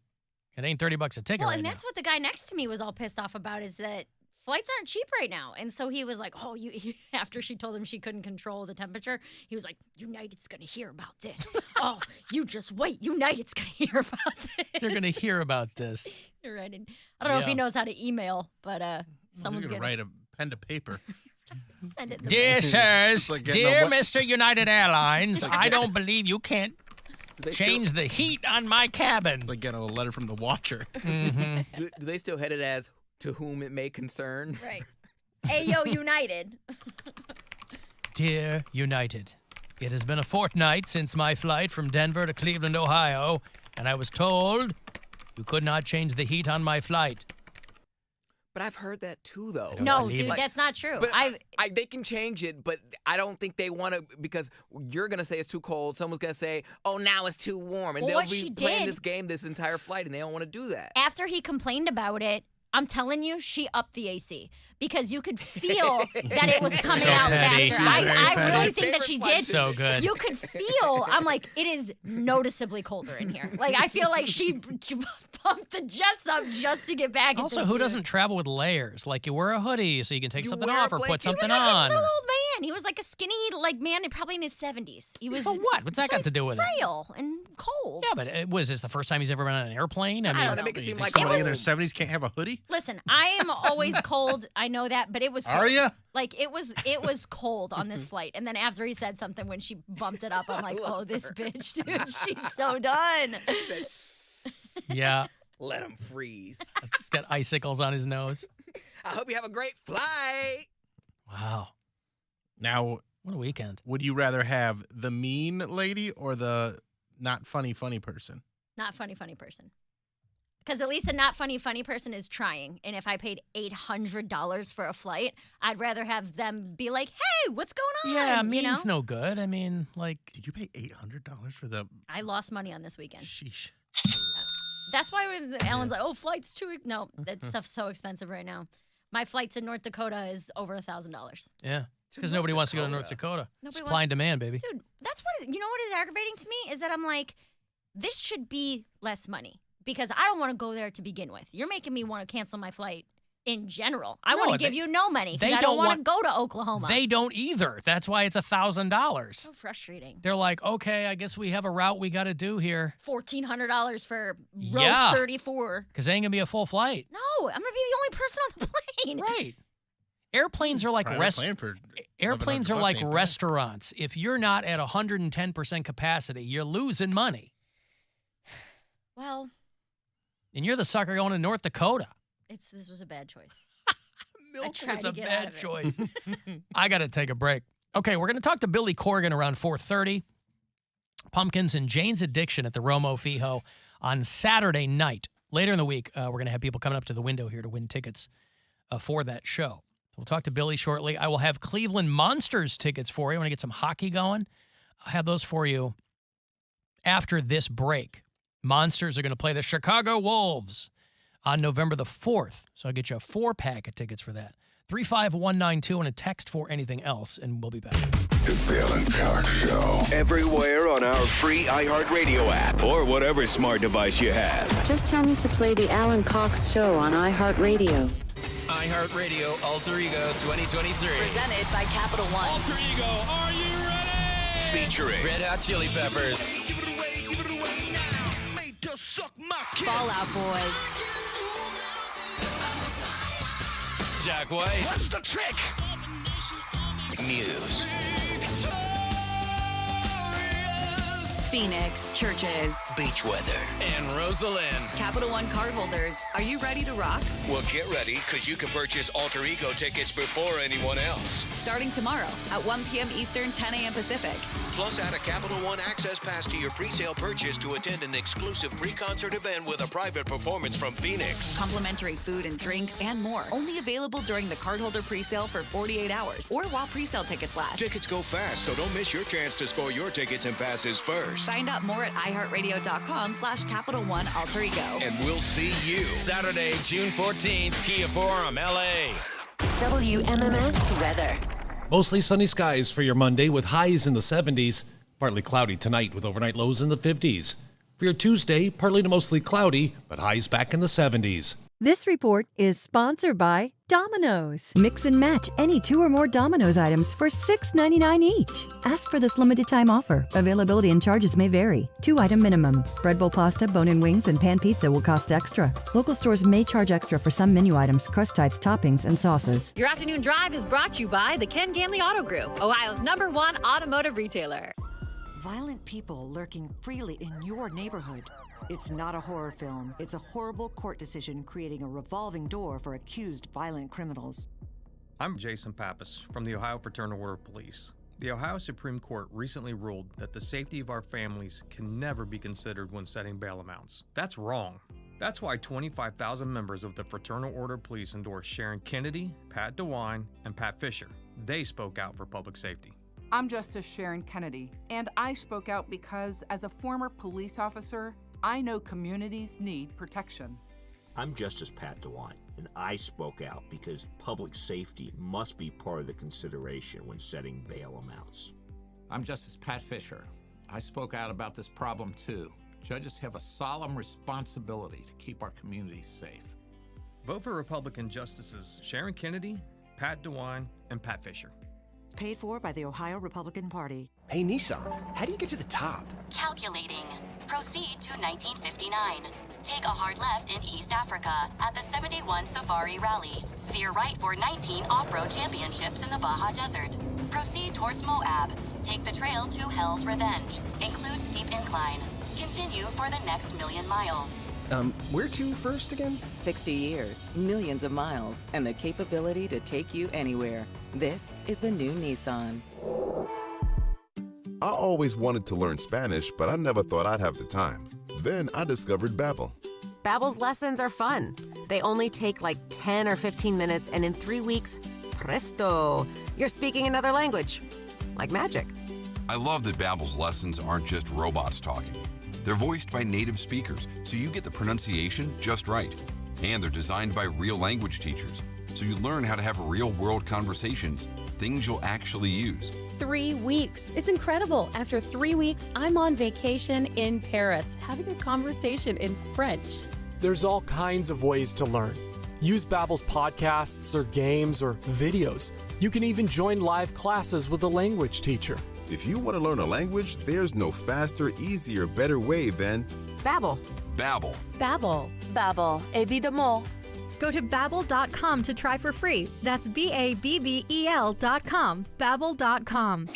it ain't $30 a ticket Well, right and now. that's what the guy next to me was all pissed off about is that flights aren't cheap right now. And so he was like, after she told him she couldn't control the temperature, he was like, United's going to hear about this. Oh, you just wait. United's going to hear about this. They're going to hear about this. You're right. And I don't know if he knows how to email, but someone's going to write a pen to paper. Send it. Dear sirs, like dear Mr. United Airlines, I don't believe you can't change the heat on my cabin. It's like getting a letter from the watcher. Mm-hmm. Do they still head it as to whom it may concern? Right. Ayo, United. Dear United, it has been a fortnight since my flight from Denver to Cleveland, Ohio, and I was told you could not change the heat on my flight. But I've heard that too, though. No, dude, that's not true. But they can change it, but I don't think they want to because you're going to say it's too cold. Someone's going to say, oh, now it's too warm. And Well, they'll what be she playing did- this game this entire flight, and they don't want to do that. After he complained about it, I'm telling you, she upped the AC because you could feel that it was coming out petty. faster. She's very I petty. really think that she did. So good. You could feel, I'm like, it is noticeably colder in here. Like, I feel like she pumped the jets up just to get back at Also, this who dude. doesn't travel with layers? Like you wear a hoodie so you can take something wear a off or put blanket. something He was like on. a little old man. He was like a skinny, man, probably in his 70s. He was So what? What's that got to do with it? frail and cold. Yeah, but was this the first time he's ever been on an airplane? I don't know. To make it seem like Somebody in their 70s can't have a hoodie? Listen, I am always cold. I know that, but it was cold. Are ya? Like it was cold on this flight. And then after he said something when she bumped it up, I'm like, oh, this bitch, dude, she's so done. She said, Yeah. let him freeze. He's got icicles on his nose. I hope you have a great flight. Wow. Now, What a weekend. would you rather have the mean lady or the not funny person? Not funny person. Because at least a not funny person is trying. And if I paid $800 for a flight, I'd rather have them be like, hey, what's going on? Yeah, You mean's know? no good. I mean, like, Did you pay $800 for the... I lost money on this weekend. Sheesh. That's why when Alan's like, oh, flight's too... No, that stuff's so expensive right now. My flight to North Dakota is over $1,000. yeah. Because nobody wants to go to North Dakota. Nobody Supply wants- and demand, baby. Dude, that's what, you know what is aggravating to me? Is that I'm like, this should be less money. Because I don't want to go there to begin with. You're making me want to cancel my flight in general. I No, want to give they- you no money because they I don't don't want to go to Oklahoma. They don't either. That's why it's $1,000. So frustrating. They're like, okay, I guess we have a route we got to do here. $1,400 for row Yeah. 34. Because it ain't going to be a full flight. No, I'm going to be the only person on the plane. Right. Airplanes are like Private plane for airplanes are $1,100 like ain't bad. restaurants. If you're not at 110% capacity, you're losing money. Well, And you're the sucker going to North Dakota. this was a bad choice. Milk tried was to a get out bad of it. choice. I got to take a break. Okay, we're going to talk to Billy Corgan around 4:30. Pumpkins and Jane's Addiction at the Romo Fijo on Saturday night. Later in the week, we're going to have people coming up to the window here to win tickets for that show. We'll talk to Billy shortly. I will have Cleveland Monsters tickets for you. I want to get some hockey going. I'll have those for you after this break. Monsters are going to play the Chicago Wolves on November the 4th. So I'll get you a 4-pack of tickets for that. 35192 and a text for anything else, and we'll be back. It's the Alan Cox Show. Everywhere on our free iHeartRadio app or whatever smart device you have. Just tell me to play the Alan Cox Show on iHeartRadio. iHeartRadio Alter Ego 2023. Presented by Capital One. Alter Ego, are you ready? Featuring Red Hot Chili Peppers. Fall Out Boy. Jack White. What's the trick? News. Phoenix, churches, Beach weather. And Rosalind. Capital One cardholders. Are you ready to rock? Well, get ready, because you can purchase Alter Ego tickets before anyone else. Starting tomorrow at 1 p.m. Eastern, 10 a.m. Pacific. Plus, add a Capital One access pass to your pre-sale purchase to attend an exclusive pre-concert event with a private performance from Phoenix. Complimentary food and drinks and more. Only available during the cardholder pre-sale for 48 hours or while pre-sale tickets last. Tickets go fast, so don't miss your chance to score your tickets and passes first. Find out more at iHeartRadio.com/Capital One Alter Ego. And we'll see you Saturday, June 14th, Kia Forum, LA. WMMS weather. Mostly sunny skies for your Monday with highs in the 70s. Partly cloudy tonight with overnight lows in the 50s. For your Tuesday, partly to mostly cloudy, but highs back in the 70s. This report is sponsored by Domino's. Mix and match any 2 or more Domino's items for $6.99 each. Ask for this limited time offer. Availability and charges may vary. 2-item minimum. Bread bowl pasta, bone-in wings, and pan pizza will cost extra. Local stores may charge extra for some menu items, crust types, toppings, and sauces. Your afternoon drive is brought to you by the Ken Ganley Auto Group, Ohio's #1 automotive retailer. Violent people lurking freely in your neighborhood. It's not a horror film. It's a horrible court decision creating a revolving door for accused violent criminals. I'm Jason Pappas from the Ohio Fraternal Order of Police. The Ohio Supreme Court recently ruled that the safety of our families can never be considered when setting bail amounts. That's wrong. That's why 25,000 members of the Fraternal Order of Police endorsed Sharon Kennedy, Pat DeWine, and Pat Fisher. They spoke out for public safety. I'm Justice Sharon Kennedy, and I spoke out because, as a former police officer, I know communities need protection. I'm Justice Pat DeWine, and I spoke out because public safety must be part of the consideration when setting bail amounts. I'm Justice Pat Fisher. I spoke out about this problem too. Judges have a solemn responsibility to keep our communities safe. Vote for Republican Justices Sharon Kennedy, Pat DeWine, and Pat Fisher. Paid for by the Ohio Republican Party. Hey, Nissan, how do you get to the top? Calculating. Proceed to 1959. Take a hard left in East Africa at the 71 Safari Rally. Veer right for 19 off-road championships in the Baja Desert. Proceed towards Moab. Take the trail to Hell's Revenge. Include steep incline. Continue for the next 1,000,000 miles. Where to first again? 60 years, millions of miles, and the capability to take you anywhere. This is the new Nissan. I always wanted to learn Spanish, but I never thought I'd have the time. Then I discovered Babbel. Babbel's lessons are fun. They only take like 10 or 15 minutes, and in 3 weeks, presto, you're speaking another language. Like magic. I love that Babbel's lessons aren't just robots talking. They're voiced by native speakers, so you get the pronunciation just right. And they're designed by real language teachers, so you learn how to have real-world conversations, things you'll actually use. 3 weeks. It's incredible. After 3 weeks, I'm on vacation in Paris, having a conversation in French. There's all kinds of ways to learn. Use Babbel's podcasts or games or videos. You can even join live classes with a language teacher. If you want to learn a language, there's no faster, easier, better way than Babbel. Babbel. Babbel. Babbel. Évidemment. Go to Babbel.com to try for free. That's BABBEL.com. Babbel.com.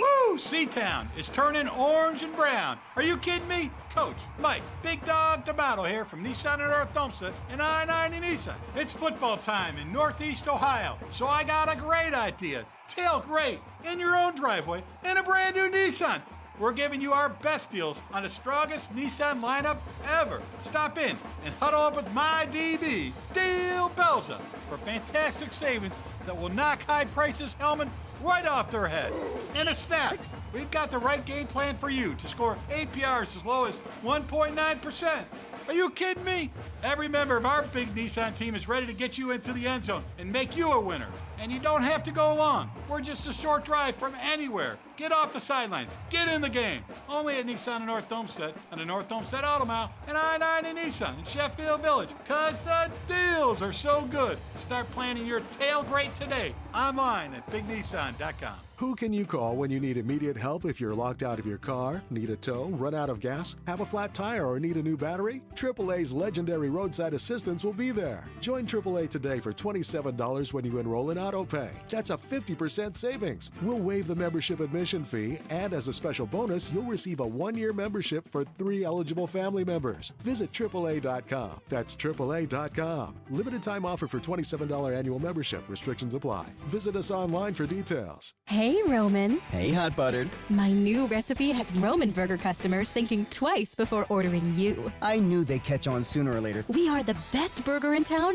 Woo! C-Town is turning orange and brown. Are you kidding me? Coach, Mike, Big Dog DeMatto here from Nissan of North Olmsted and I-90 Nissan. It's football time in Northeast Ohio, so I got a great idea. Tailgate in your own driveway in a brand new Nissan. We're giving you our best deals on the strongest Nissan lineup ever. Stop in and huddle up with my DB, Dale Belza, for fantastic savings that will knock high prices helmet right off their head. And a snack. We've got the right game plan for you to score APRs as low as 1.9%. Are you kidding me? Every member of our big Nissan team is ready to get you into the end zone and make you a winner. And you don't have to go long. We're just a short drive from anywhere. Get off the sidelines. Get in the game. Only at Nissan of North Olmsted and the North Olmsted Auto Mile and I-90 Nissan in Sheffield Village. Because the deals are so good. Start planning your tailgate today. Online at bignissan.com. Nissan.com. Who can you call when you need immediate help if you're locked out of your car, need a tow, run out of gas, have a flat tire, or need a new battery? AAA's legendary roadside assistance will be there. Join AAA today for $27 when you enroll in AutoPay. That's a 50% savings. We'll waive the membership admission fee, and as a special bonus, you'll receive a 1-year membership for 3 eligible family members. Visit AAA.com. That's AAA.com. Limited time offer for $27 annual membership. Restrictions apply. Visit us online for details. Hey, Roman. Hey, Hot Buttered. My new recipe has Roman Burger customers thinking twice before ordering you. I knew they'd catch on sooner or later. We are the best burger in town.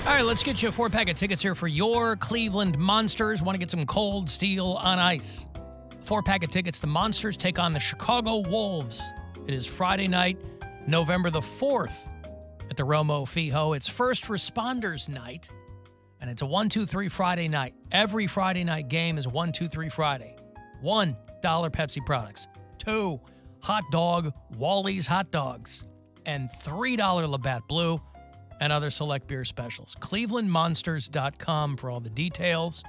All right, let's get you a 4-pack of tickets here for your Cleveland Monsters. Want to get some cold steel on ice. 4-pack of tickets. The Monsters take on the Chicago Wolves. It is Friday night, November the 4th at the Romo Fijo. It's First Responders Night, and it's a 1-2-3 Friday night. Every Friday night game is 1-2-3 Friday. $1 Pepsi products. 2 hot dog Wally's hot dogs. And $3 Labatt Blue and other select beer specials. ClevelandMonsters.com for all the details.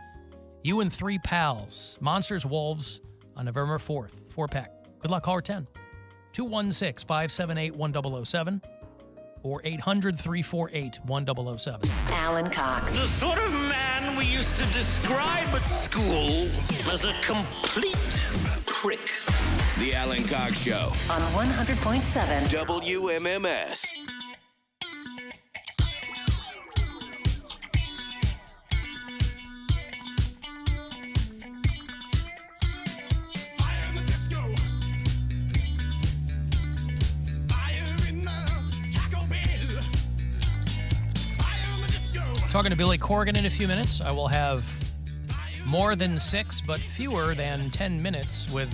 You and 3 pals. Monsters Wolves on November 4th. 4-pack. Good luck. Caller 10. 216-578-1007 or 800-348-1007. Alan Cox. The sort of man we used to describe at school as a complete prick. The Alan Cox Show On 100.7 WMMS. Talking to Billy Corgan in a few minutes. I will have more than 6, but fewer than 10 minutes with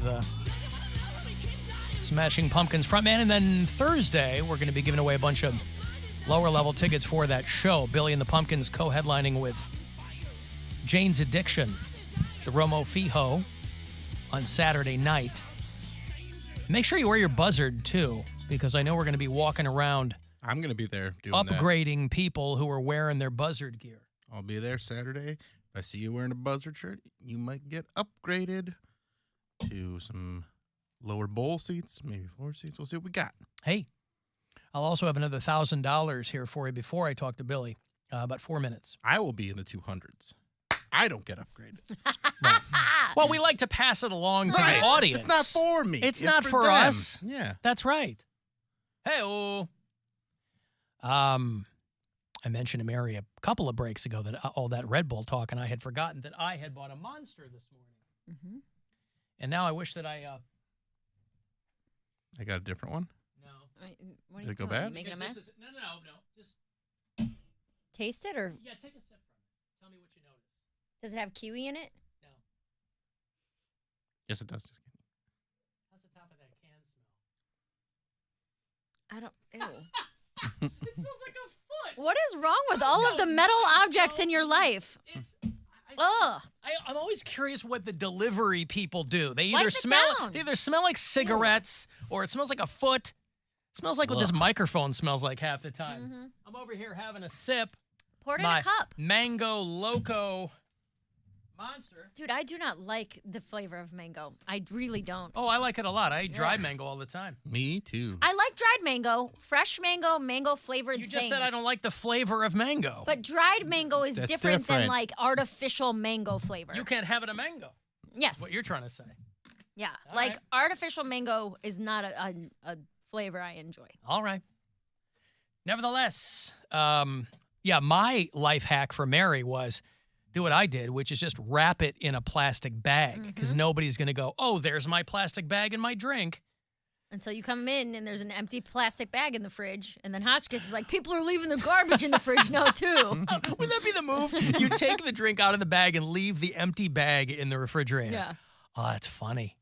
Smashing Pumpkins frontman. And then Thursday, we're going to be giving away a bunch of lower-level tickets for that show. Billy and the Pumpkins co-headlining with Jane's Addiction, the Romo Fijo, on Saturday night. Make sure you wear your buzzard, too, because I know we're going to be walking around I'm going to be there doing upgrading people who are wearing their buzzard gear. I'll be there Saturday. If I see you wearing a buzzard shirt, you might get upgraded to some lower bowl seats, maybe floor seats. We'll see what we got. Hey, I'll also have another $1,000 here for you before I talk to Billy. About 4 minutes. I will be in the 200s. I don't get upgraded. Right. Well, we like to pass it along to the audience. It's not for me. It's not for them. us. Yeah. That's right. Hey-oh. I mentioned to Mary a couple of breaks ago that all that Red Bull talk, and I had forgotten that I had bought a Monster this morning. Mm-hmm. And now I wish that I got a different one? No. What Did it go bad? Making a mess? No. Just taste it or? Yeah, take a sip from it. Tell me what you notice. Does it have kiwi in it? No. Yes, it does. How's the top of that can smell? I don't. Ew. It smells like a foot. What is wrong with all of the metal objects in your life? Ugh. I'm always curious what the delivery people do. They Wipe either it smell down. they either smell like cigarettes or it smells like a foot. It smells like what this microphone smells like half the time. Mm-hmm. I'm over here having a sip. Pour it in My a cup. Mango Loco Monster. Dude, I do not like the flavor of mango. I really don't. Oh, I like it a lot. I eat dried mango all the time. Me too. I like dried mango, fresh mango, mango flavored You just said I don't like the flavor of mango. But dried mango is That's different than different. like artificial mango flavor. You can't have it a mango. Yes. What you're trying to say. Yeah. All like right. artificial mango is not a flavor I enjoy. All right. Nevertheless, my life hack for Mary was do what I did, which is just wrap it in a plastic bag because nobody's going to go, oh, there's my plastic bag and my drink. Until you come in and there's an empty plastic bag in the fridge, and then Hotchkiss is like, people are leaving their garbage in the fridge now, too. Wouldn't that be the move? You take the drink out of the bag and leave the empty bag in the refrigerator. Yeah. Oh, that's funny.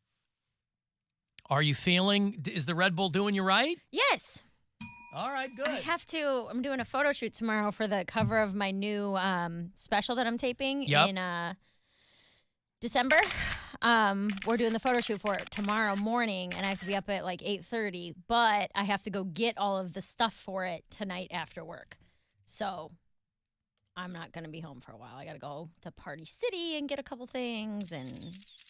Are you feeling, is the Red Bull doing you right? Yes. All right, good. I'm doing a photo shoot tomorrow for the cover of my new special that I'm taping in December. We're doing the photo shoot for it tomorrow morning, and I have to be up at like 8:30, but I have to go get all of the stuff for it tonight after work. So I'm not going to be home for a while. I got to go to Party City and get a couple things and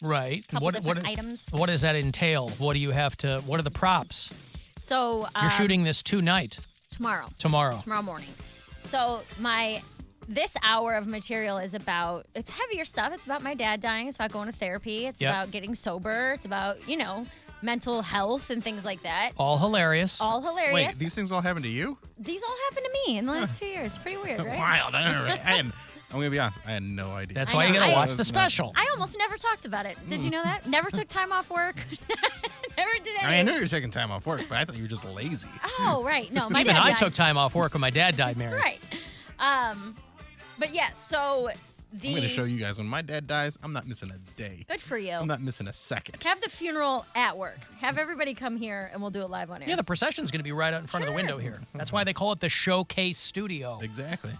Right. couple different items. What does that entail? What do you have to, what are the props? So You're shooting this tonight. Tomorrow morning. So this hour of material is about, it's heavier stuff. It's about my dad dying. It's about going to therapy. It's about getting sober. It's about, mental health and things like that. All hilarious. Wait, these things all happened to you? These all happened to me in the last 2 years. Pretty weird, right? Wild. I'm going to be honest. I had no idea. That's why you got to watch the special. I almost never talked about it. Did you know that? Never took time off work. Never did anything. I knew you were taking time off work, but I thought you were just lazy. Oh, right. No, my Even dad I died. took time off work when my dad died, Mary. Right. But yeah, so I'm going to show you guys. When my dad dies, I'm not missing a day. Good for you. I'm not missing a second. Have the funeral at work. Have everybody come here, and we'll do it live on air. Yeah, the procession's going to be right out in front of the window here. That's why they call it the Showcase Studio. Exactly.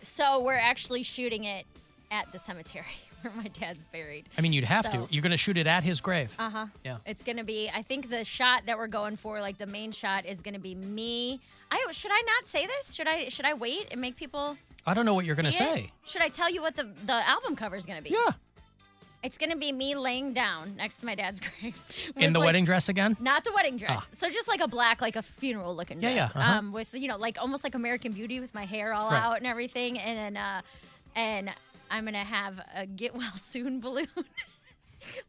So we're actually shooting it at the cemetery where my dad's buried. I mean, you'd have to. You're going to shoot it at his grave. Uh-huh. Yeah. It's going to be, I think the shot that we're going for, like the main shot, is going to be me. Should I not say this? Should I wait and make people I don't know what you're going to see it? say. Should I tell you what the album cover is going to be? Yeah. It's going to be me laying down next to my dad's grave. In the wedding dress again? Not the wedding dress. Oh. So just like a black, like a funeral looking dress. Yeah, yeah. With, like almost like American Beauty with my hair all Right. out and everything. And then, and I'm going to have a get well soon balloon.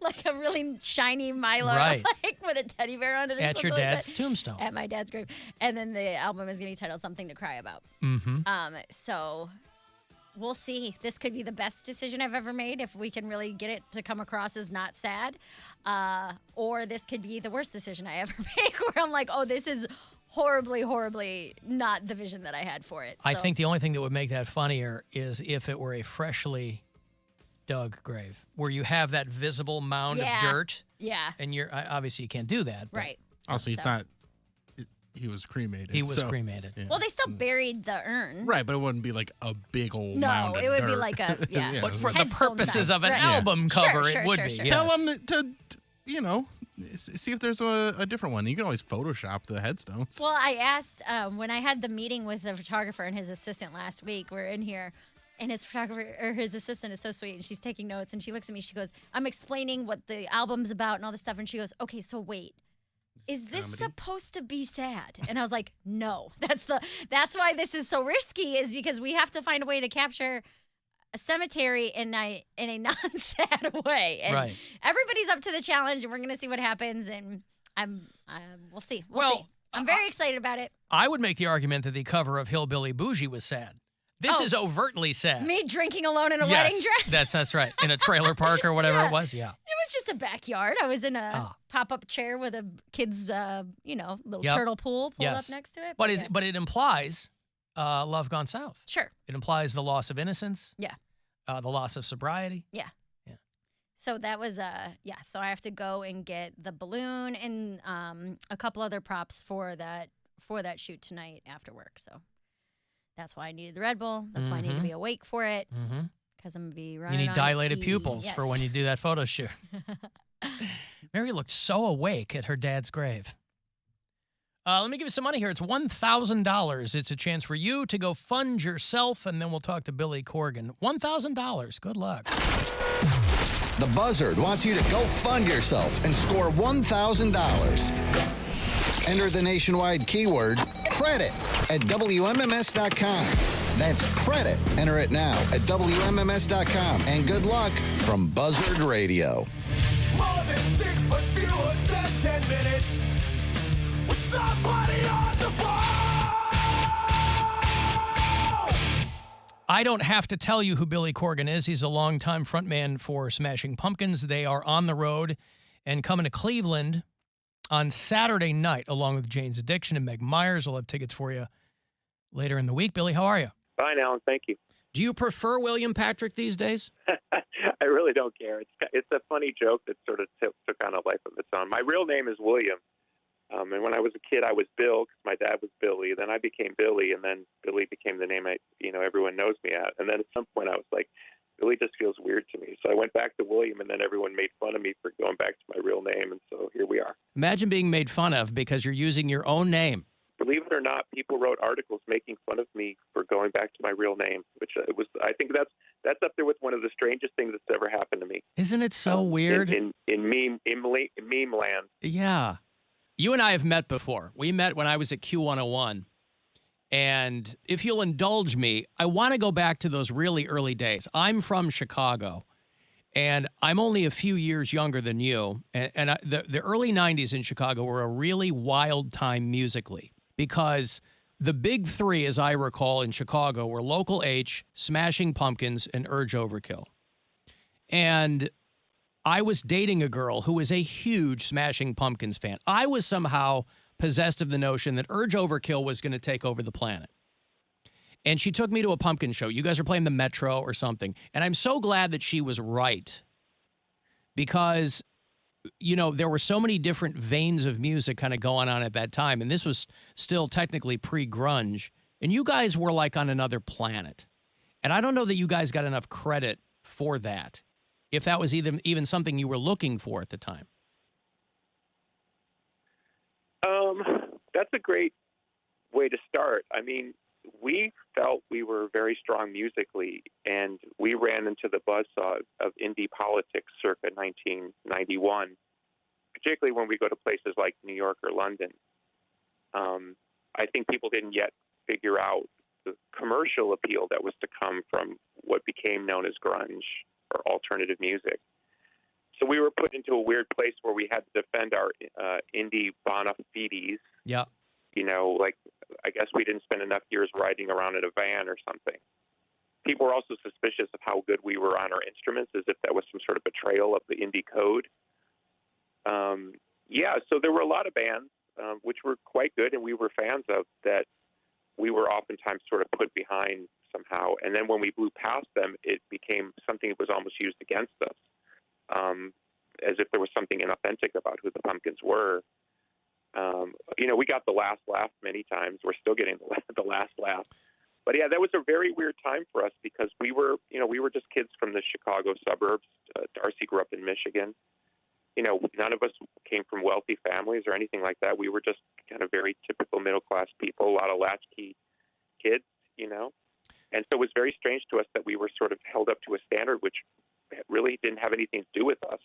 Like a really shiny Milo, Right. like with a teddy bear on it or At your something like dad's that. tombstone. At my dad's grave. And then the album is going to be titled Something to Cry About. Mm-hmm. So we'll see. This could be the best decision I've ever made if we can really get it to come across as not sad. Or this could be the worst decision I ever make where I'm like, oh, this is horribly, horribly not the vision that I had for it. I So- think the only thing that would make that funnier is if it were a freshly dug grave where you have that visible mound Yeah. of dirt. Yeah. And you're obviously you can't do that. But Right. Also, he's So- not. He was cremated. He was so- cremated. yeah. Well, they still buried the urn. Right, but it wouldn't be like a big old No, mound of it would be dirt. like a- yeah. But for the Headstone purposes size. of an Right. album Sure, cover, sure, it would sure, be. sure. Yes. Tell him to, see if there's a different one. You can always Photoshop the headstones. Well, I asked when I had the meeting with the photographer and his assistant last week. We're in here, and his photographer or his assistant is so sweet, and she's taking notes. And she looks at me. She goes, "I'm explaining what the album's about and all this stuff." And she goes, "Okay, so wait, is this supposed to be sad?" And I was like, "No, that's why this is so risky. Is because we have to find a way to capture a cemetery in a non-sad way. And Right. everybody's up to the challenge, and we're gonna see what happens. And we'll see. We'll Well, see. I'm very excited about it. I would make the argument that the cover of Hillbilly Bougie was sad. This is overtly sad. Me drinking alone in a Yes, wedding dress. That's right. In a trailer park or whatever Yeah. it was. Yeah. It was just a backyard. I was in a pop-up chair with a kid's, little Yep. turtle pool pulled Yes. up next to it. But yeah. it implies love gone south. Sure. It implies the loss of innocence. Yeah. The loss of sobriety. Yeah. So that was so I have to go and get the balloon and a couple other props for that shoot tonight after work. So that's why I needed the Red Bull. That's why I need to be awake for it. Mm-hmm. Because I'm gonna be You running. need on dilated E. pupils for when you do that photo shoot. Mary looked so awake at her dad's grave. Let me give you some money here. It's $1,000. It's a chance for you to go fund yourself, and then we'll talk to Billy Corgan. $1,000. Good luck. The Buzzard wants you to go fund yourself and score $1,000. Enter the nationwide keyword credit at WMMS.com. That's credit. Enter it now at WMMS.com. And good luck from Buzzard Radio. More than 6, but fewer than 10 minutes. With somebody on the phone. I don't have to tell you who Billy Corgan is. He's a longtime frontman for Smashing Pumpkins. They are on the road and coming to Cleveland on Saturday night, along with Jane's Addiction and Meg Myers. We'll have tickets for you later in the week. Billy, how are you? Fine, Alan. Thank you. Do you prefer William Patrick these days? I really don't care. It's a funny joke that sort of took on a life of its own. My real name is William. And when I was a kid, I was Bill because my dad was Billy. Then I became Billy, and then Billy became the name everyone knows me at. And then at some point, I was like, Billy just feels weird to me. So I went back to William, and then everyone made fun of me for going back to my real name. And so here we are. Imagine being made fun of because you're using your own name. Believe it or not, people wrote articles making fun of me for going back to my real name, which I think that's up there with one of the strangest things that's ever happened to me. Isn't it so weird? In meme land. Yeah. You and I have met before. We met when I was at Q101. And if you'll indulge me, I want to go back to those really early days. I'm from Chicago, and I'm only a few years younger than you. And the early 90s in Chicago were a really wild time musically because the big three, as I recall, in Chicago were Local H, Smashing Pumpkins, and Urge Overkill. And I was dating a girl who was a huge Smashing Pumpkins fan. I was somehow possessed of the notion that Urge Overkill was going to take over the planet. And she took me to a pumpkin show. You guys are playing the Metro or something. And I'm so glad that she was right because, you know, there were so many different veins of music kind of going on at that time. And this was still technically pre-grunge. And you guys were like on another planet. And I don't know that you guys got enough credit for that, if that was even something you were looking for at the time. That's a great way to start. I mean, we felt we were very strong musically, and we ran into the buzzsaw of indie politics circa 1991, particularly when we go to places like New York or London. I think people didn't yet figure out the commercial appeal that was to come from what became known as grunge or alternative music. So we were put into a weird place where we had to defend our indie bona fides. Yeah. You know, like, I guess we didn't spend enough years riding around in a van or something. People were also suspicious of how good we were on our instruments, as if that was some sort of betrayal of the indie code. Yeah, so there were a lot of bands, which were quite good and we were fans of, that we were oftentimes sort of put behind somehow. And then when we blew past them, it became something that was almost used against us, as if there was something inauthentic about who the Pumpkins were. You know, we got the last laugh many times. We're still getting the last laugh. But yeah, that was a very weird time for us because we were just kids from the Chicago suburbs. Darcy grew up in Michigan. You know, none of us came from wealthy families or anything like that. We were just kind of very typical middle-class people, a lot of latchkey kids, you know. And so it was very strange to us that we were sort of held up to a standard which really didn't have anything to do with us.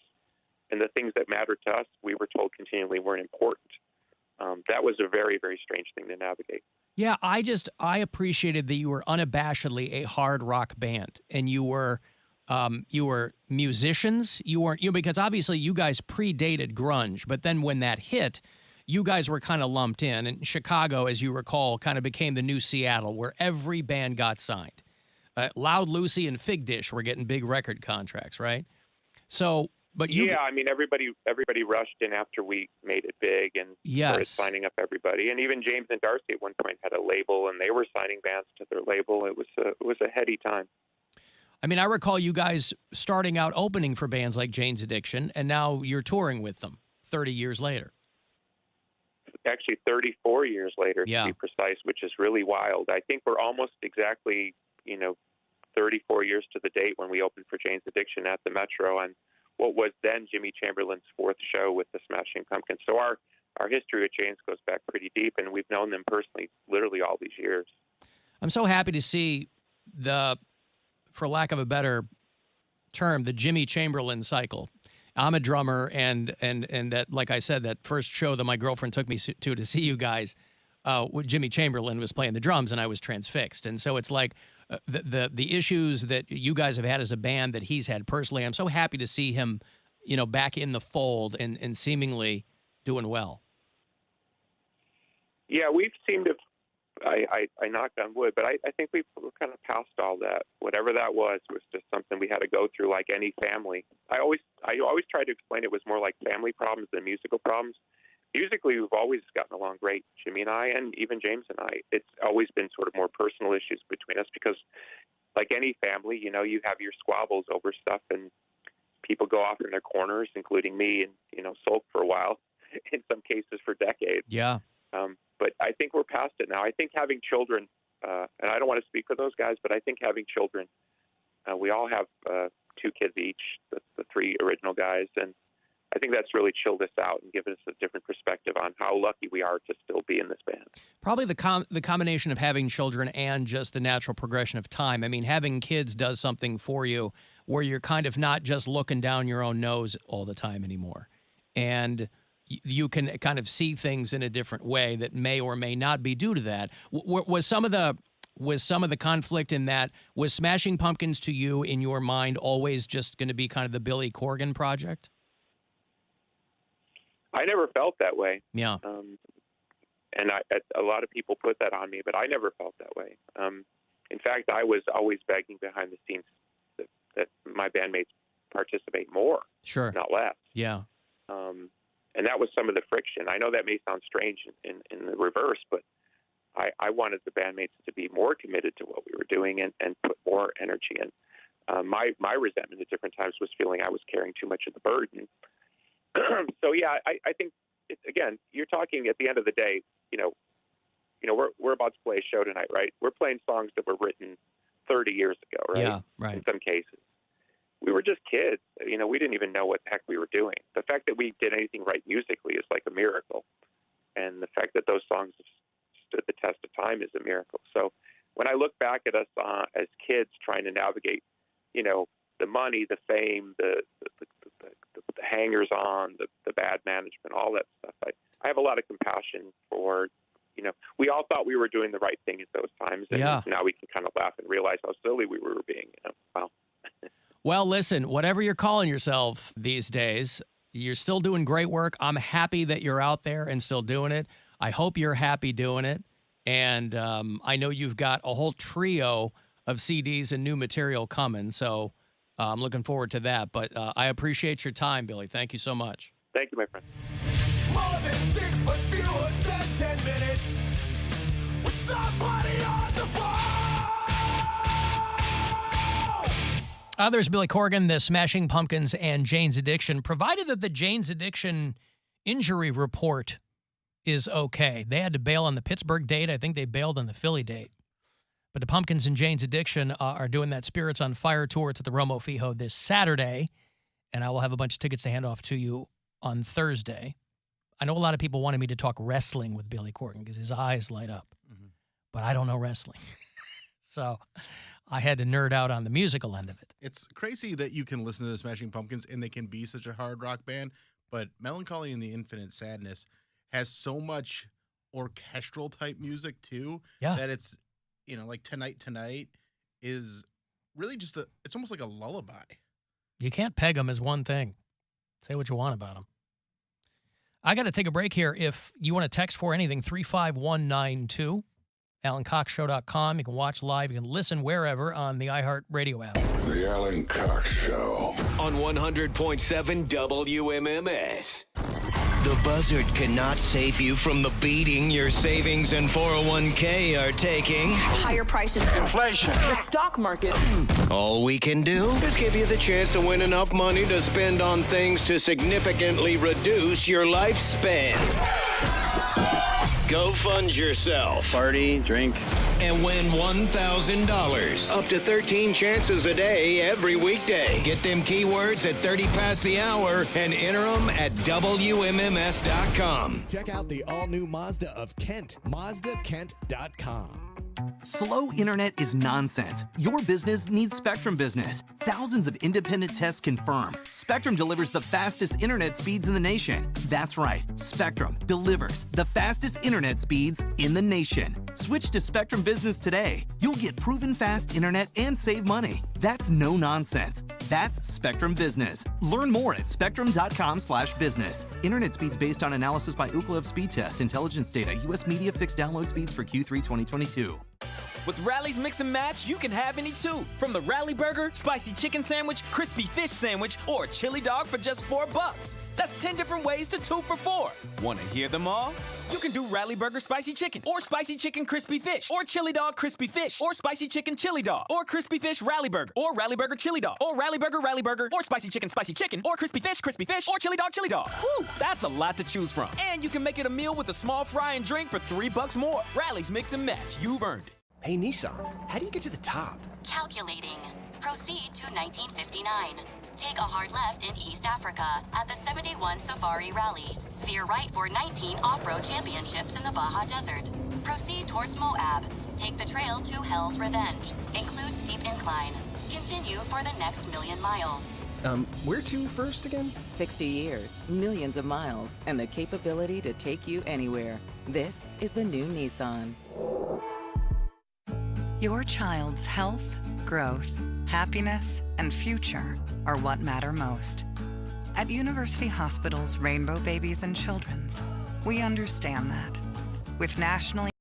And the things that mattered to us, we were told continually weren't important. That was a very, very strange thing to navigate. Yeah, I appreciated that you were unabashedly a hard rock band, and you were musicians. You weren't because obviously you guys predated grunge, but then when that hit, you guys were kind of lumped in, and Chicago, as you recall, kind of became the new Seattle, where every band got signed. Loud Lucy and Fig Dish were getting big record contracts, right? So. But yeah, I mean, everybody rushed in after we made it big and started signing up everybody. And even James and Darcy at one point had a label, and they were signing bands to their label. It was a heady time. I mean, I recall you guys starting out opening for bands like Jane's Addiction, and now you're touring with them 30 years later. Actually, 34 years later, to be precise, which is really wild. I think we're almost exactly, 34 years to the date when we opened for Jane's Addiction at the Metro, and what was then Jimmy Chamberlain's fourth show with the Smashing Pumpkins. So our history with Jane's goes back pretty deep, and we've known them personally literally all these years. I'm so happy to see for lack of a better term, the Jimmy Chamberlain cycle. I'm a drummer, and that, like I said, that first show that my girlfriend took me to see you guys, Jimmy Chamberlain was playing the drums, and I was transfixed. And so it's like the issues that you guys have had as a band that he's had personally. I'm so happy to see him, back in the fold and seemingly doing well. Yeah, we've seemed to. I knocked on wood, but I think we're kind of past all that. Whatever that was just something we had to go through, like any family. I always try to explain it was more like family problems than musical problems. Musically, we've always gotten along great, Jimmy and I, and even James and I. It's always been sort of more personal issues between us because, like any family, you have your squabbles over stuff, and people go off in their corners, including me, and sulk for a while, in some cases for decades. Yeah. But I think we're past it now. I think having children, and I don't want to speak for those guys, but I think having children, we all have 2 kids each, the 3 original guys, and I think that's really chilled us out and given us a different perspective on how lucky we are to still be in this band. Probably the combination of having children and just the natural progression of time. I mean, having kids does something for you where you're kind of not just looking down your own nose all the time anymore. And you can kind of see things in a different way that may or may not be due to that. Was some of the conflict in that, was Smashing Pumpkins to you, in your mind, always just going to be kind of the Billy Corgan project? I never felt that way. Yeah. And a lot of people put that on me, but I never felt that way. In fact, I was always begging behind the scenes that my bandmates participate more, sure, not less. Yeah. And that was some of the friction. I know that may sound strange in the reverse, but I wanted the bandmates to be more committed to what we were doing and put more energy in. My resentment at different times was feeling I was carrying too much of the burden. So yeah, I think again, you're talking at the end of the day, we're about to play a show tonight, right? We're playing songs that were written 30 years ago, right? Yeah, right. In some cases. We were just kids. We didn't even know what the heck we were doing. The fact that we did anything right musically is like a miracle. And the fact that those songs stood the test of time is a miracle. So when I look back at us as kids trying to navigate, the money, the fame, the hangers-on, the bad management, all that stuff, I have a lot of compassion for, we all thought we were doing the right thing at those times. And now we can kind of laugh and realize how silly we were being. Wow. Well, listen, whatever you're calling yourself these days, you're still doing great work. I'm happy that you're out there and still doing it. I hope you're happy doing it. And I know you've got a whole trio of CDs and new material coming. So I'm looking forward to that. But I appreciate your time, Billy. Thank you so much. Thank you, my friend. More than 6, but fewer than 10 minutes. With somebody on the phone. There's Billy Corgan, the Smashing Pumpkins, and Jane's Addiction. Provided that the Jane's Addiction injury report is okay. They had to bail on the Pittsburgh date. I think they bailed on the Philly date. But the Pumpkins and Jane's Addiction are doing that Spirits on Fire tour. It's at the Romo Fijo this Saturday, and I will have a bunch of tickets to hand off to you on Thursday. I know a lot of people wanted me to talk wrestling with Billy Corgan because his eyes light up, but I don't know wrestling. So I had to nerd out on the musical end of it. It's crazy that you can listen to the Smashing Pumpkins and they can be such a hard rock band, but Melancholy and the Infinite Sadness has so much orchestral type music too that it's, like Tonight is really just it's almost like a lullaby. You can't peg them as one thing. Say what you want about them. I got to take a break here. If you want to text for anything, 35192. AlanCoxShow.com. You can watch live. You can listen wherever on the iHeartRadio app. The Alan Cox Show. On 100.7 WMMS. The Buzzard cannot save you from the beating your savings and 401k are taking. Higher prices. Inflation. The stock market. All we can do is give you the chance to win enough money to spend on things to significantly reduce your lifespan. Go fund yourself. Party, drink. And win $1,000. Up to 13 chances a day every weekday. Get them keywords at 30 past the hour and enter them at WMMS.com. Check out the all-new Mazda of Kent. MazdaKent.com. Slow internet is nonsense. Your business needs Spectrum Business. Thousands of independent tests confirm Spectrum delivers the fastest internet speeds in the nation. That's right, Spectrum delivers the fastest internet speeds in the nation. Switch to Spectrum Business today. You'll get proven fast internet and save money. That's no nonsense. That's Spectrum Business. Learn more at spectrum.com/business. Internet speeds based on analysis by Ookla of Speed Test, intelligence data, U.S. media fixed download speeds for Q3 2022. With Rally's Mix and Match, you can have any two. From the Rally Burger, Spicy Chicken Sandwich, Crispy Fish Sandwich, or Chili Dog for just $4. That's 10 different ways to 2 for $4. Want to hear them all? You can do Rally Burger Spicy Chicken, or Spicy Chicken Crispy Fish, or Chili Dog Crispy Fish, or Spicy Chicken Chili Dog, or Crispy Fish Rally Burger, or Rally Burger Chili Dog, or Rally Burger, or Spicy Chicken, or Crispy Fish, or Chili Dog, Whew, that's a lot to choose from. And you can make it a meal with a small fry and drink for $3 more. Rally's Mix and Match. You've earned it. Hey, Nissan, how do you get to the top? Calculating. Proceed to 1959. Take a hard left in East Africa at the 71 Safari Rally. Veer right for 19 off-road championships in the Baja Desert. Proceed towards Moab. Take the trail to Hell's Revenge. Include steep incline. Continue for the next 1,000,000 miles. Where to first again? 60 years, millions of miles, and the capability to take you anywhere. This is the new Nissan. Your child's health, growth, happiness, and future are what matter most. At University Hospitals Rainbow Babies and Children's, we understand that. With nationally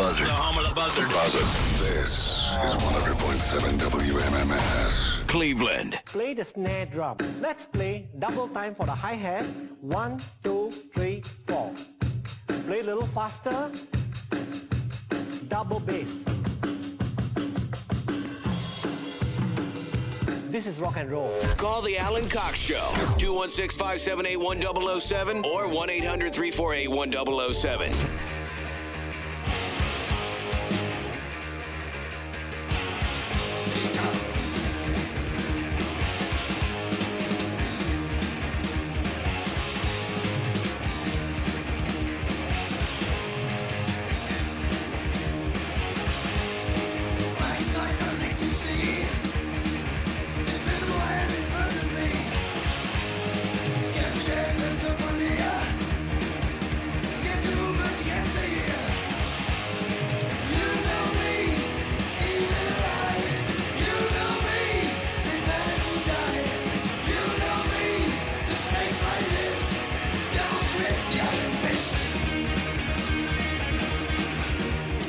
Buzzard. The home of the Buzzard. Buzzard. This is 100.7 WMMS. Cleveland. Play the snare drum. Let's play double time for the hi-hat. 1, 2, 3, 4. Play a little faster. Double bass. This is rock and roll. Call the Alan Cox Show. 216-578-1007 or 1-800-348-1007.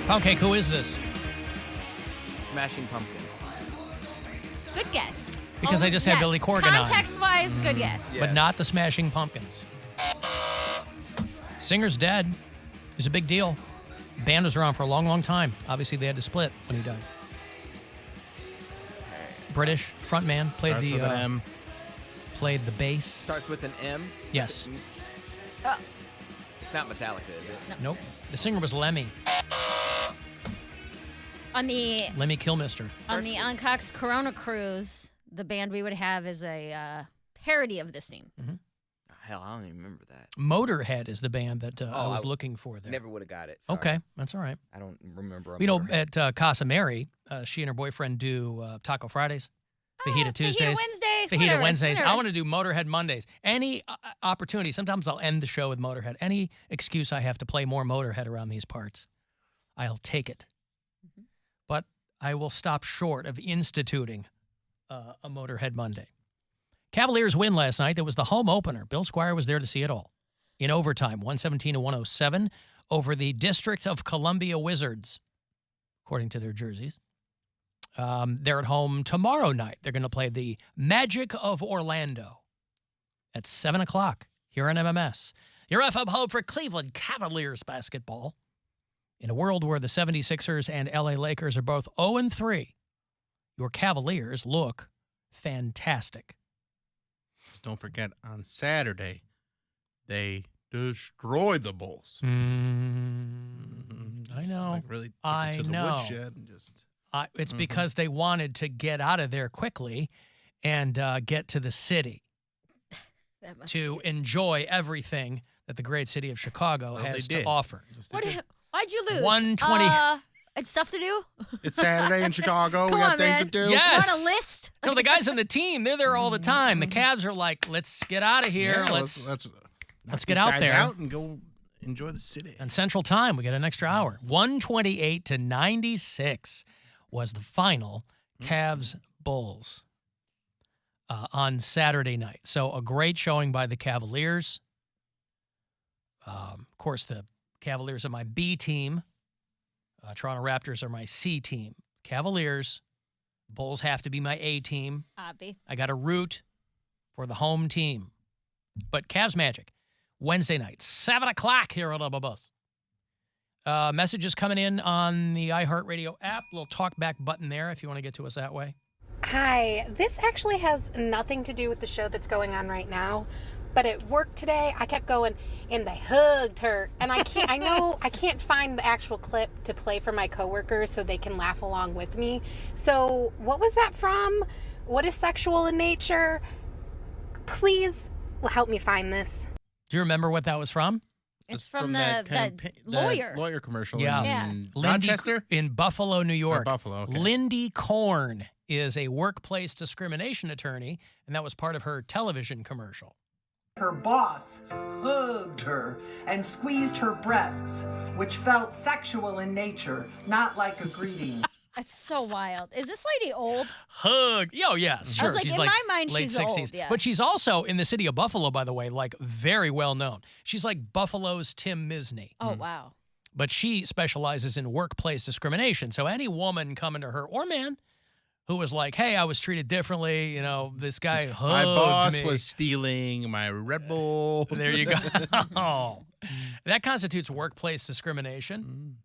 Poundcake, who is this? Smashing Pumpkins. Good guess. Because I just had Billy Corgan on. Context-wise, good guess. But not the Smashing Pumpkins. Singer's dead. It's a big deal. The band was around for a long, long time. Obviously, they had to split when he died. British frontman, played Starts with an M. Played the bass. Starts with an M? Yes. It's not Metallica, is it? Nope. The singer was Lemmy. On the Lemmy Kilmister. On the Alan Cox Corona Cruise, the band we would have is a parody of this theme. Mm-hmm. Hell, I don't even remember that. Motorhead is the band that I was looking for there. Never would have got it. Sorry. Okay, that's all right. I don't remember. You know, at Casa Mary, she and her boyfriend do Taco Fridays, Fajita Tuesdays, Fajita Wednesdays. I want to do Motorhead Mondays. Any opportunity. Sometimes I'll end the show with Motorhead. Any excuse I have to play more Motorhead around these parts, I'll take it. Mm-hmm. But I will stop short of instituting a Motorhead Monday. Cavaliers win last night. That was the home opener. Bill Squire was there to see it all. In overtime, 117-107 over the District of Columbia Wizards, according to their jerseys. They're at home tomorrow night. They're going to play the Magic of Orlando at 7 o'clock here on MMS. Your FM home for Cleveland Cavaliers basketball. In a world where the 76ers and LA Lakers are both 0-3, your Cavaliers look fantastic. Don't forget, on Saturday, they destroyed the Bulls. I know. Like really took I it to the know. woodshed and just. It's because they wanted to get out of there quickly and get to the city to enjoy everything that the great city of Chicago has to offer. Why'd you lose? 120. It's stuff to do? It's Saturday in Chicago. We got things to do. Yes. You want a list? No, the guys on the team, they're there all the time. The Cavs are like, let's get out of here. Yeah, let's get these out guys there. Out and go enjoy the city. And Central Time, we get an extra hour. 128-96 was the final Cavs-Bulls on Saturday night. So a great showing by the Cavaliers. Of course, the Cavaliers are my B team. Toronto Raptors are my C team. Cavaliers, Bulls have to be my A team. I got to root for the home team. But Cavs Magic, Wednesday night, 7 o'clock here on Buzz. Messages coming in on the iHeartRadio app. Little talk back button there if you want to get to us that way. Hi, this actually has nothing to do with the show that's going on right now. But at work today, I kept going, and they hugged her. And I can't find the actual clip to play for my coworkers so they can laugh along with me. So what was that from? What is sexual in nature? Please help me find this. Do you remember what that was from? It's from the lawyer. Lawyer commercial in Rochester? In Buffalo, New York. Buffalo, okay. Lindy Korn is a workplace discrimination attorney, and that was part of her television commercial. Her boss hugged her and squeezed her breasts, which felt sexual in nature, not like a greeting. That's so wild. Is this lady old? Hug. Oh, yeah, sure. I was like, she's in my mind, late she's 60s. old. Yeah. But she's also, in the city of Buffalo, by the way, like very well known. She's like Buffalo's Tim Misny. Oh, wow. But she specializes in workplace discrimination. So any woman coming to her, or man, who was like, hey, I was treated differently. You know, this guy hugged My boss me. was stealing my Red Bull. There you go. That constitutes workplace discrimination.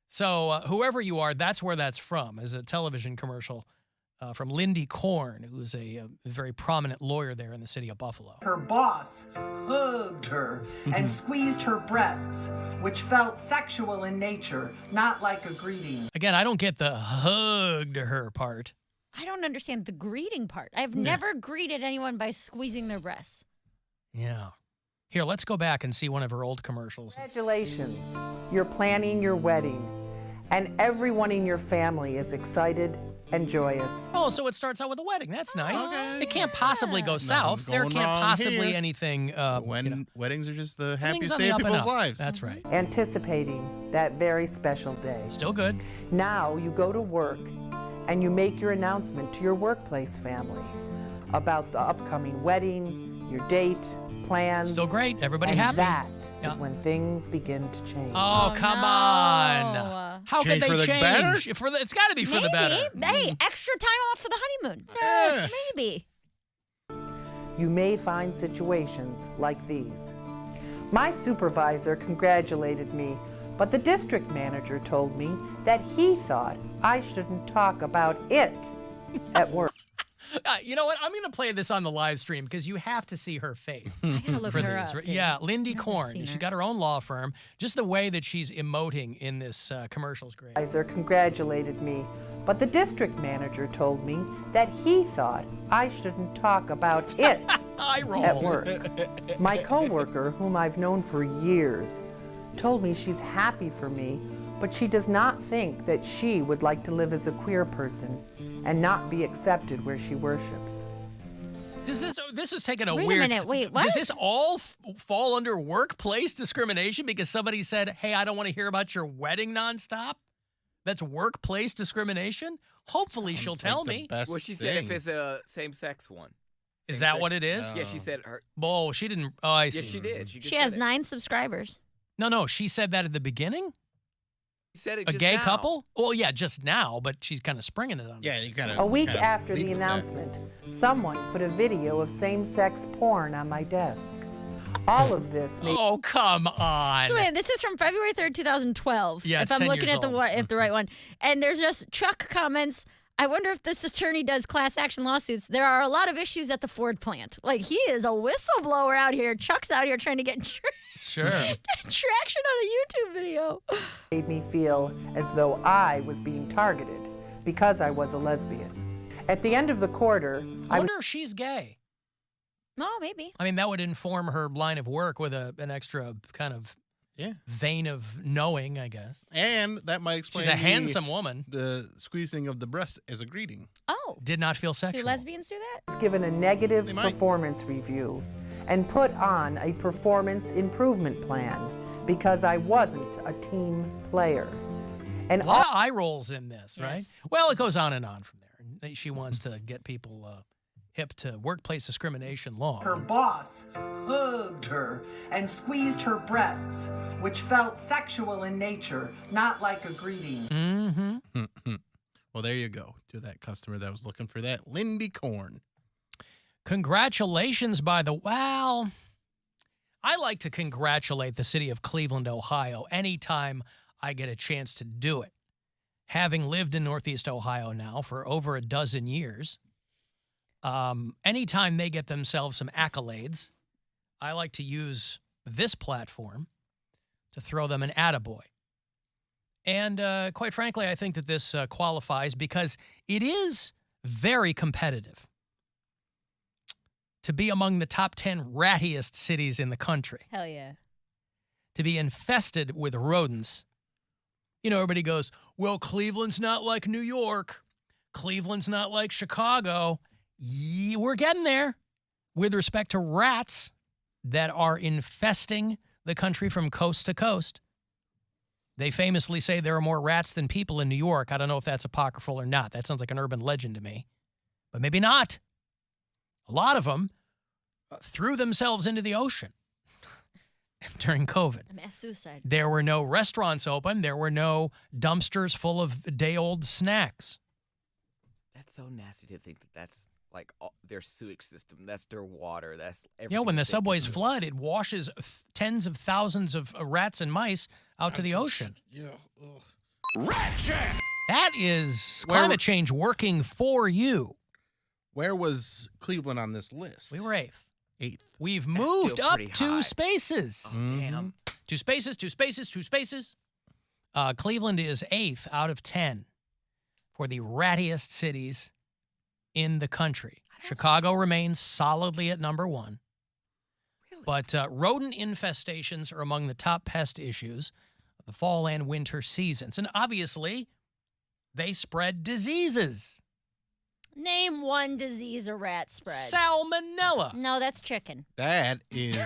So whoever you are, that's where that's from, is a television commercial from Lindy Korn, who's a very prominent lawyer there in the city of Buffalo. Her boss hugged her and squeezed her breasts, which felt sexual in nature, not like a greeting. Again, I don't get the hugged her part. I don't understand the greeting part. I've never greeted anyone by squeezing their breasts. Yeah. Here, let's go back and see one of her old commercials. Congratulations. You're planning your wedding, and everyone in your family is excited and joyous. Oh, so it starts out with a wedding. That's nice. Okay. It can't possibly go south. There can't possibly anything. Weddings are just the happiest on day the of up and people's up. lives. That's right. Anticipating that very special day. Still good. Now you go to work and you make your announcement to your workplace family about the upcoming wedding, your date, plans. Still great. Everybody and happy. That is when things begin to change. Oh, come on. How could they change? It's got to be for the better. Hey, extra time off for the honeymoon. Yes. Maybe. You may find situations like these. My supervisor congratulated me, but the district manager told me that he thought I shouldn't talk about it at work. You know what? I'm going to play this on the live stream because you have to see her face. I gotta look for her these. up. Yeah, Lindy Never Korn. seen She her. got her own law firm. Just the way that she's emoting in this commercial is great. Supervisor congratulated me, but the district manager told me that he thought I shouldn't talk about it at work. My coworker, whom I've known for years, told me she's happy for me, but she does not think that she would like to live as a queer person and not be accepted where she worships. This is taking a Wait a weird. minute, wait, what? Does this all fall under workplace discrimination because somebody said, "Hey, I don't want to hear about your wedding nonstop"? That's workplace discrimination. Hopefully, she'll tell me. Well, she said if it's a same-sex one. Is that what it is? Yeah, she said her. Oh, she didn't. Oh, I see. Yes, she did. She has 9 subscribers. No, she said that at the beginning. She said it A just gay now. couple? Well, yeah, just now, but she's kind of springing it on. Yeah, you kind of. A week after the announcement, someone put a video of same-sex porn on my desk. All of this made Oh, come on. So wait, this is from February 3rd, 2012. Yeah, if it's I'm 10 looking years at the old. if the right one. And there's just Chuck comments, I wonder if this attorney does class action lawsuits. There are a lot of issues at the Ford plant. Like, he is a whistleblower out here. Chuck's out here trying to get Sure. traction on a YouTube video. made me feel as though I was being targeted because I was a lesbian. At the end of the quarter, I wonder if she's gay. Oh, maybe. I mean, that would inform her line of work with an extra kind of vein of knowing, I guess. And that might explain. She's a handsome woman. The squeezing of the breast as a greeting. Oh. Did not feel Do sexual. lesbians do that? was given a negative performance review and put on a performance improvement plan because I wasn't a team player. And A lot of eye rolls in this, right? Well, it goes on and on from there. She wants to get people hip to workplace discrimination law. her boss hugged her and squeezed her breasts, which felt sexual in nature, not like a greeting. Mm-hmm. Well, there you go. To that customer that was looking for that, Lindy Korn. Congratulations, well, I like to congratulate the city of Cleveland, Ohio, anytime I get a chance to do it. Having lived in Northeast Ohio now for over a dozen years, anytime they get themselves some accolades, I like to use this platform to throw them an attaboy. And quite frankly, I think that this qualifies because it is very competitive to be among the top 10 rattiest cities in the country. Hell yeah. To be infested with rodents. You know, everybody goes, well, Cleveland's not like New York. Cleveland's not like Chicago. We're getting there with respect to rats that are infesting the country from coast to coast. They famously say there are more rats than people in New York. I don't know if that's apocryphal or not. That sounds like an urban legend to me. But maybe not. A lot of them threw themselves into the ocean. during COVID. Mass suicide. There were no restaurants open. There were no dumpsters full of day-old snacks. That's so nasty to think that that's like their sewage system. That's their water. That's everything. You know, when the subways flood, it washes tens of thousands of rats and mice out to the ocean. Yeah. Rat check! That is climate change working for you. Where was Cleveland on this list? We were 8th. 8th. We've That's moved still up pretty 2 high. spaces. Oh, damn. 2 spaces, 2 spaces, 2 spaces. Cleveland is 8th out of 10 for the rattiest cities in the country. Chicago remains solidly at number 1. Really? But rodent infestations are among the top pest issues of the fall and winter seasons. And obviously, they spread diseases. Name one disease a rat spreads. Salmonella. No, that's chicken. That is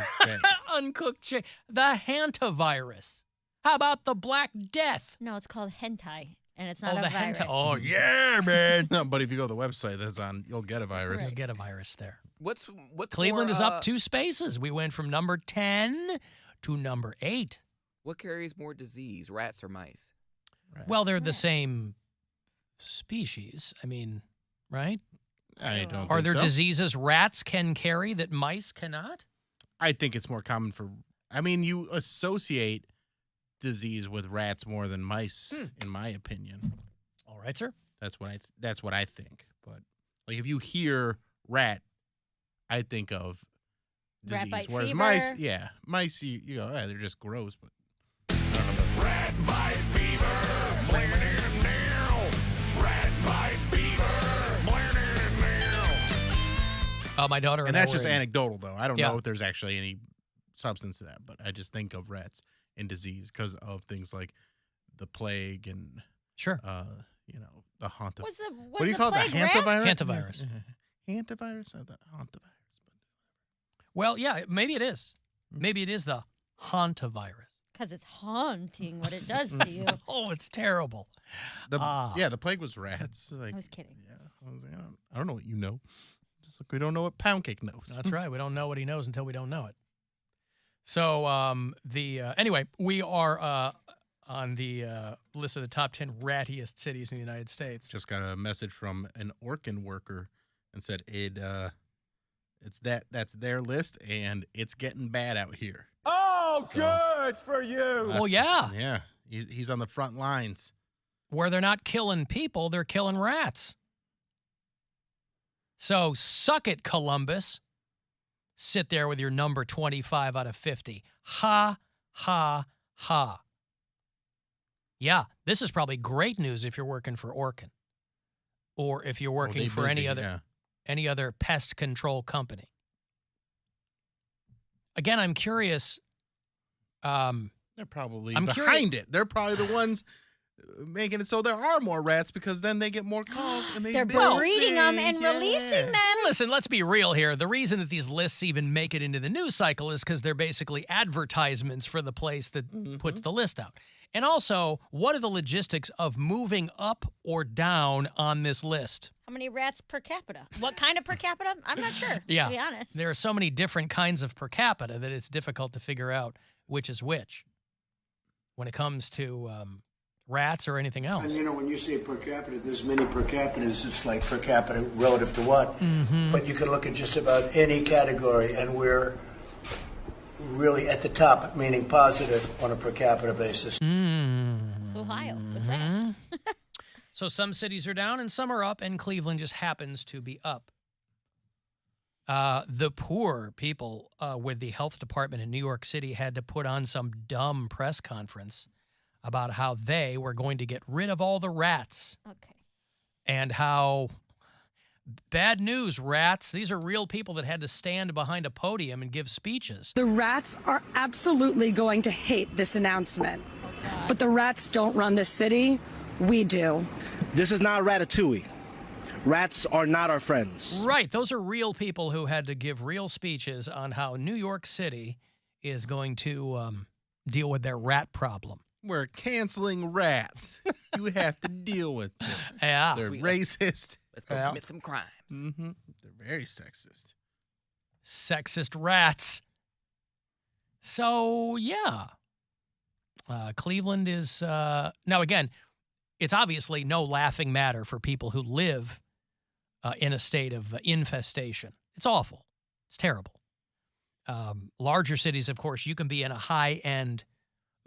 uncooked chicken. The hantavirus. How about the Black Death? No, it's called hentai, and it's not a the virus. Oh, yeah, man. No, but if you go to the website that's on, you'll get a virus. You'll get a virus there. What's Cleveland more, is up 2 spaces. We went from number 10 to number 8. What carries more disease, rats or mice? Well, they're the same species. I mean, right? I don't. Are think there so. diseases rats can carry that mice cannot? I think it's more common for. I mean, you associate disease with rats more than mice, in my opinion. All right, sir. That's what I think. But like, if you hear rat, I think of disease. Rat bite Whereas fever. mice, mice, you go, they're just gross. But Rat bite fever. Rat bite fever. My daughter and I that's were just in- anecdotal, though. I don't Yeah. know if there's actually any substance to that, but I just think of rats and disease because of things like the plague and sure, the haunt. Was the what do you call it? The plague rats? hantavirus? Hantavirus. Hantavirus or the hantavirus? Well, yeah, maybe it is. Maybe it is the hantavirus. Because it's haunting what it does to you. Oh, it's terrible. The plague was rats. Like, I was kidding. Yeah, I was like, I don't know what you know. Just like we don't know what Poundcake knows. That's right. We don't know what he knows until we don't know it. So anyway, we are on the list of the top 10 rattiest cities in the United States. Just got a message from an Orkin worker and said that's their list and it's getting bad out here. Oh, good for you. Oh yeah, yeah. He's on the front lines. Where they're not killing people, they're killing rats. So suck it, Columbus. Sit there with your number 25 out of 50. Ha, ha, ha. Yeah, this is probably great news if you're working for Orkin. Or if you're working for any other pest control company. Again, I'm curious. They're probably behind it. They're probably the ones making it so there are more rats because then they get more calls and They're breeding them and releasing them. Listen, let's be real here. The reason that these lists even make it into the news cycle is because they're basically advertisements for the place that puts the list out. And also, what are the logistics of moving up or down on this list? How many rats per capita? What kind of per capita? I'm not sure, Yeah. to be honest. There are so many different kinds of per capita that it's difficult to figure out which is which when it comes to rats or anything else. And when you say per capita, there's many per capitas. It's like per capita relative to what? But you can look at just about any category, and we're really at the top, meaning positive on a per capita basis. It's Ohio with rats. So some cities are down and some are up, and Cleveland just happens to be up. The poor people with the health department in New York City had to put on some dumb press conference about how they were going to get rid of all the rats. Okay. And how bad news, rats. These are real people that had to stand behind a podium and give speeches. The rats are absolutely going to hate this announcement. But the rats don't run this city. We do. This is not Ratatouille. Rats are not our friends. Right. Those are real people who had to give real speeches on how New York City is going to deal with their rat problem. We're canceling rats. You have to deal with them. Yeah. They're racist. Let's go commit some crimes. They're very sexist. Sexist rats. So, yeah. Cleveland is, now again, it's obviously no laughing matter for people who live in a state of infestation. It's awful. It's terrible. Larger cities, of course, you can be in a high-end,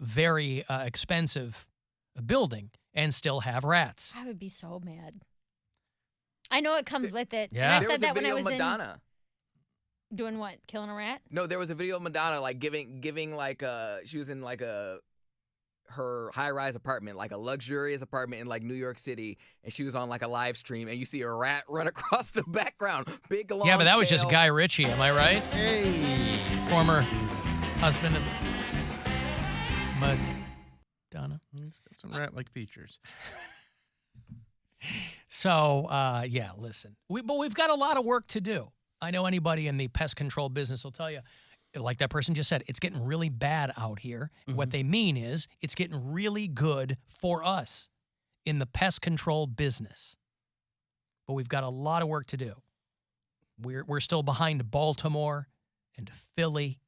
very expensive building and still have rats. I would be so mad. I know it comes with it. Yeah. And I said that when I was Madonna. Doing what? Killing a rat? No, there was a video of Madonna like giving like she was in like her high-rise apartment, like a luxurious apartment in like New York City, and she was on like a live stream, and you see a rat run across the background, big long Yeah, but that was tail. just Guy Ritchie, am I right? Hey. Former husband of Madonna. He's got some rat-like features. So, yeah, listen. But we've got a lot of work to do. I know anybody in the pest control business will tell you, like that person just said, it's getting really bad out here. Mm-hmm. What they mean is it's getting really good for us in the pest control business. But we've got a lot of work to do. We're still behind Baltimore and Philly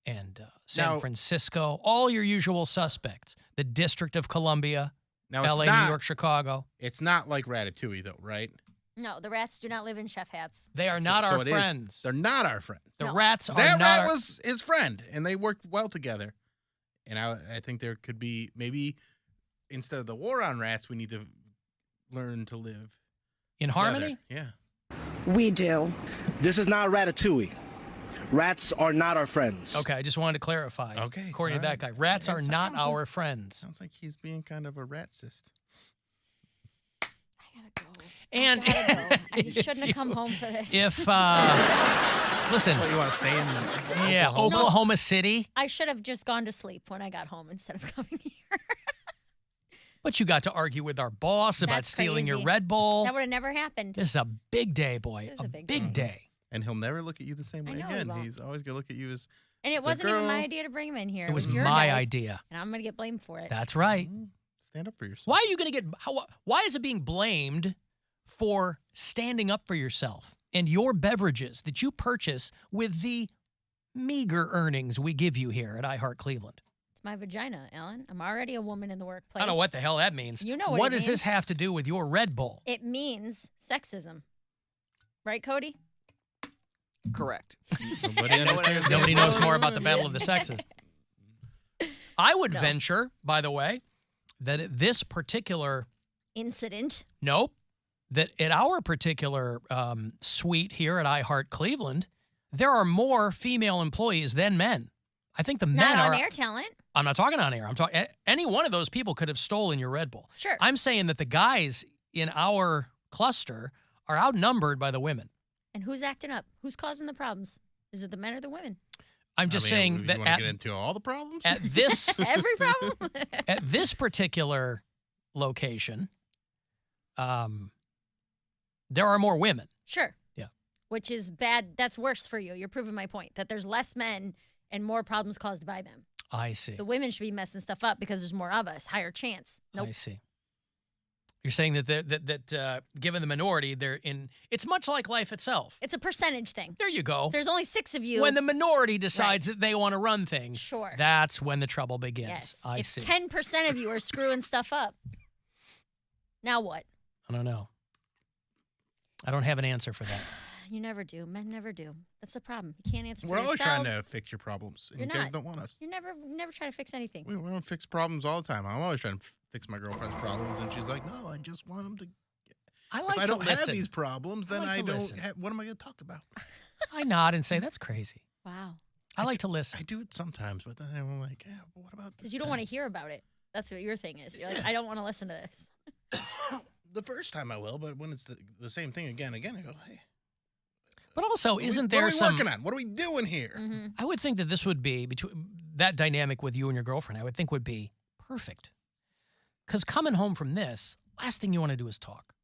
and San Francisco, all your usual suspects. The District of Columbia, LA, New York, Chicago. It's not like Ratatouille, though, right? No, the rats do not live in chef hats. They are not our friends. They're not our friends. The rats are that not rat was his friend, and they worked well together. And I think there could be, maybe instead of the war on rats, we need to learn to live in harmony. Yeah. We do. This is not Ratatouille. Rats are not our friends. Okay, I just wanted to clarify. Okay. According to that guy, rats are not our friends. Sounds like he's being kind of a ratsist. And I shouldn't have come home for this. If listen, you want to stay in? Oklahoma City. I should have just gone to sleep when I got home instead of coming here. But you got to argue with our boss about That's stealing your crazy. Red Bull. That would have never happened. This is a big day, boy. A big day. And he'll never look at you the same way I know he again. won't. He's always going to look at you as And it the wasn't even girl. my idea to bring him in here. It was your my guys', idea. And I'm going to get blamed for it. That's right. Stand up for yourself. Why are you going to get? Why is it being blamed for standing up for yourself and your beverages that you purchase with the meager earnings we give you here at iHeart Cleveland? It's my vagina, Alan. I'm already a woman in the workplace. I don't know what the hell that means. You know what it does means. this have to do with your Red Bull? It means sexism. Right, Cody? Correct. Nobody knows more about the battle of the sexes. I would venture, by the way, that at this particular incident. Nope. That at our particular suite here at iHeart Cleveland, there are more female employees than men. I think the men Not are on air talent. I'm not talking on air. I'm talking any one of those people could have stolen your Red Bull. Sure. I'm saying that the guys in our cluster are outnumbered by the women. And who's acting up? Who's causing the problems? Is it the men or the women? I'm just saying you that want to get into all the problems at this every problem at this particular location, there are more women. Sure. Yeah. Which is bad. That's worse for you. You're proving my point that there's less men and more problems caused by them. I see. The women should be messing stuff up because there's more of us, higher chance. Nope. I see. You're saying that given the minority, they're in. It's much like life itself. It's a percentage thing. There you go. There's only 6 of you. When the minority decides that they want to run things, Sure. that's when the trouble begins. Yes. I if see. 10% of you are screwing stuff up, now what? I don't know. I don't have an answer for that. You never do. Men never do. That's the problem. You can't answer We're for always yourselves. trying to fix your problems, and You're you guys not. don't want us. You never try to fix anything. We don't fix problems all the time. I'm always trying to fix my girlfriend's problems, and she's like, "No, I just want them to." I like if I to don't listen. have these problems, then I like I to don't. listen. What am I going to talk about? I nod and say, that's crazy. Wow. I like to listen. I do it sometimes, but then I'm like, yeah, but what about this? Because you don't want to hear about it. That's what your thing is. You're like, I don't want to listen to this. The first time I will, but when it's the same thing again, I go, hey. But also, What isn't are there we some? working on? What are we doing here? Mm-hmm. I would think that this would be between that dynamic with you and your girlfriend. I would think would be perfect. Because coming home from this, last thing you want to do is talk.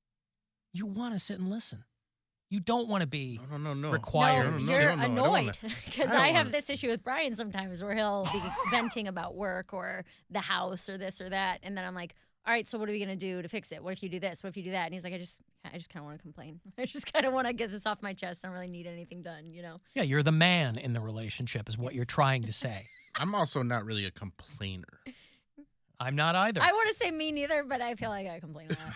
You want to sit and listen. You don't want to be required. No, you're annoyed because I have wanna- this issue with Brian sometimes where he'll be venting about work or the house or this or that, and then I'm like, all right, so what are we going to do to fix it? What if you do this? What if you do that? And he's like, I just kind of want to complain. I just kind of want to get this off my chest. I don't really need anything done, you know? Yeah, you're the man in the relationship is what you're trying to say. I'm also not really a complainer. I'm not either. I want to say me neither, but I feel like I complain a lot.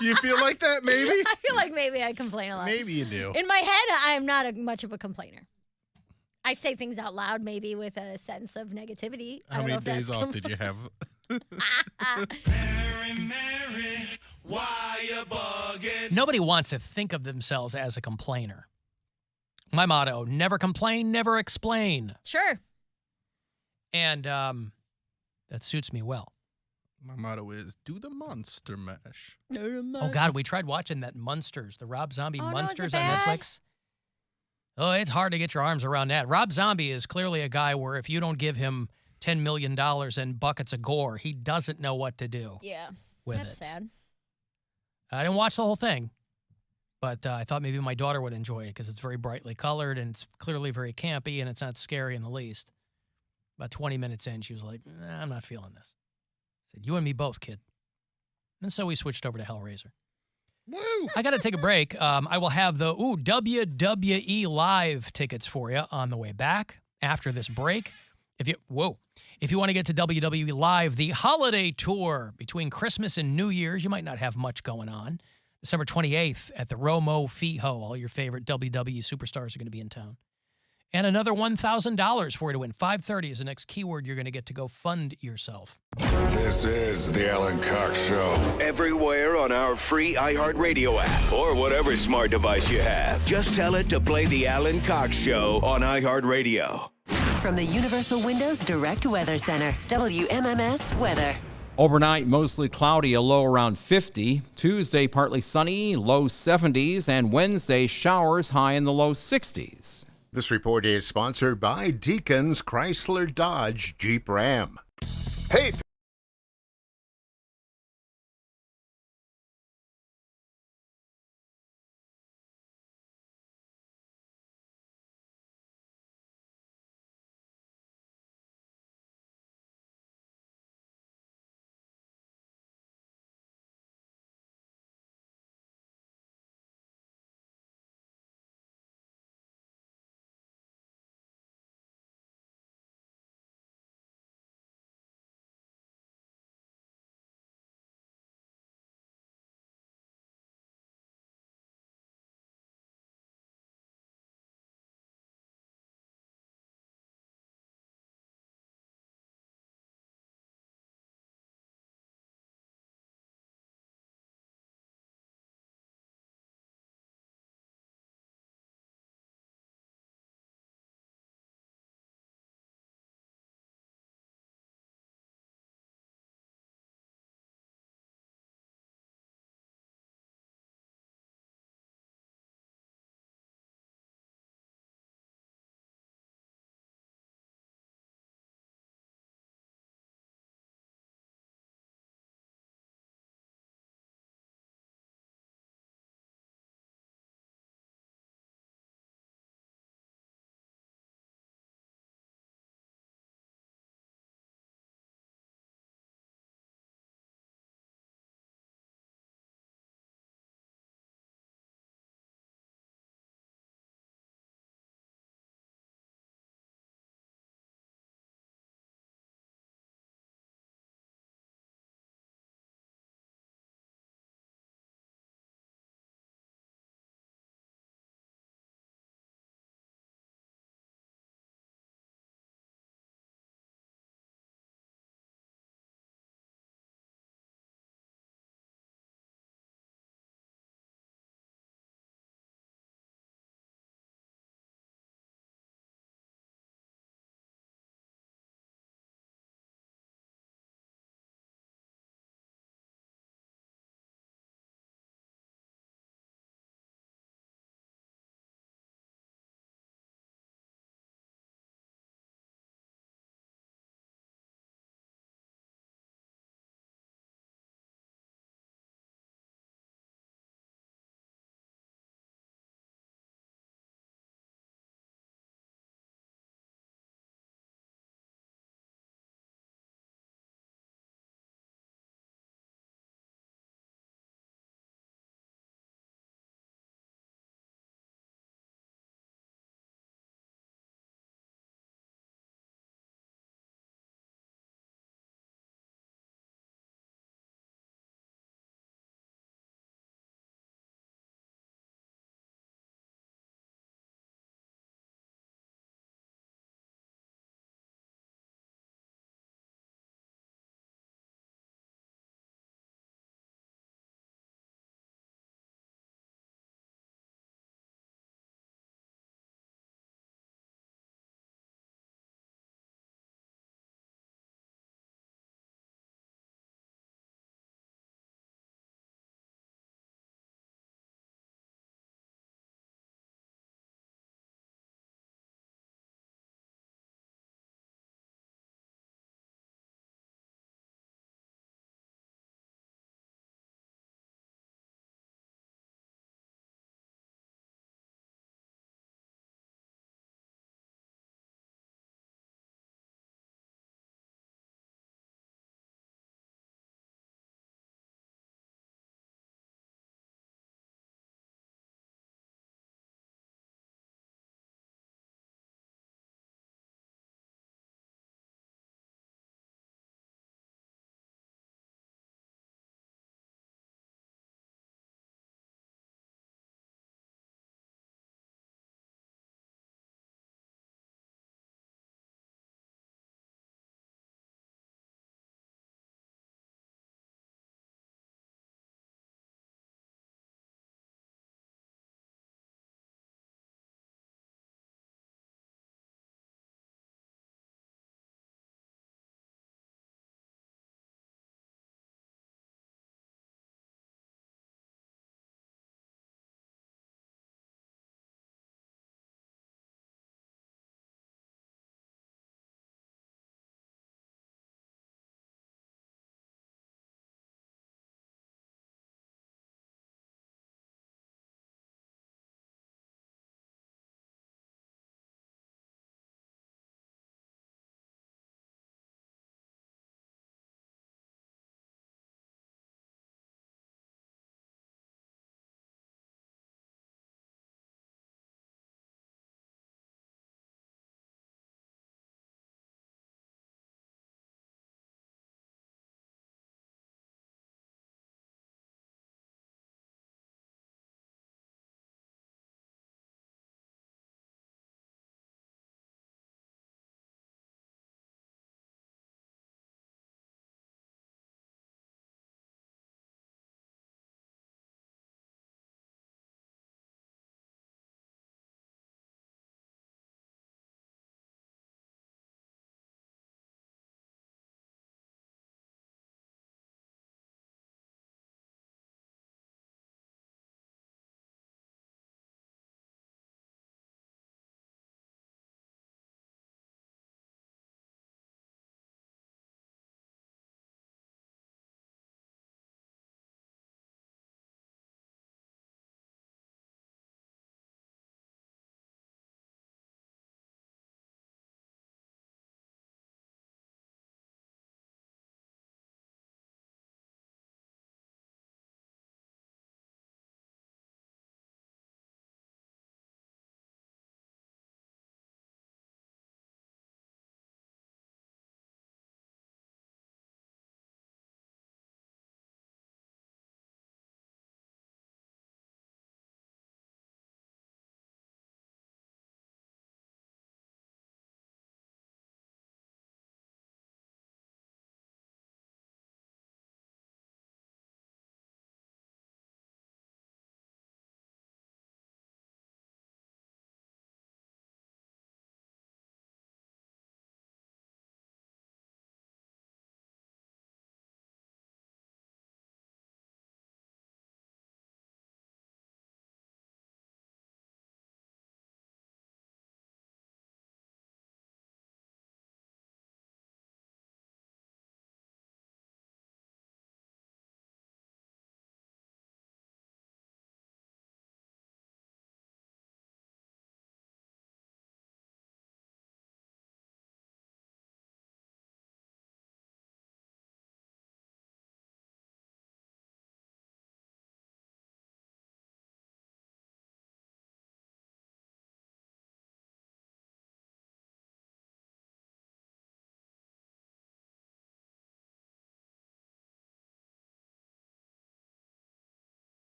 You feel like that, maybe? I feel like maybe I complain a lot. Maybe you do. In my head, I'm not much of a complainer. I say things out loud, maybe with a sense of negativity. How many days off did you have? Mary, why you bugging? Nobody wants to think of themselves as a complainer. My motto, never complain, never explain. Sure. And that suits me well. My motto is, do the monster mash. Oh, God, we tried watching that Munsters, the Rob Zombie Oh, no, is it Munsters on bad? Netflix. Oh, it's hard to get your arms around that. Rob Zombie is clearly a guy where if you don't give him $10 million and buckets of gore, he doesn't know what to do. Yeah, with that's it. sad. I didn't watch the whole thing, but I thought maybe my daughter would enjoy it because it's very brightly colored and it's clearly very campy and it's not scary in the least. About 20 minutes in, she was like, nah, I'm not feeling this. I said, you and me both, kid. And so we switched over to Hellraiser. Woo! I got to take a break. I will have the WWE Live tickets for you on the way back after this break. If you want to get to WWE Live, the holiday tour between Christmas and New Year's, you might not have much going on. December 28th at the Romo Fijo. All your favorite WWE superstars are going to be in town. And another $1,000 for you to win. 5:30 is the next keyword you're going to get to go fund yourself. This is the Alan Cox Show. Everywhere on our free iHeartRadio app or whatever smart device you have. Just tell it to play the Alan Cox Show on iHeartRadio. From the Universal Windows Direct Weather Center, WMMS Weather. Overnight, mostly cloudy, a low around 50. Tuesday, partly sunny, low 70s. And Wednesday, showers, high in the low 60s. This report is sponsored by Deacon's Chrysler Dodge Jeep Ram. Hey,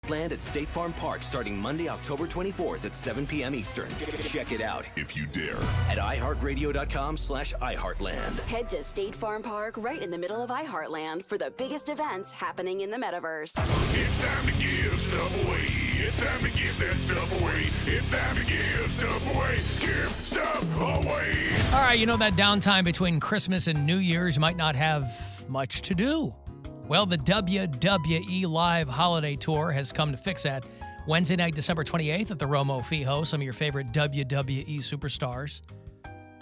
Land at State Farm Park starting Monday, October 24th at 7 p.m. Eastern. Check it out, if you dare, at iHeartRadio.com/iHeartland. Head to State Farm Park right in the middle of iHeartland for the biggest events happening in the metaverse. It's time to give stuff away. It's time to give that stuff away. It's time to give stuff away. Give stuff away. All right, you know that downtime between Christmas and New Year's might not have much to do. Well, the WWE Live Holiday Tour has come to fix that. Wednesday night, December 28th at the Romo Fijo, some of your favorite WWE superstars.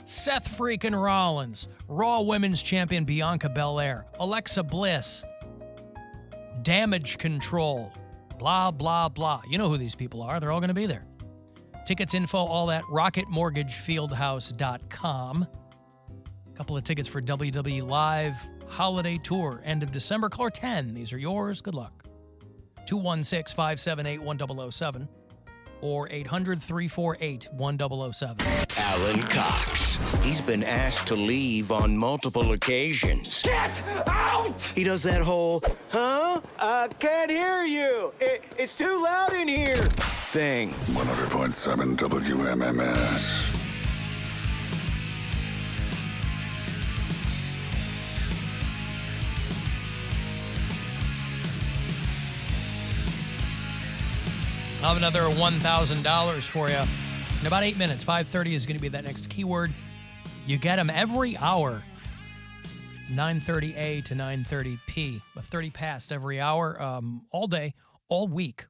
Seth freaking Rollins, Raw Women's Champion Bianca Belair, Alexa Bliss, Damage Control, blah, blah, blah. You know who these people are. They're all going to be there. Tickets, info, all that, rocketmortgagefieldhouse.com. A couple of tickets for WWE Live Holiday Tour, end of December. Caller 10. These are yours. Good luck. 216-578-1007 or 800-348-1007. Alan Cox. He's been asked to leave on multiple occasions. Get out! He does that whole, huh? I can't hear you. It's too loud in here thing. 100.7 WMMS. I'll have another $1,000 for you in about 8 minutes. 5:30 is going to be that next keyword. You get them every hour, 9:30 A to 9:30 P, but 30 past every hour, all day, all week,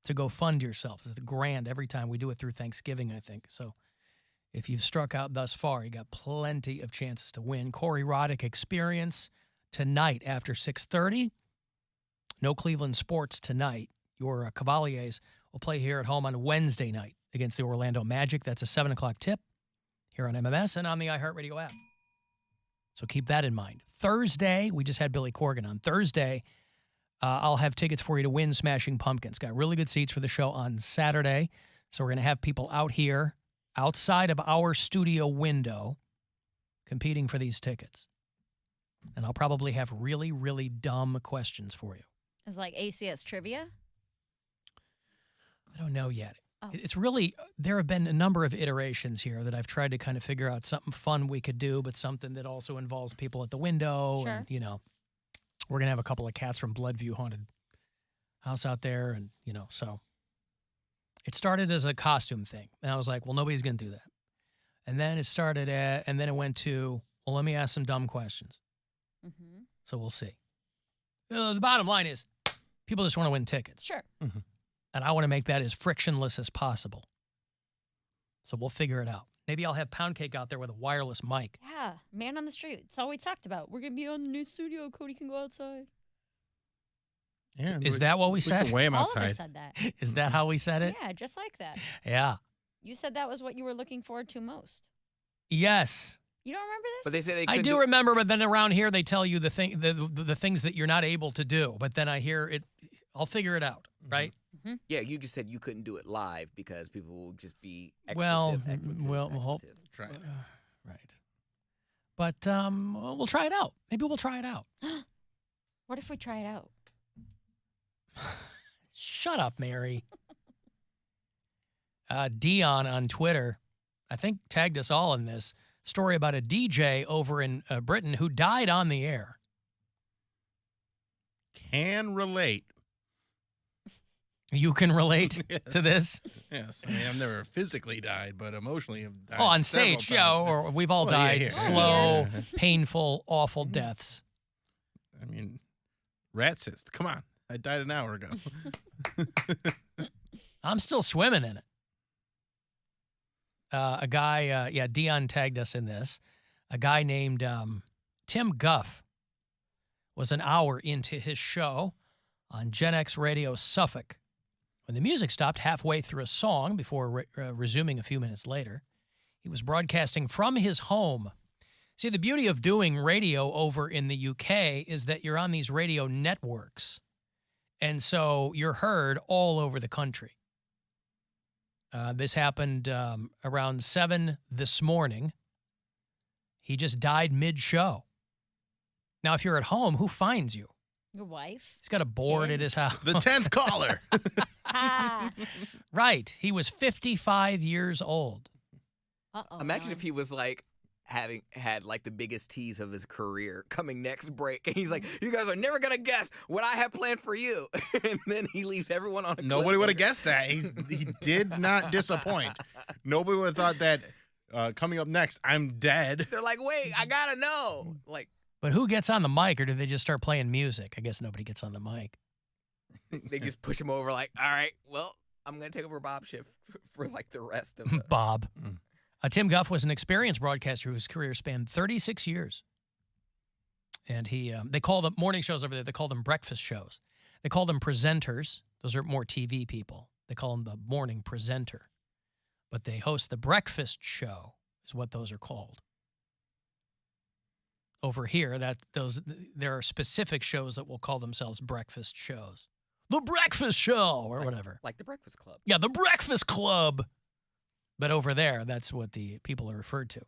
to go fund yourself. It's grand every time. We do it through Thanksgiving, I think. So if you've struck out thus far, you got plenty of chances to win. Corey Roddick Experience tonight after 6:30. No Cleveland sports tonight. Your Cavaliers will play here at home on Wednesday night against the Orlando Magic. That's a 7 o'clock tip here on MMS and on the iHeartRadio app. So keep that in mind. Thursday, we just had Billy Corgan on. Thursday, I'll have tickets for you to win Smashing Pumpkins. Got really good seats for the show on Saturday. So we're going to have people out here outside of our studio window competing for these tickets. And I'll probably have really, really dumb questions for you. It's like ACS trivia? I don't know yet. Oh. It's really, there have been a number of iterations here that I've tried to kind of figure out something fun we could do, but something that also involves people at the window. Sure. And, you know, we're going to have a couple of cats from Bloodview Haunted House out there. And, you know, so it started as a costume thing. And I was like, well, nobody's going to do that. And then it started and then it went to, well, let me ask some dumb questions. Mm-hmm. So we'll see. The bottom line is people just want to win tickets. Sure. Mm-hmm. And I want to make that as frictionless as possible. So we'll figure it out. Maybe I'll have Poundcake out there with a wireless mic. Yeah, man on the street. It's all we talked about. We're going to be on the new studio. Cody can go outside. Yeah. Is that what we said? can weigh him All outside. of us said that. Is that how we said it? Yeah, just like that. Yeah. You said that was what you were looking forward to most. Yes. You don't remember this? But they say they I couldn't do remember, but then around here they tell you the things that you're not able to do. But then I hear it. I'll figure it out, right? Mm-hmm. Yeah, you just said you couldn't do it live because people will just be Well, expletive. Try it. Right. But we'll try it out. Maybe we'll try it out. What if we try it out? Shut up, Mary. Dion on Twitter, I think, tagged us all in this story about a DJ over in Britain who died on the air. Can relate. You can relate to this? Yes. I mean, I've never physically died, but emotionally I've died. Oh, on several stage, yeah, times. or we've all Well, died yeah. slow, Yeah. painful, awful deaths. I mean, rat cyst. Come on. I died an hour ago. I'm still swimming in it. A guy, Dion tagged us in this. A guy named Tim Guff was an hour into his show on Gen X Radio Suffolk when the music stopped halfway through a song before resuming a few minutes later. He was broadcasting from his home. See, the beauty of doing radio over in the UK is that you're on these radio networks, and so you're heard all over the country. This happened around 7 this morning. He just died mid-show. Now, if you're at home, who finds you? Your wife? He's got a board at his house. The 10th caller. Right. He was 55 years old. Imagine if he was like having had like the biggest tease of his career coming next break, and he's like, "You guys are never gonna guess what I have planned for you," and then he leaves everyone on a Nobody would have guessed that. He did not disappoint. Nobody would have thought that coming up next, I'm dead. They're like, "Wait, I gotta know." Like, but who gets on the mic, or do they just start playing music? I guess nobody gets on the mic. they just push him over. Like, all right, well, I'm gonna take over Bob's shift for like the rest of the Bob. Tim Guff was an experienced broadcaster whose career spanned 36 years. And they called them morning shows over there. They called them breakfast shows. They called them presenters. Those are more TV people. They call them the morning presenter. But they host the breakfast show is what those are called. Over here, there are specific shows that will call themselves breakfast shows. The Breakfast Show or whatever. Like the Breakfast Club. Yeah, the Breakfast Club. But over there, that's what the people are referred to.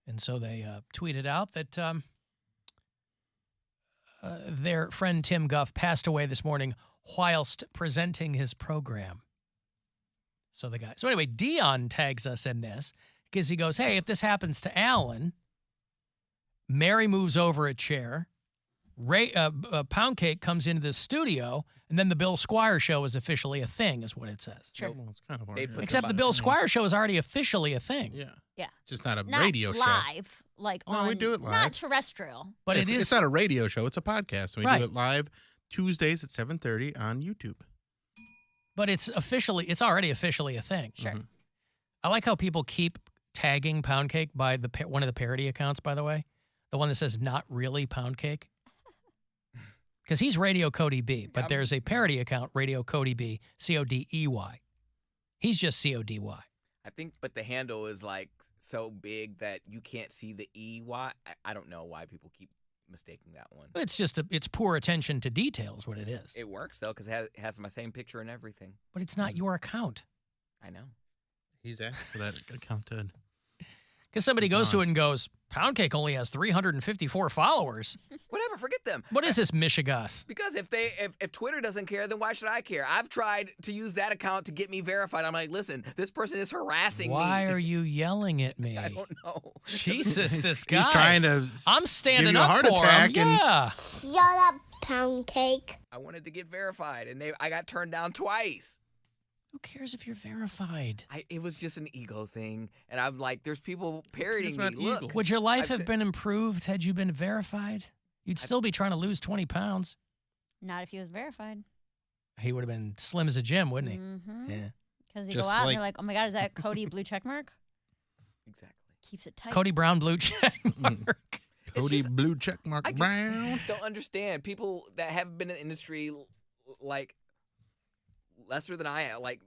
And so they tweeted out that their friend Tim Guff passed away this morning whilst presenting his program. So anyway, Dion tags us in this because he goes, hey, if this happens to Alan, Mary moves over a chair, Poundcake comes into the studio, and then the Bill Squire Show is officially a thing, is what it says. Sure. Well, it's kind of Except the Bill Squire Show is already officially a thing. Yeah. Yeah. Just not a Not radio show. live, like No, on. we do it live. Not terrestrial. But It's not a radio show. It's a podcast. We Right. do it live Tuesdays at 7:30 on YouTube. But it's already officially a thing. Sure. I like how people keep tagging Poundcake by one of the parody accounts, by the way. The one that says not really Poundcake. Because he's Radio Cody B, but there's a parody account, Radio Cody B, C-O-D-E-Y. He's just C-O-D-Y. I think, but the handle is like so big that you can't see the E-Y. I don't know why people keep mistaking that one. It's just it's poor attention to details, what it is. It works, though, because it has my same picture and everything. But it's not your account. I know. He's asked for that account to... Because somebody goes to it and goes, Poundcake only has 354 followers. Whatever, forget them. What is this Michigas? Because if Twitter doesn't care, then why should I care? I've tried to use that account to get me verified. I'm like, listen, this person is harassing me. Why are you yelling at me? I don't know. Jesus, this guy. He's trying to I'm standing give you a up heart for attack him. and- Yeah. Shut up, Poundcake. I wanted to get verified, and I got turned down twice. Who cares if you're verified? It was just an ego thing, and I'm like, there's people parodying me. Look, Would your life have been improved had you been verified? You'd still be trying to lose 20 pounds. Not if he was verified. He would have been slim as a gym, wouldn't he? Mm-hmm. Yeah. Because you go out and you're like, oh my God, is that Cody blue check mark? Exactly. Keeps it tight. Cody Brown blue check mark. Cody blue check mark Brown. Don't understand people that haven't been in the industry like lesser than I have, like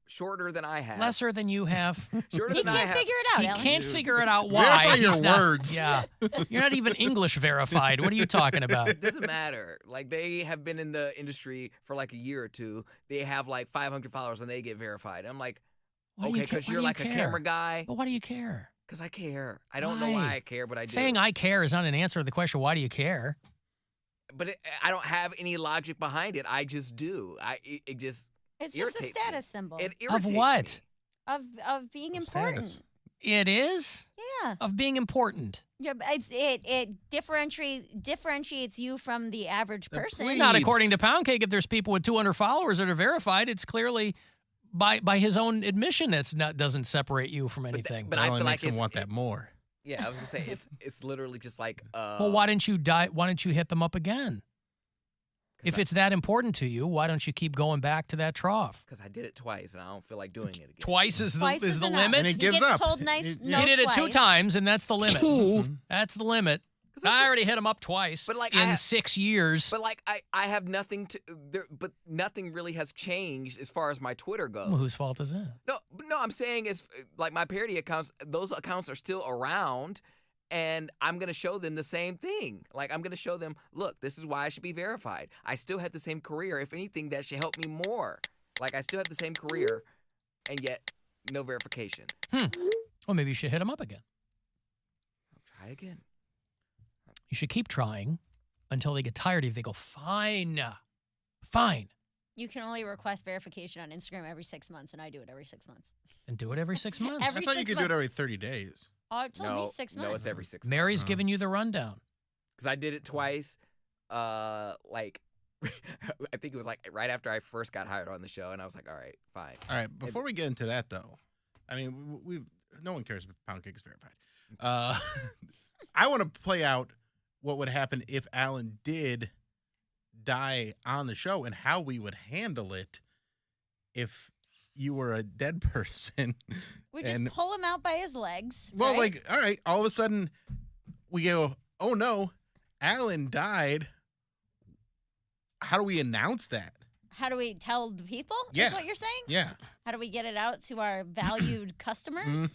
shorter than I have. Lesser than you have. Shorter He than I can't have. figure it out, He Alan. can't figure it out why. Verify your he's not- words. Yeah. You're not even English verified. What are you talking about? It doesn't matter. Like, they have been in the industry for like a year or two. They have like 500 followers and they get verified. I'm like, Why do okay, you ca- because why you're do you like a care? camera guy. But why do you care? Because I care. I don't know why I care, but I do. Saying I care is not an answer to the question, why do you care? But I don't have any logic behind it. I just do. It just It's irritates just a status symbol me. It irritates Of what? of being important. It is? Yeah. Of being important. Yeah, but it differentiates you from the average person. Not according to Poundcake. If there's people with 200 followers that are verified, it's clearly by his own admission doesn't separate you from anything. but I feel like makes him want that more. Yeah, I was gonna say it's literally just like. Well, why didn't you hit them up again? If it's that important to you, why don't you keep going back to that trough? Because I did it twice and I don't feel like doing it again. Twice is the enough. limit? And he gives gets up. told nice no He did it 2 twice. times, and that's the limit. Mm-hmm. That's the limit. I already hit him up twice But like in 6 years. But like I have nothing to there, but nothing really has changed as far as my Twitter goes. Well, whose fault is that? No, I'm saying is like my parody accounts. Those accounts are still around. And I'm going to show them the same thing. Like, I'm going to show them, look, this is why I should be verified. I still had the same career. If anything, that should help me more. Like, I still have the same career, and yet no verification. Well, maybe you should hit him up again. I'll try again. You should keep trying until they get tired of you. They go, fine. Fine. You can only request verification on Instagram every 6 months, and I do it every 6 months. And do it every 6 months. I thought you could do it every 30 days. Oh, it told me 6 months. No, it's every 6 months. Mary's giving you the rundown. Because I did it twice. Like, I think it was like right after I first got hired on the show, and I was like, all right, fine. All right, before we get into that, though, I mean, no one cares if Poundcake is verified. I want to play out what would happen if Alan did die on the show and how we would handle it if you were a dead person. We just pull him out by his legs. Well, right? like, all right, all of a sudden we go, oh no, Alan died. How do we announce that? How do we tell the people? Yeah. Is what you're saying? Yeah. How do we get it out to our valued customers?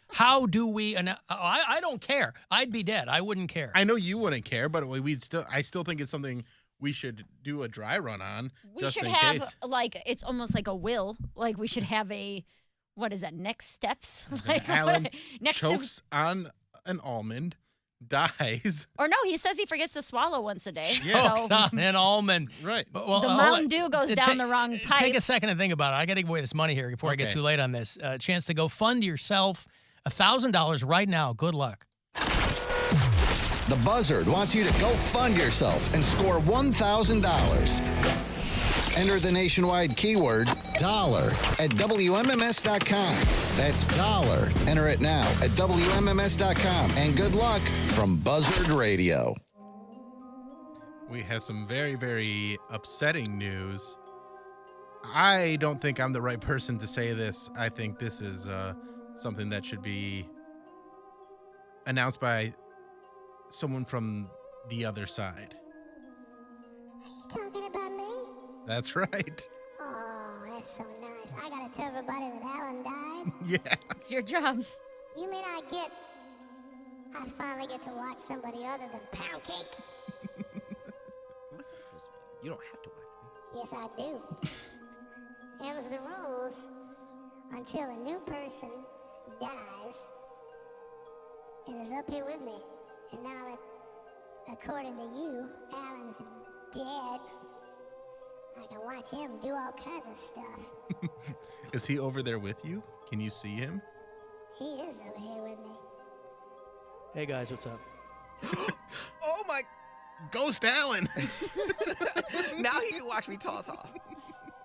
How do we? I don't care. I'd be dead. I wouldn't care. I know you wouldn't care, but I still think it's something we should do a dry run on. We should have it's almost like a will. Like we should have what is that? Next steps. Like Alan next chokes on an almond, dies. Or no, he says he forgets to swallow once a day. Chokes on an almond. Right. Well, the Mountain Dew goes down the wrong pipe. Take a second to think about it. I got to give away this money here before I get too late on this. Chance to go fund yourself $1,000 right now. Good luck. The Buzzard wants you to go fund yourself and score $1,000. Enter the nationwide keyword dollar at WMMS.com. That's dollar. Enter it now at WMMS.com. And good luck from Buzzard Radio. We have some very, very upsetting news. I don't think I'm the right person to say this. I think this is something that should be announced by someone from the other side. Are you talking about me? That's right. Oh, that's so nice. I gotta tell everybody that Alan died. Yeah. It's your job. You mean I finally get to watch somebody other than Poundcake? What's that supposed to be? You don't have to watch me. Yes, I do. Them's the rules. Until a new person dies and is up here with me. And now that, according to you, Alan's dead, I can watch him do all kinds of stuff. Is he over there with you? Can you see him? He is over here with me. Hey guys, what's up? Oh my... Ghost Alan! Now he can watch me toss off.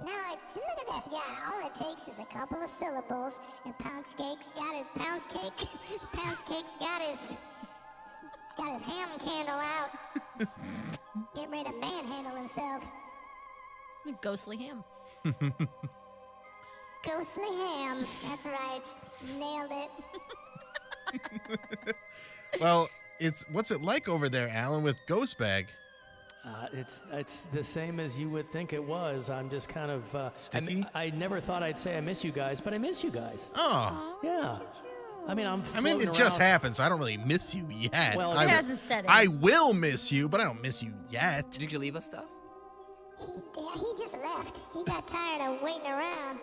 Now, look at this guy. All it takes is a couple of syllables, and Poundcake's got his ham candle out. Get ready to manhandle himself. Ghostly ham. Ghostly ham. That's right. Nailed it. Well, what's it like over there, Alan, with Ghost Bag? It's the same as you would think it was. I'm just kind of sticky. I never thought I'd say I miss you guys, but I miss you guys. Oh, yeah. I mean, it just happened, so I don't really miss you yet. Well, he hasn't said it. I will miss you, but I don't miss you yet. Did you leave us stuff? He just left. He got tired of waiting around.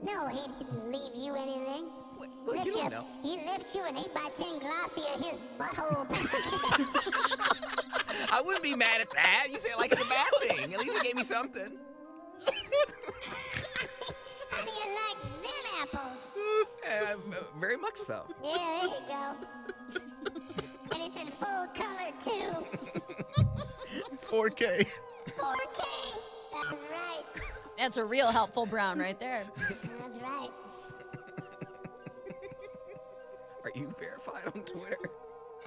No, he didn't leave you anything. What you know? He left you an 8x10 glossy of his butthole. I wouldn't be mad at that. You say it like it's a bad thing. At least you gave me something. How do you like them apples? Very much so. Yeah, there you go. And it's in full color, too. 4K. 4K. That's right. That's a real helpful brown right there. That's right. Are you verified on Twitter?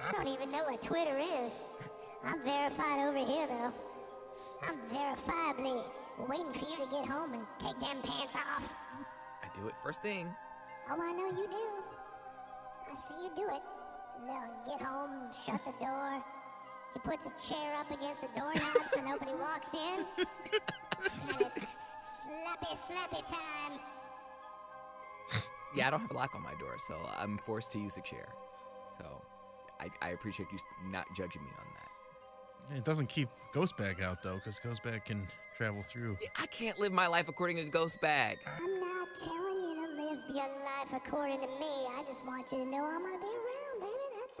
I don't even know what Twitter is. I'm verified over here, though. I'm verifiably waiting for you to get home and take them pants off. I do it first thing. Oh, I know you do. I see you do it. They'll get home, shut the door. He puts a chair up against the doorknob so nobody walks in. And it's slappy time. Yeah, I don't have a lock on my door, so I'm forced to use a chair. So I appreciate you not judging me on that. It doesn't keep Ghost Bag out, though, because Ghost Bag can travel through. I can't live my life according to Ghost Bag. I'm not telling you to live your life according to me. I just want you to know I'm going to be around, baby. That's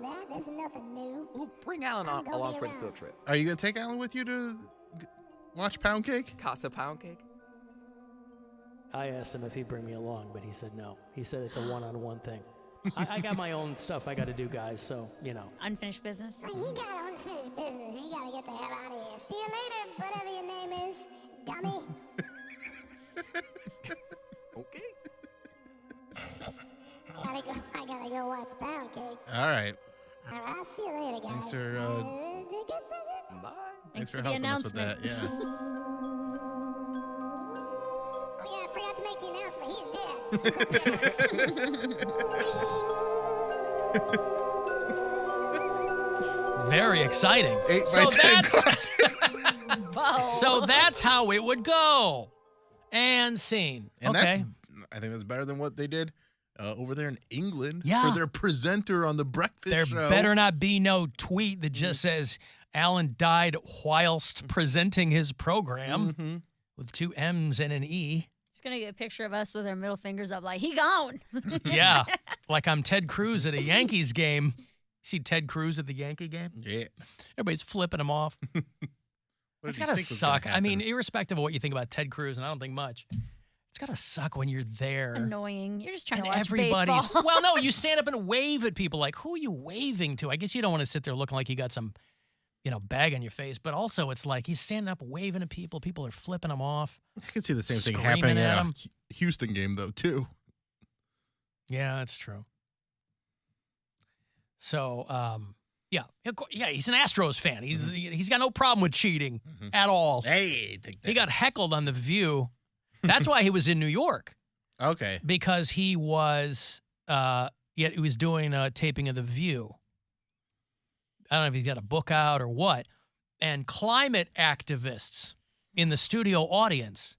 that. There's nothing new. We'll bring Alan along for the field trip. Are you going to take Alan with you to watch Poundcake? Casa Poundcake? I asked him if he'd bring me along, but he said no. He said it's a one-on-one thing. I got my own stuff I got to do, guys, so, you know. Unfinished business? He got unfinished business. He got to get the hell out of here. See you later, whatever your name is, dummy. Okay. I gotta go watch Poundcake. All right. All right, I'll see you later, guys. Thanks for, Bye. Thanks for helping us with that. Yeah. Oh, yeah, I forgot to make the announcement. He's dead. Very exciting. 8 by 10 So that's how it would go. And scene. And okay. I think that's better than what they did over there in England Yeah. for their presenter on the breakfast There show. better not be no tweet that just says Alan died whilst presenting his program with 2 M's and an E. He's going to get a picture of us with our middle fingers up like, he gone. Yeah, like I'm Ted Cruz at a Yankees game. See Ted Cruz at the Yankee game? Yeah. Everybody's flipping him off. It's got to suck. I mean, irrespective of what you think about Ted Cruz, and I don't think much, it's got to suck when you're there. Annoying. You're just trying And to watch everybody's baseball. well, no, you stand up and wave at people. Like, who are you waving to? I guess you don't want to sit there looking like you got some, bag on your face. But also, it's like he's standing up waving at people. People are flipping him off. I can see the same thing Screaming happening at at him. a Houston game, though, too. Yeah, that's true. So, yeah, he's an Astros fan. He's got no problem with cheating at all. Hey, he got heckled on The View. That's why he was in New York. Okay. Because he was he was doing a taping of The View. I don't know if he's got a book out or what. And climate activists in the studio audience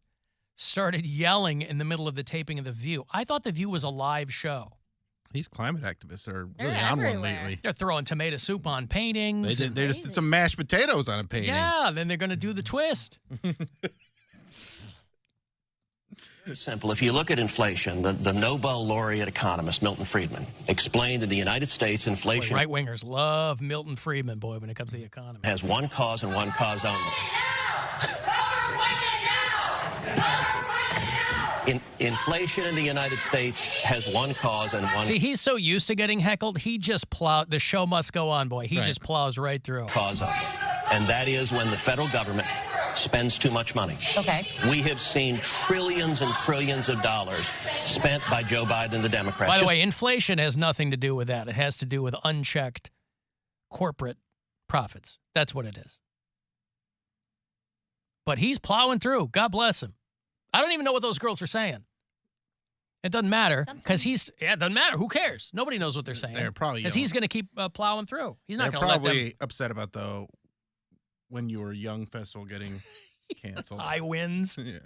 started yelling in the middle of the taping of The View. I thought The View was a live show. These climate activists are They're really on one everywhere. lately. They're throwing tomato soup on paintings. They just did some mashed potatoes on a painting. Yeah, then they're going to do the twist. Very simple. If you look at inflation, the Nobel laureate economist Milton Friedman explained in the United States inflation Right-wingers love Milton Friedman, boy, when it comes to the economy. has one cause and one cause only. Inflation in the United States has one cause and one See, he's so used to getting heckled, he just the show must go on, boy. He just plows right through. cause only. And that is when the federal government spends too much money. Okay. We have seen trillions and trillions of dollars spent by Joe Biden and the Democrats. By the way, inflation has nothing to do with that. It has to do with unchecked corporate profits. That's what it is. But he's plowing through. God bless him. I don't even know what those girls are saying. It doesn't matter because it doesn't matter. Who cares? Nobody knows what they're saying. They're probably because he's going to keep plowing through. He's not going to let them. They're probably upset about the When You Were Young festival getting canceled. High winds. Yeah.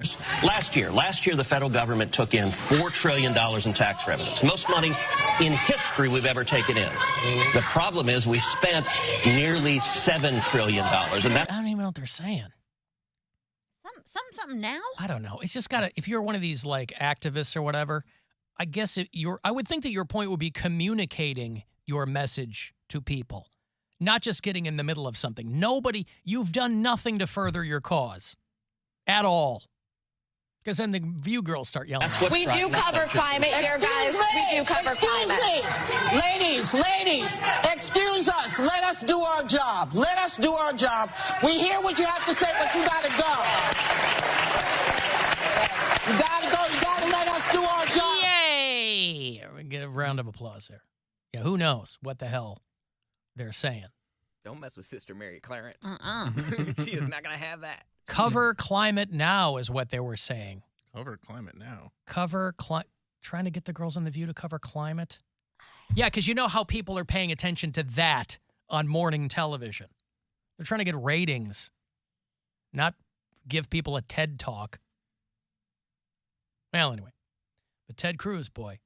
Last year, the federal government took in $4 trillion in tax revenues. Most money in history we've ever taken in. The problem is we spent nearly $7 trillion. And I don't even know what they're saying. Something now? I don't know. It's just got to, if you're one of these like activists or whatever, I guess I would think that your point would be communicating your message to people, not just getting in the middle of something. You've done nothing to further your cause at all. Because then the View girls start yelling. We do cover climate here, guys. We do cover climate. Ladies, excuse us. Let us do our job. Let us do our job. We hear what you have to say, but you gotta go. You gotta go. You gotta let us do our job. Yay! Get a round of applause there. Yeah, who knows what the hell they're saying. Don't mess with Sister Mary Clarence. She is not going to have that. Cover climate now is what they were saying. Cover climate now. Trying to get the girls on The View to cover climate. Yeah, because you know how people are paying attention to that on morning television. They're trying to get ratings, not give people a TED Talk. Well, anyway, but Ted Cruz, boy,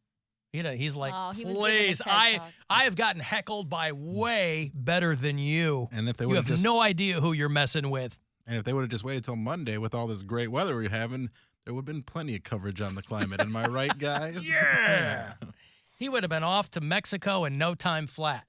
he's like, please, I have gotten heckled by way better than you. And if they you have no idea who you're messing with. And if they would have just waited till Monday with all this great weather we're having, there would have been plenty of coverage on the climate. Am I right, guys? Yeah. He would have been off to Mexico in no time flat.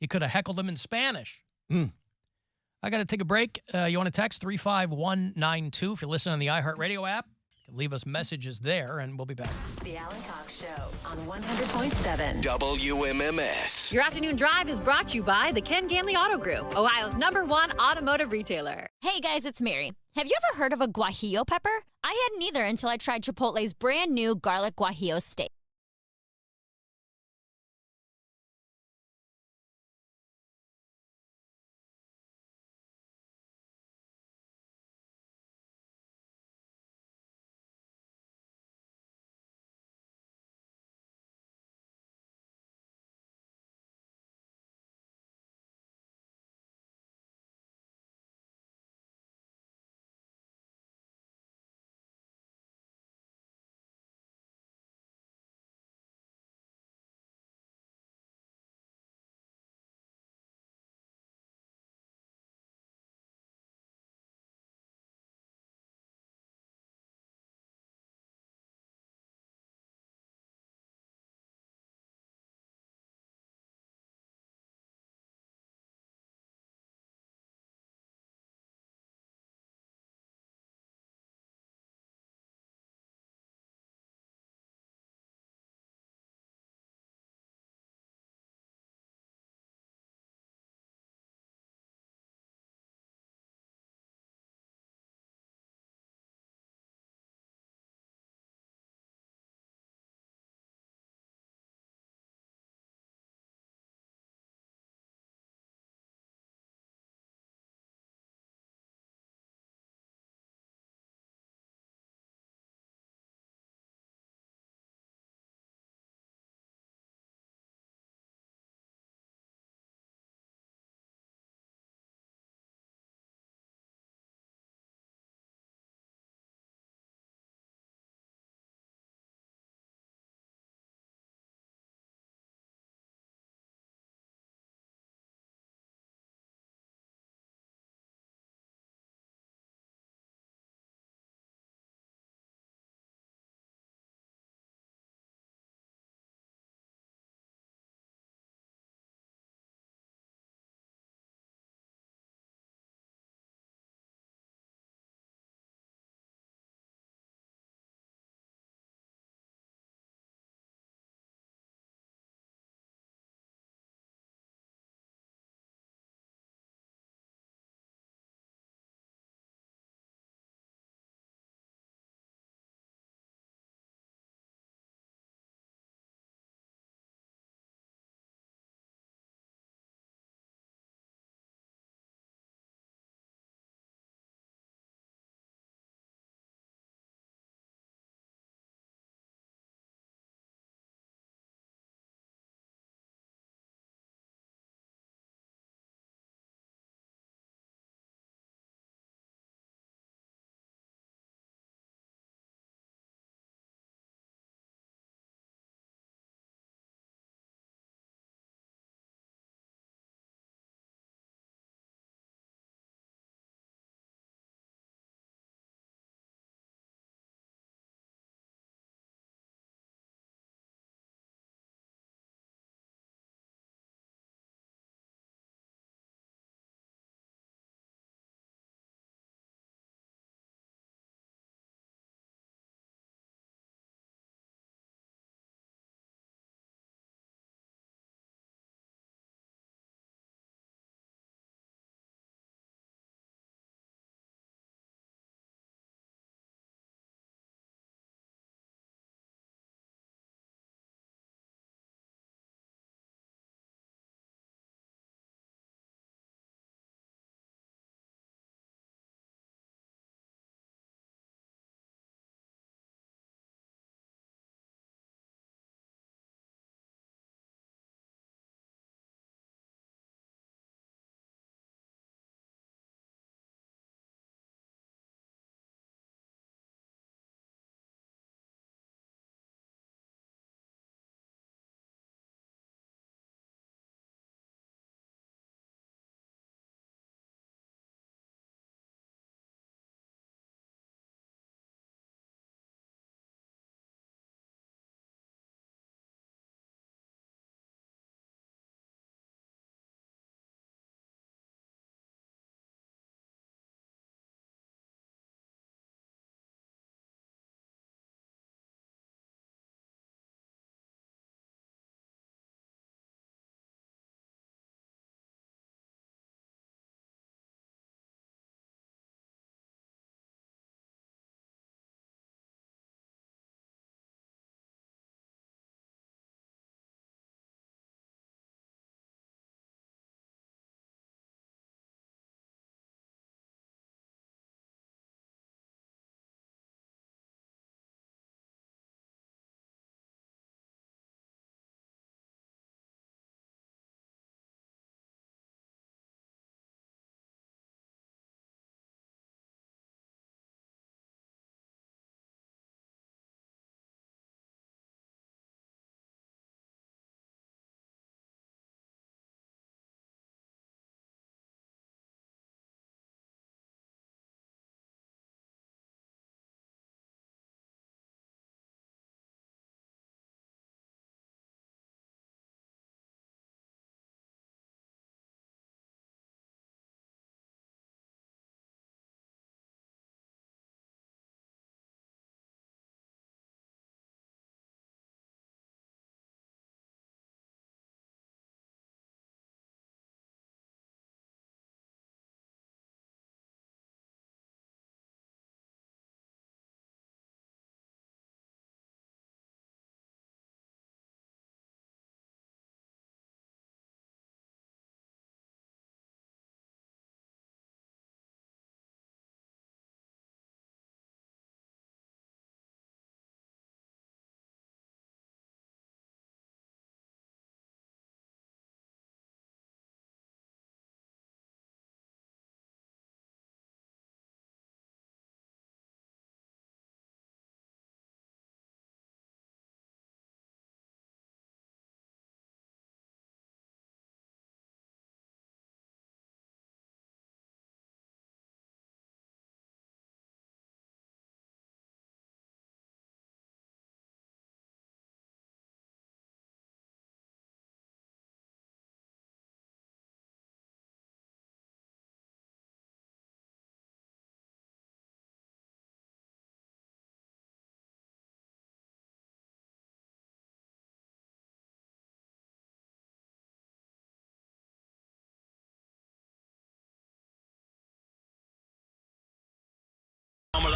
You could have heckled them in Spanish. I got to take a break. You want to text 35192 if you're listening on the iHeartRadio app. Leave us messages there, and we'll be back. The Alan Cox Show on 100.7 WMMS. Your afternoon drive is brought to you by the Ken Ganley Auto Group, Ohio's #1 automotive retailer. Hey guys, it's Mary. Have you ever heard of a guajillo pepper? I hadn't either until I tried Chipotle's brand new garlic guajillo steak.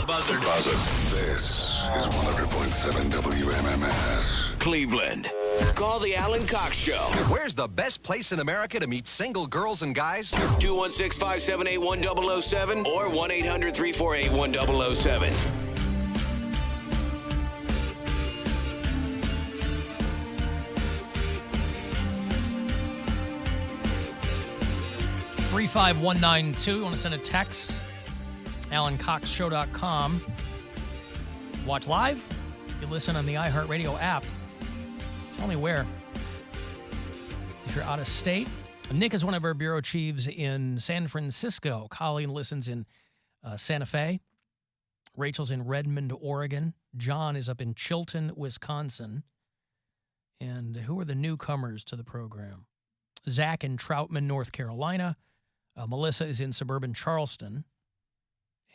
Buzzard. This is 100.7 WMMS. Cleveland. Call the Alan Cox Show. Where's the best place in America to meet single girls and guys? 216-578-1007 or 1-800-348-1007. $35192. Want to send a text? AlanCoxShow.com. Watch live. You listen on the iHeartRadio app. Tell me where. If you're out of state, Nick is one of our bureau chiefs in San Francisco. Colleen listens in Santa Fe. Rachel's in Redmond, Oregon. John is up in Chilton, Wisconsin. And who are the newcomers to the program? Zach in Troutman, North Carolina. Melissa is in suburban Charleston.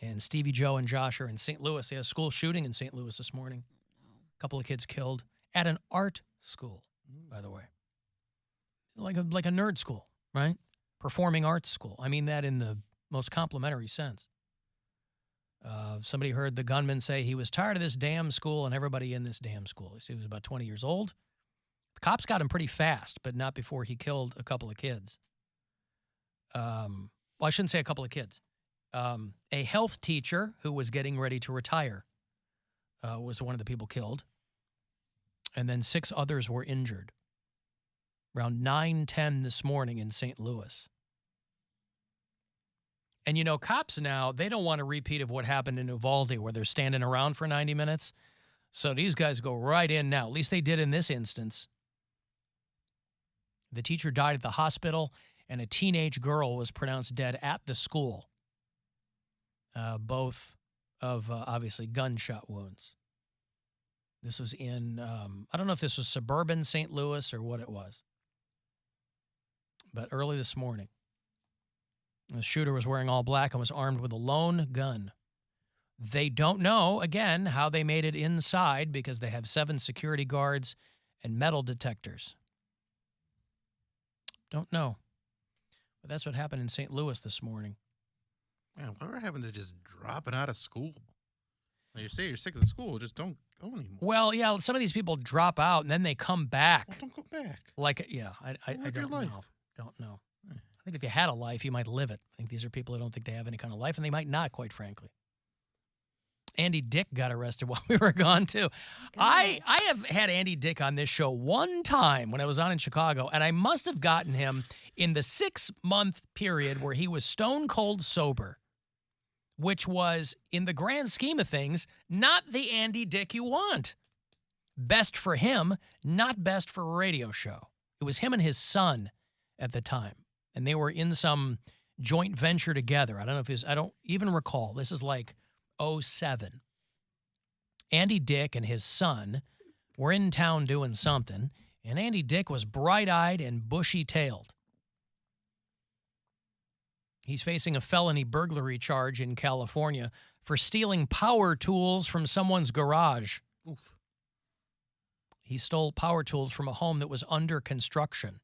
And Stevie Joe and Josh are in St. Louis. They had a school shooting in St. Louis this morning. A couple of kids killed at an art school, by the way. Like a nerd school, right? Performing arts school. I mean that in the most complimentary sense. Somebody heard the gunman say he was tired of this damn school and everybody in this damn school. He was about 20 years old. The cops got him pretty fast, but not before he killed a couple of kids. Well, I shouldn't say a couple of kids. A health teacher who was getting ready to retire was one of the people killed. And then 6 others were injured. Around 9:10 this morning in St. Louis. And, you know, cops now, they don't want a repeat of what happened in Uvalde where they're standing around for 90 minutes. So these guys go right in now. At least they did in this instance. The teacher died at the hospital, and a teenage girl was pronounced dead at the school. Both of, obviously, gunshot wounds. This was in, I don't know if this was suburban St. Louis or what it was. But early this morning, the shooter was wearing all black and was armed with a lone gun. They don't know, again, how they made it inside because they have 7 security guards and metal detectors. Don't know. But that's what happened in St. Louis this morning. Man, whatever happened to just dropping out of school? Now you say you're sick of the school, just don't go anymore. Well, yeah, some of these people drop out and then they come back. Well, don't go back. Like, yeah, I don't know. Don't know. I think if you had a life, you might live it. I think these are people who don't think they have any kind of life, and they might not, quite frankly. Andy Dick got arrested while we were gone, too. I have had Andy Dick on this show one time when I was on in Chicago, and I must have gotten him in the 6-month period where he was stone cold sober, which was, in the grand scheme of things, not the Andy Dick you want. Best for him, not best for a radio show. It was him and his son at the time, and they were in some joint venture together. I don't know if I don't even recall. This is like 2007. Andy Dick and his son were in town doing something, and Andy Dick was bright-eyed and bushy-tailed. He's facing a felony burglary charge in California for stealing power tools from someone's garage. Oof. He stole power tools from a home that was under construction.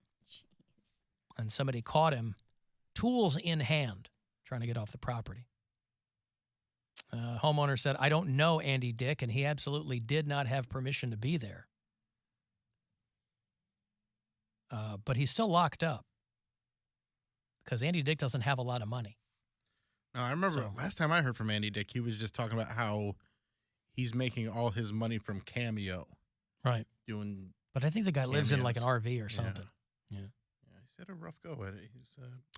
And somebody caught him, tools in hand, trying to get off the property. Homeowner said, I don't know Andy Dick, and he absolutely did not have permission to be there. But he's still locked up because Andy Dick doesn't have a lot of money. No, I remember last time I heard from Andy Dick, he was just talking about how he's making all his money from Cameo. Right. But I think the guy lives in like an RV or something. Yeah. He's had a rough go at it.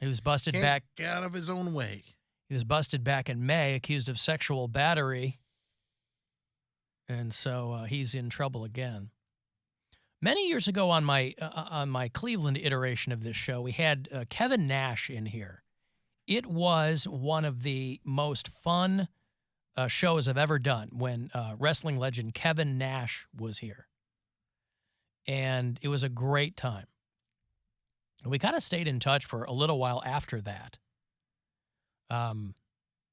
He was busted can't back. Get out of his own way. He was busted back in May, accused of sexual battery. And so he's in trouble again. Many years ago on my Cleveland iteration of this show, we had Kevin Nash in here. It was one of the most fun shows I've ever done when wrestling legend Kevin Nash was here. And it was a great time. We kind of stayed in touch for a little while after that.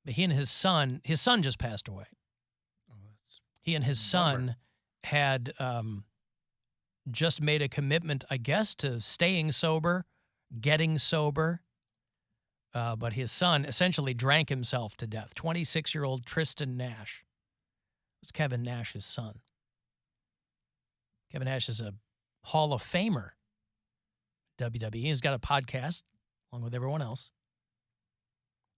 He and his son just passed away. He and his son had just made a commitment, I guess, to staying sober, getting sober. But his son essentially drank himself to death. 26-year-old Tristan Nash. It was Kevin Nash's son. Kevin Nash is a Hall of Famer. WWE. He's got a podcast along with everyone else.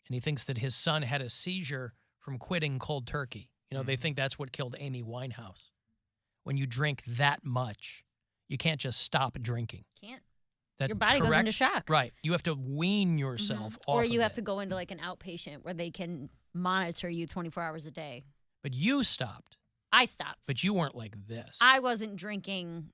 And he thinks that his son had a seizure from quitting cold turkey. You know, they think that's what killed Amy Winehouse. When you drink that much, you can't just stop drinking. Can't. That Your body goes into shock. Right. You have to wean yourself off Or you of have it. to go into like an outpatient where they can monitor you 24 hours a day. But you stopped. I stopped. But you weren't like this. I wasn't drinking.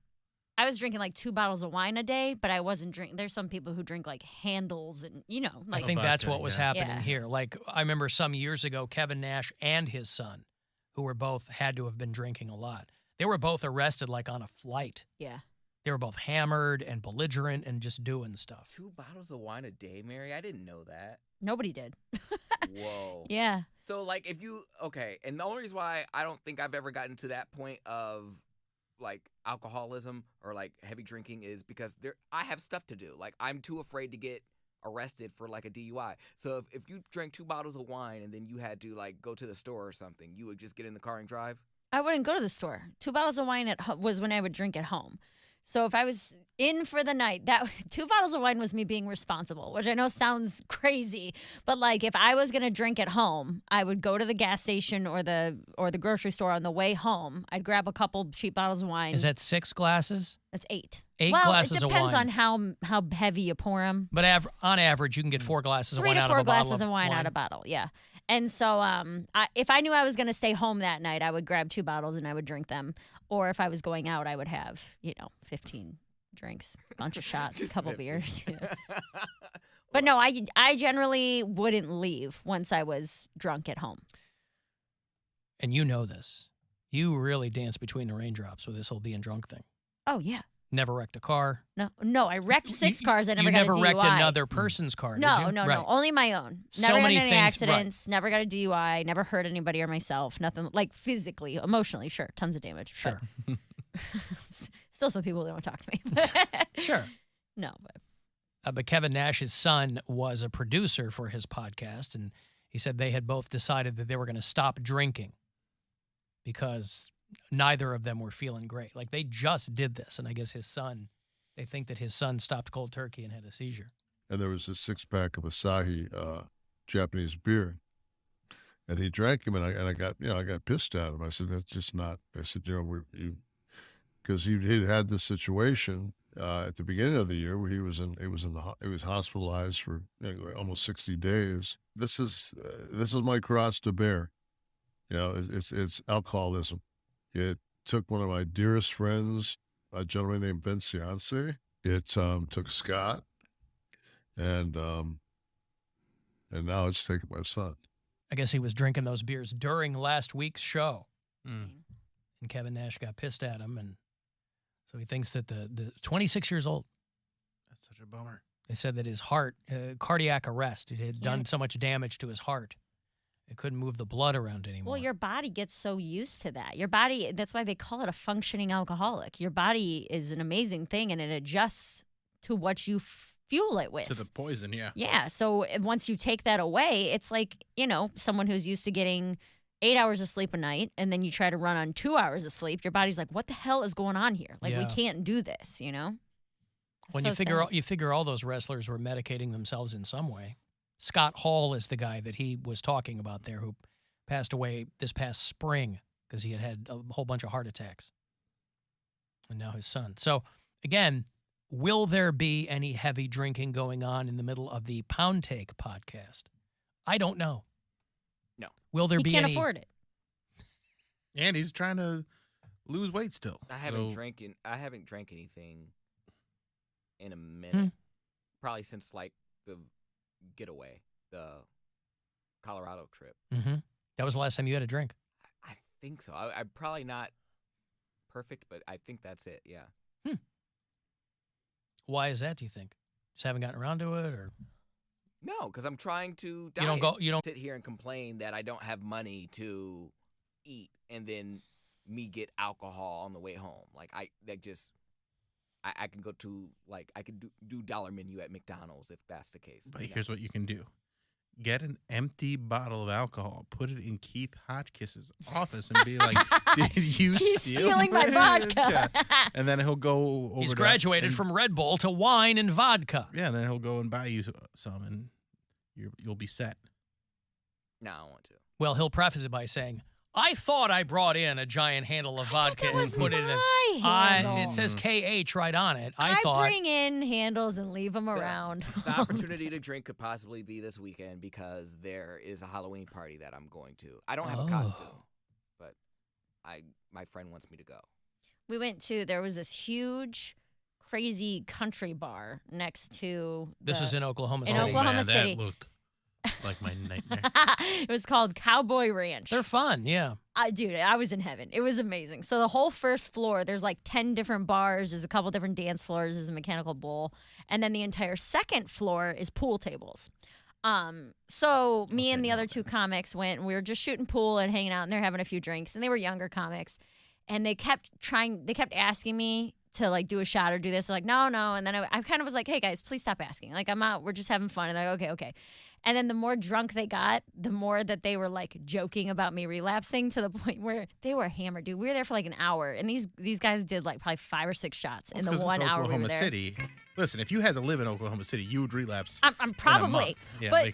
I was drinking like 2 bottles of wine a day, but I wasn't drinking. There's some people who drink like handles and, you know. Like, I think that's what was happening Yeah. here. Like, I remember some years ago, Kevin Nash and his son, who were both had to have been drinking a lot. They were both arrested like on a flight. Yeah. They were both hammered and belligerent and just doing stuff. 2 bottles of wine a day, Mary? I didn't know that. Nobody did. Whoa. Yeah. So, like, if you, okay, and the only reason why I don't think I've ever gotten to that point of, like, alcoholism or, like, heavy drinking is because I have stuff to do. Like, I'm too afraid to get arrested for, like, a DUI. So, if you drank 2 bottles of wine and then you had to, like, go to the store or something, you would just get in the car and drive? I wouldn't go to the store. 2 bottles of wine was when I would drink at home. So if I was in for the night, that 2 bottles of wine was me being responsible, which I know sounds crazy, but like if I was gonna drink at home, I would go to the gas station or the grocery store on the way home. I'd grab a couple cheap bottles of wine. Is that 6 glasses? That's 8. 8 well, glasses it of depends wine. on how heavy you pour them. But on average, you can get 4 glasses of 3 wine to out 4 of a bottle glasses of wine out of a bottle, yeah. And so if I knew I was going to stay home that night, I would grab 2 bottles and I would drink them. Or if I was going out, I would have, 15 drinks, a bunch of shots, a couple 15. beers. Yeah. But no, I generally wouldn't leave once I was drunk at home. And you know this. You really dance between the raindrops with this whole being drunk thing. Oh, yeah. Never wrecked a car. No, I wrecked 6 cars. I never got a DUI. You never wrecked another person's car, did you? No, Right. only my own. So Never many had any things- accidents, never got a DUI, never hurt anybody or myself, nothing, like physically, emotionally, sure, tons of damage. Sure. but still some people don't want to talk to me. Sure. No, But Kevin Nash's son was a producer for his podcast, and he said they had both decided that they were going to stop drinking because neither of them were feeling great. Like, they just did this, and I guess they think that his son stopped cold turkey and had a seizure. And there was a 6-pack of Asahi Japanese beer, and he drank them, and I got pissed at him. I said, that's just not. I said, because he had this situation at the beginning of the year where he was hospitalized for almost 60 days. This is my cross to bear. It's alcoholism. It took one of my dearest friends, a gentleman named Ben Ciance. It took Scott, and now it's taken my son. I guess he was drinking those beers during last week's show. And Kevin Nash got pissed at him, and so he thinks that the 26 years old. That's such a bummer. They said that his heart, cardiac arrest, it had done so much damage to his heart. It couldn't move the blood around anymore. well, your body gets so used to that. Your body, that's why they call it a functioning alcoholic. Your body is an amazing thing, and it adjusts to what you fuel it with. To the poison, yeah. Yeah. So once you take that away, it's like, someone who's used to getting 8 hours of sleep a night, and then you try to run on 2 hours of sleep. Your body's like, what the hell is going on here? Like, we Yeah. can't do this, When So you figure all those wrestlers were medicating themselves in some way. Scott Hall is the guy that he was talking about there who passed away this past spring because he had a whole bunch of heart attacks. And now his son. So, again, will there be any heavy drinking going on in the middle of the Poundcake podcast? I don't know. No. Will there be can't any... afford it. And he's trying to lose weight still. I haven't drank anything in a minute. Probably since like the getaway, the Colorado trip. Mm-hmm. That was the last time you had a drink. I think so. I'm probably not perfect, but I think that's it. Yeah. Why is that, do you think? Just haven't gotten around to it, or? No, because I'm trying to You don't sit here and complain that I don't have money to eat, and then me get alcohol on the way home. Like I can go to I could do dollar menu at McDonald's if that's the case. But here's what you can do. Get an empty bottle of alcohol, put it in Keith Hotchkiss's office, and be like, "Did you He's steal stealing my vodka?" And then he'll go over. He's graduated from Red Bull to wine and vodka. Yeah, and then he'll go and buy you some, and you'll be set. No, I don't want to. Well, he'll preface it by saying, I thought I brought in a giant handle of vodka and put it in. It says KH right on it. I thought. bring in handles and leave them around. The opportunity to drink could possibly be this weekend because there is a Halloween party that I'm going to. I don't have a costume, but my friend wants me to go. We went to, there was this huge, crazy country bar next to. This was in Oklahoma City. In Oklahoma City. That looked like my nightmare. It was called Cowboy Ranch. They're fun, yeah. Dude, I was in heaven. It was amazing. So the whole first floor, there's like 10 different bars. There's a couple different dance floors. There's a mechanical bull. And then the entire second floor is pool tables. So me and the other two comics went, and we were just shooting pool and hanging out, and they're having a few drinks. And they were younger comics. And they kept asking me to like do a shot or do this. They're like, no. And then I kind of was like, hey guys, please stop asking. Like, I'm out. We're just having fun. And they're like, okay. And then the more drunk they got, the more that they were like joking about me relapsing, to the point where they were hammered, dude. We were there for like an hour, and these guys did like probably 5 or 6 shots in the 1 hour we were there. City. Listen, if you had to live in Oklahoma City, you would relapse. I'm probably. Yeah, but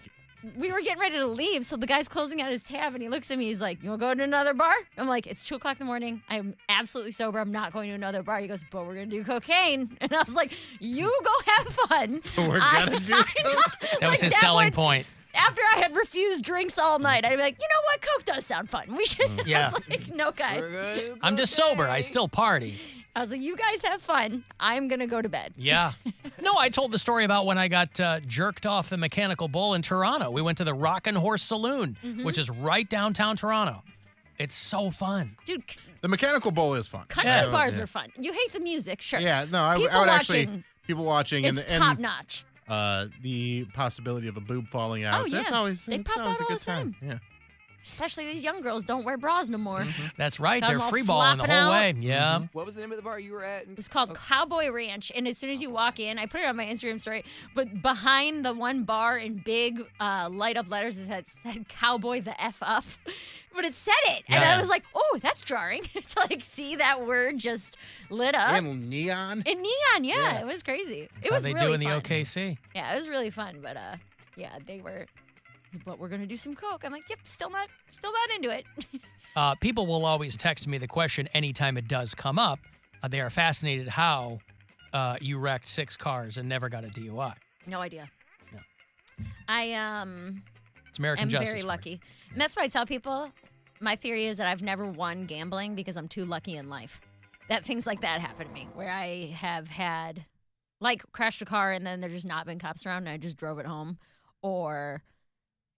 we were getting ready to leave, so the guy's closing out his tab, and he looks at me. He's like, "You want to go to another bar?" I'm like, "It's 2:00 in the morning. I'm absolutely sober. I'm not going to another bar." He goes, "But we're gonna do cocaine," and I was like, "You go have fun." We're gonna do coke. That was his selling point. After I had refused drinks all night, I'd be like, you know what? Coke does sound fun. We should. Yeah. I was like, no, guys. I'm just sober. I still party. I was like, you guys have fun. I'm going to go to bed. Yeah. No, I told the story about when I got jerked off the mechanical bull in Toronto. We went to the Rockin' Horse Saloon, which is right downtown Toronto. It's so fun. Dude. The mechanical bull is fun. Country bars are fun. You hate the music, sure. Yeah, no, I would actually. People watching. It's top notch. The possibility of a boob falling out. Oh, yeah. That's always They pop out a all good the time. Yeah. Especially these young girls don't wear bras no more. That's right. Got They're 'em all free balling the flopping whole out. way. Yeah. What was the name of the bar you were at? It was called Cowboy Ranch, and as soon as you walk in, I put it on my Instagram story, but behind the one bar in big light-up letters, it said Cowboy the F up. But it said it, and I was like, oh, that's jarring. To like see that word just lit up. In neon? In neon, yeah. It was crazy. That's it was how they really do in the fun. OKC. Yeah, it was really fun, but yeah, they were, but we're going to do some coke. I'm like, yep, still not into it. People will always text me the question anytime it does come up. They are fascinated how you wrecked 6 cars and never got a DUI. No idea. No. It's American justice. I'm very for lucky. you. And that's why I tell people, my theory is that I've never won gambling because I'm too lucky in life. That things like that happen to me, where I have had, like, crashed a car and then there's just not been cops around and I just drove it home. Or,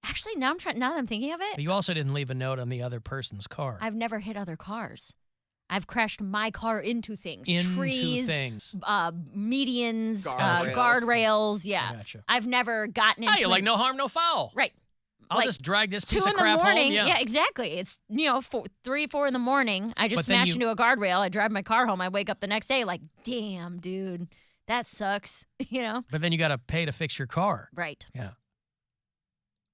actually, now that I'm thinking of it, But you also didn't leave a note on the other person's car. I've never hit other cars. I've crashed my car into things. Into trees, things. Medians, Guardrails. guardrails. Yeah. I gotcha. I've never gotten into You're like no harm, no foul. Right. I'll Like, just drag this 2 piece of in the crap morning. home. Yeah. Exactly. It's 3, 4 in the morning. I just But then smash you- into a guardrail. I drive my car home. I wake up the next day like, damn, dude, that sucks. But then you got to pay to fix your car. Right. Yeah.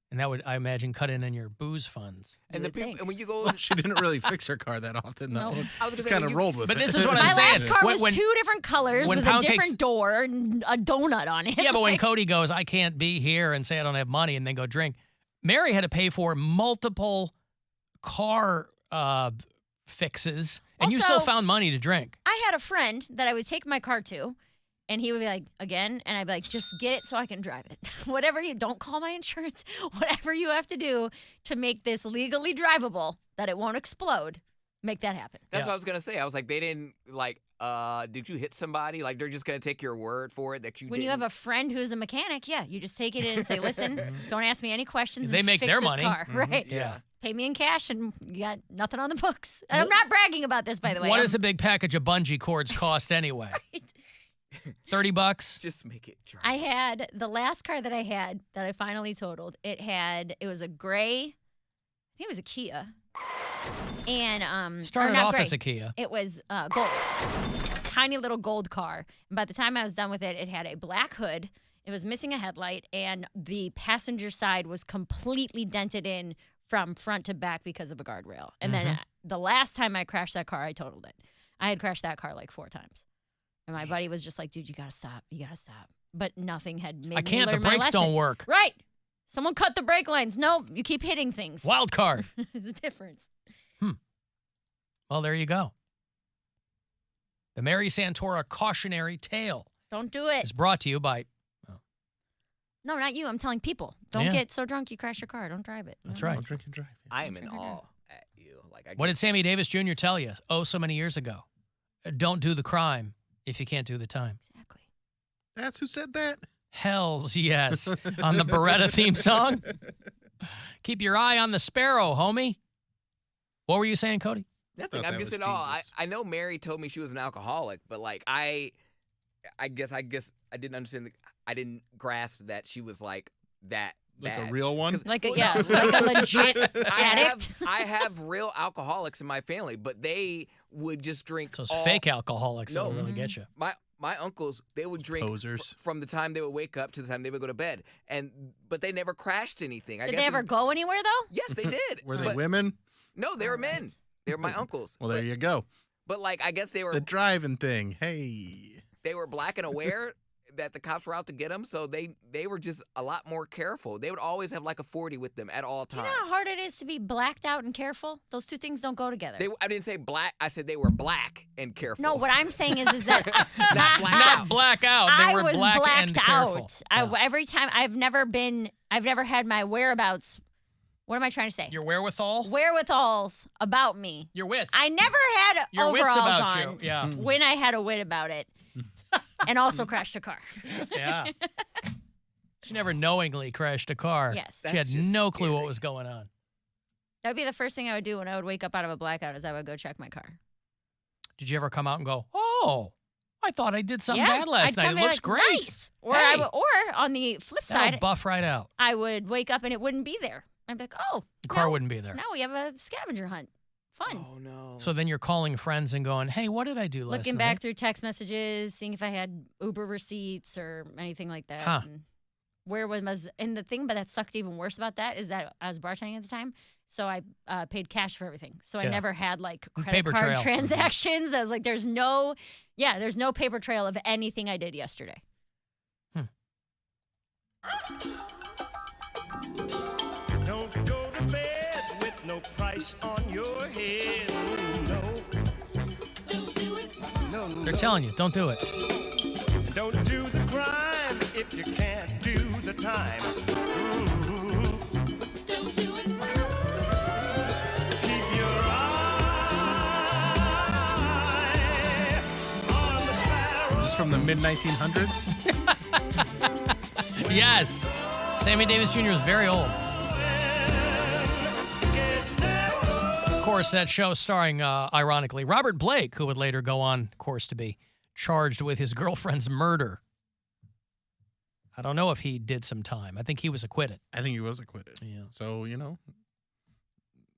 And that would, I imagine, cut in on your booze funds. And and when you go, Well, she didn't really fix her car that often, though. Nope. I was gonna Just say, kind when of you- rolled with But it. this is what I'm My saying. last car When- was when- 2 different colors when with a Poundcake's- different door and a donut on it. Yeah, but when Like, Cody goes, I can't be here and say I don't have money and then go drink. Mary had to pay for multiple car fixes, and you still Also- found money to drink. I had a friend that I would take my car to, and he would be like, again, and I'd be like, just get it so I can drive it. Don't call my insurance. Whatever you have to do to make this legally drivable, that it won't explode, make that happen. That's what I was gonna say. I was like, they didn't like. Did you hit somebody? Like they're just gonna take your word for it that you. When you have a friend who's a mechanic, yeah, you just take it in and say, listen, don't ask me any questions. They and make fix their this money. car. Right. Yeah. Pay me in cash, and you got nothing on the books. And I'm not bragging about this, by the way. What does a big package of bungee cords cost anyway? $30? Just make it dry. I had the last car that I had that I finally totaled. It was a gray, I think it was a Kia. And Started or not off gray. as a Kia. It was gold. This tiny little gold car. And by the time I was done with it, it had a black hood. It was missing a headlight, and the passenger side was completely dented in from front to back because of a guardrail. And then the last time I crashed that car, I totaled it. I had crashed that car like 4 times. And my buddy was just like, dude, you got to stop. You got to stop. But nothing had made I can't. me learn The brakes my lesson. don't work. Right. Someone cut the brake lines. No, you keep hitting things. Wild card. There's a difference. Well, there you go. The Mary Santora cautionary tale Don't do it. is brought to you by. No, not you. I'm telling people. Don't Yeah. get so drunk you crash your car. Don't drive it. That's right. Don't drink and drive. I am in awe at you. Like, I What did guess- Sammy Davis Jr. tell you? Oh, so many years ago. Don't do the crime if you can't do the time. Exactly. That's who said that? Hells yes. On the Beretta theme song. Keep your eye on the sparrow, homie. What were you saying, Cody? Nothing. Thought I'm that just was in awe. Jesus. I know Mary told me she was an alcoholic, but like I guess I didn't understand. I didn't grasp that she was like that. Like bad. a real one? Like a legit addict. I have real alcoholics in my family, but they would just drink. Those all, fake alcoholics No. that'll really get you. My uncles, they would drink Posers. from the time they would wake up to the time they would go to bed, but they never crashed anything. I Did guess they ever it's- go anywhere though? Yes, they did. Were they But- women? No, they were men. They were my uncles. Well, there you go. But like, I guess they were The driving thing. Hey. they were black and aware that the cops were out to get them, so they were just a lot more careful. They would always have like a 40 with them at all You times. know how hard it is to be blacked out and careful? Those two things don't go together. I didn't say black. I said they were black and careful. No, what I'm saying is that Not black out. They I were was black blacked and careful. out. Every time I've never had my whereabouts. What am I trying to say? Your wherewithal? Wherewithals about me. Your wits. I never had Your wits overalls about on you. Yeah. when I had a wit about it. And also crashed a car. Yeah. She never knowingly crashed a car. Yes. She had That's just no clue what scary. was going on. That would be the first thing I would do when I would wake up out of a blackout is I would go check my car. Did you ever come out and go, oh, I thought I did something Yeah, bad last I'd night. come It in looks like, great. Nice. Or, Hey. or on the flip That'll side, buff right out. I would wake up and it wouldn't be there. I'd be like, oh. The car now- wouldn't be there. Now we have a scavenger hunt. Fun. Oh no. So then you're calling friends and going, hey, what did I do last Looking night? back through text messages, seeing if I had Uber receipts or anything like that. Huh. And where was and the thing that sucked even worse about that is that I was bartending at the time, so I paid cash for everything. So I Yeah. never had like credit Paper card trail. transactions. I was like, there's no paper trail of anything I did yesterday. Don't go to bed with no price on your head. No. They're telling you, don't do it. Don't do the crime if you can't do the time. Keep your eye on the sparrow. This is from the mid 1900s. Yes. Sammy Davis Jr. is very old. Of course, that show starring, ironically, Robert Blake, who would later go on, of course, to be charged with his girlfriend's murder. I don't know if he did some time. I think he was acquitted. I think he was acquitted. Yeah. So,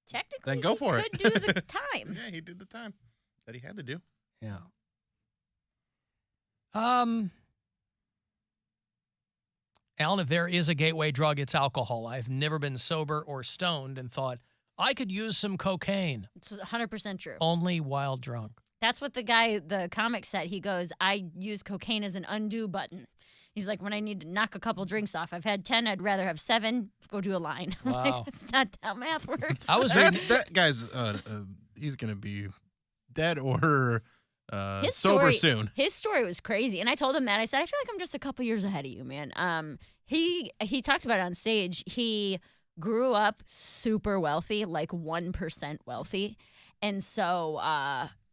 Technically, then go for he it. could do the time. Yeah, he did the time that he had to do. Yeah. Alan, if there is a gateway drug, it's alcohol. I've never been sober or stoned and thought, I could use some cocaine. It's 100% true. Only while drunk. That's what the comic said. He goes, I use cocaine as an undo button. He's like, when I need to knock a couple drinks off, I've had 10, I'd rather have 7. Go do a line. I'm like, Wow. that's not how math works. I was reading. That guy's, he's going to be dead or His sober story, soon. His story was crazy. And I told him that. I said, I feel like I'm just a couple years ahead of you, man. He talked about it on stage. He grew up super wealthy, like 1% wealthy. And so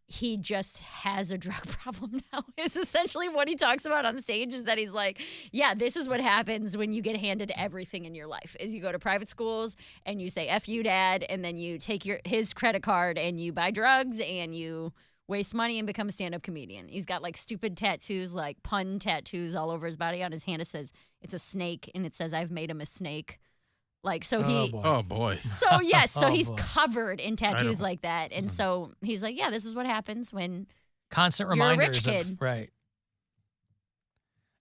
he just has a drug problem now, is essentially what he talks about on stage, is that he's like, yeah, this is what happens when you get handed everything in your life, is you go to private schools and you say, F you, dad, and then you take his credit card and you buy drugs and you waste money and become a stand-up comedian. He's got like stupid tattoos, like pun tattoos all over his body. On his hand it says, it's a snake, and it says, I've made him a snake. Like, so he. Oh boy. So yes, so Oh, he's boy. covered in tattoos like that, and so he's like, yeah, this is what happens when Constant you're a reminders rich kid. right.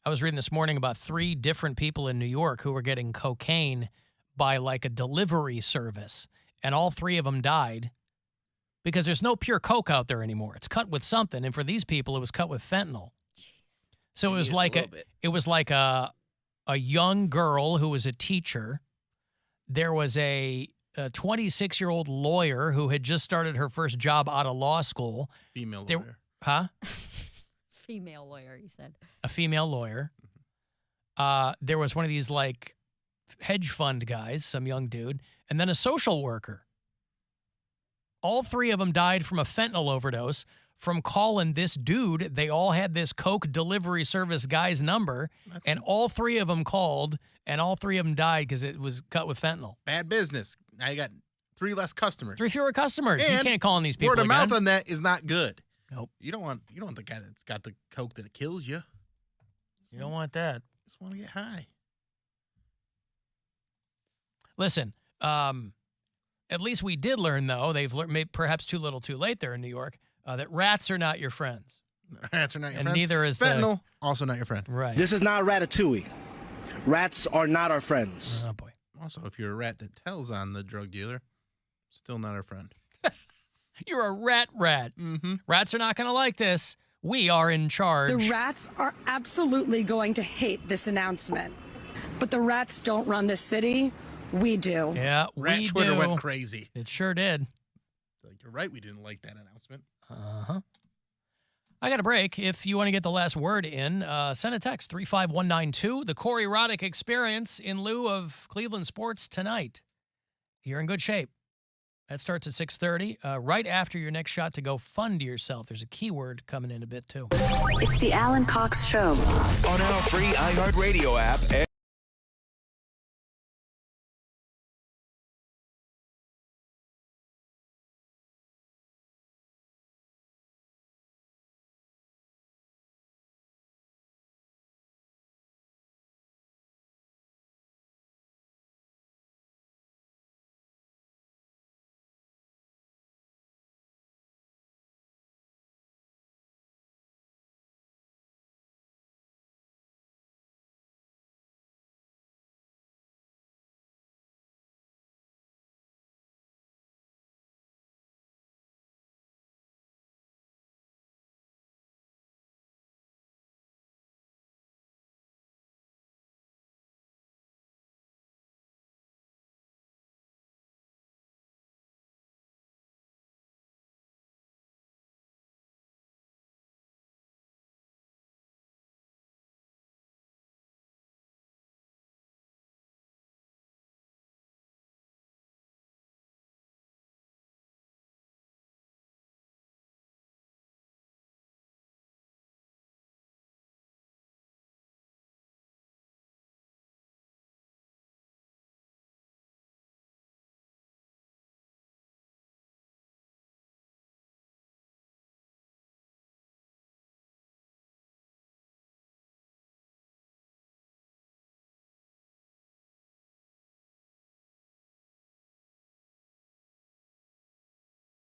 I was reading this morning about 3 different people in New York who were getting cocaine by like a delivery service, and all 3 of them died because there's no pure coke out there anymore. It's cut with something, and for these people, it was cut with fentanyl. So it was like a young girl who was a teacher. There was a 26-year-old lawyer who had just started her first job out of law school. Female lawyer. Huh? Female lawyer, you said. A female lawyer. There was one of these like hedge fund guys, some young dude, and then a social worker. All 3 of them died from a fentanyl overdose from calling this dude. They all had this coke delivery service guy's number, and all 3 of them called, and all 3 of them died because it was cut with fentanyl. Bad business. Now you got 3 less customers. 3 fewer customers. And you can't call on these people word of again. mouth on that is not good. Nope. You don't want the guy that's got the coke that kills you. You don't want that. Just want to get high. Listen, at least we did learn, though, they've learned, maybe perhaps too little too late there in New York, that rats are not your friends. Rats are not your and friends. neither is fentanyl, also not your friend. Right. This is not Ratatouille. Rats are not our friends. Oh, boy. Also, if you're a rat that tells on the drug dealer, still not our friend. You're a rat. Mm-hmm. Rats are not going to like this. We are in charge. The rats are absolutely going to hate this announcement. But the rats don't run this city. We do. Yeah, Rat we Twitter do. went crazy. It sure did. Like, you're right, we didn't like that announcement. Uh-huh. I got a break. If you want to get the last word in, send a text, 35192. The Corey Roddick Experience in lieu of Cleveland sports tonight. You're in good shape. That starts at 6:30, right after your next shot to go fund yourself. There's a keyword coming in a bit, too. It's the Alan Cox Show. On our free iHeartRadio app.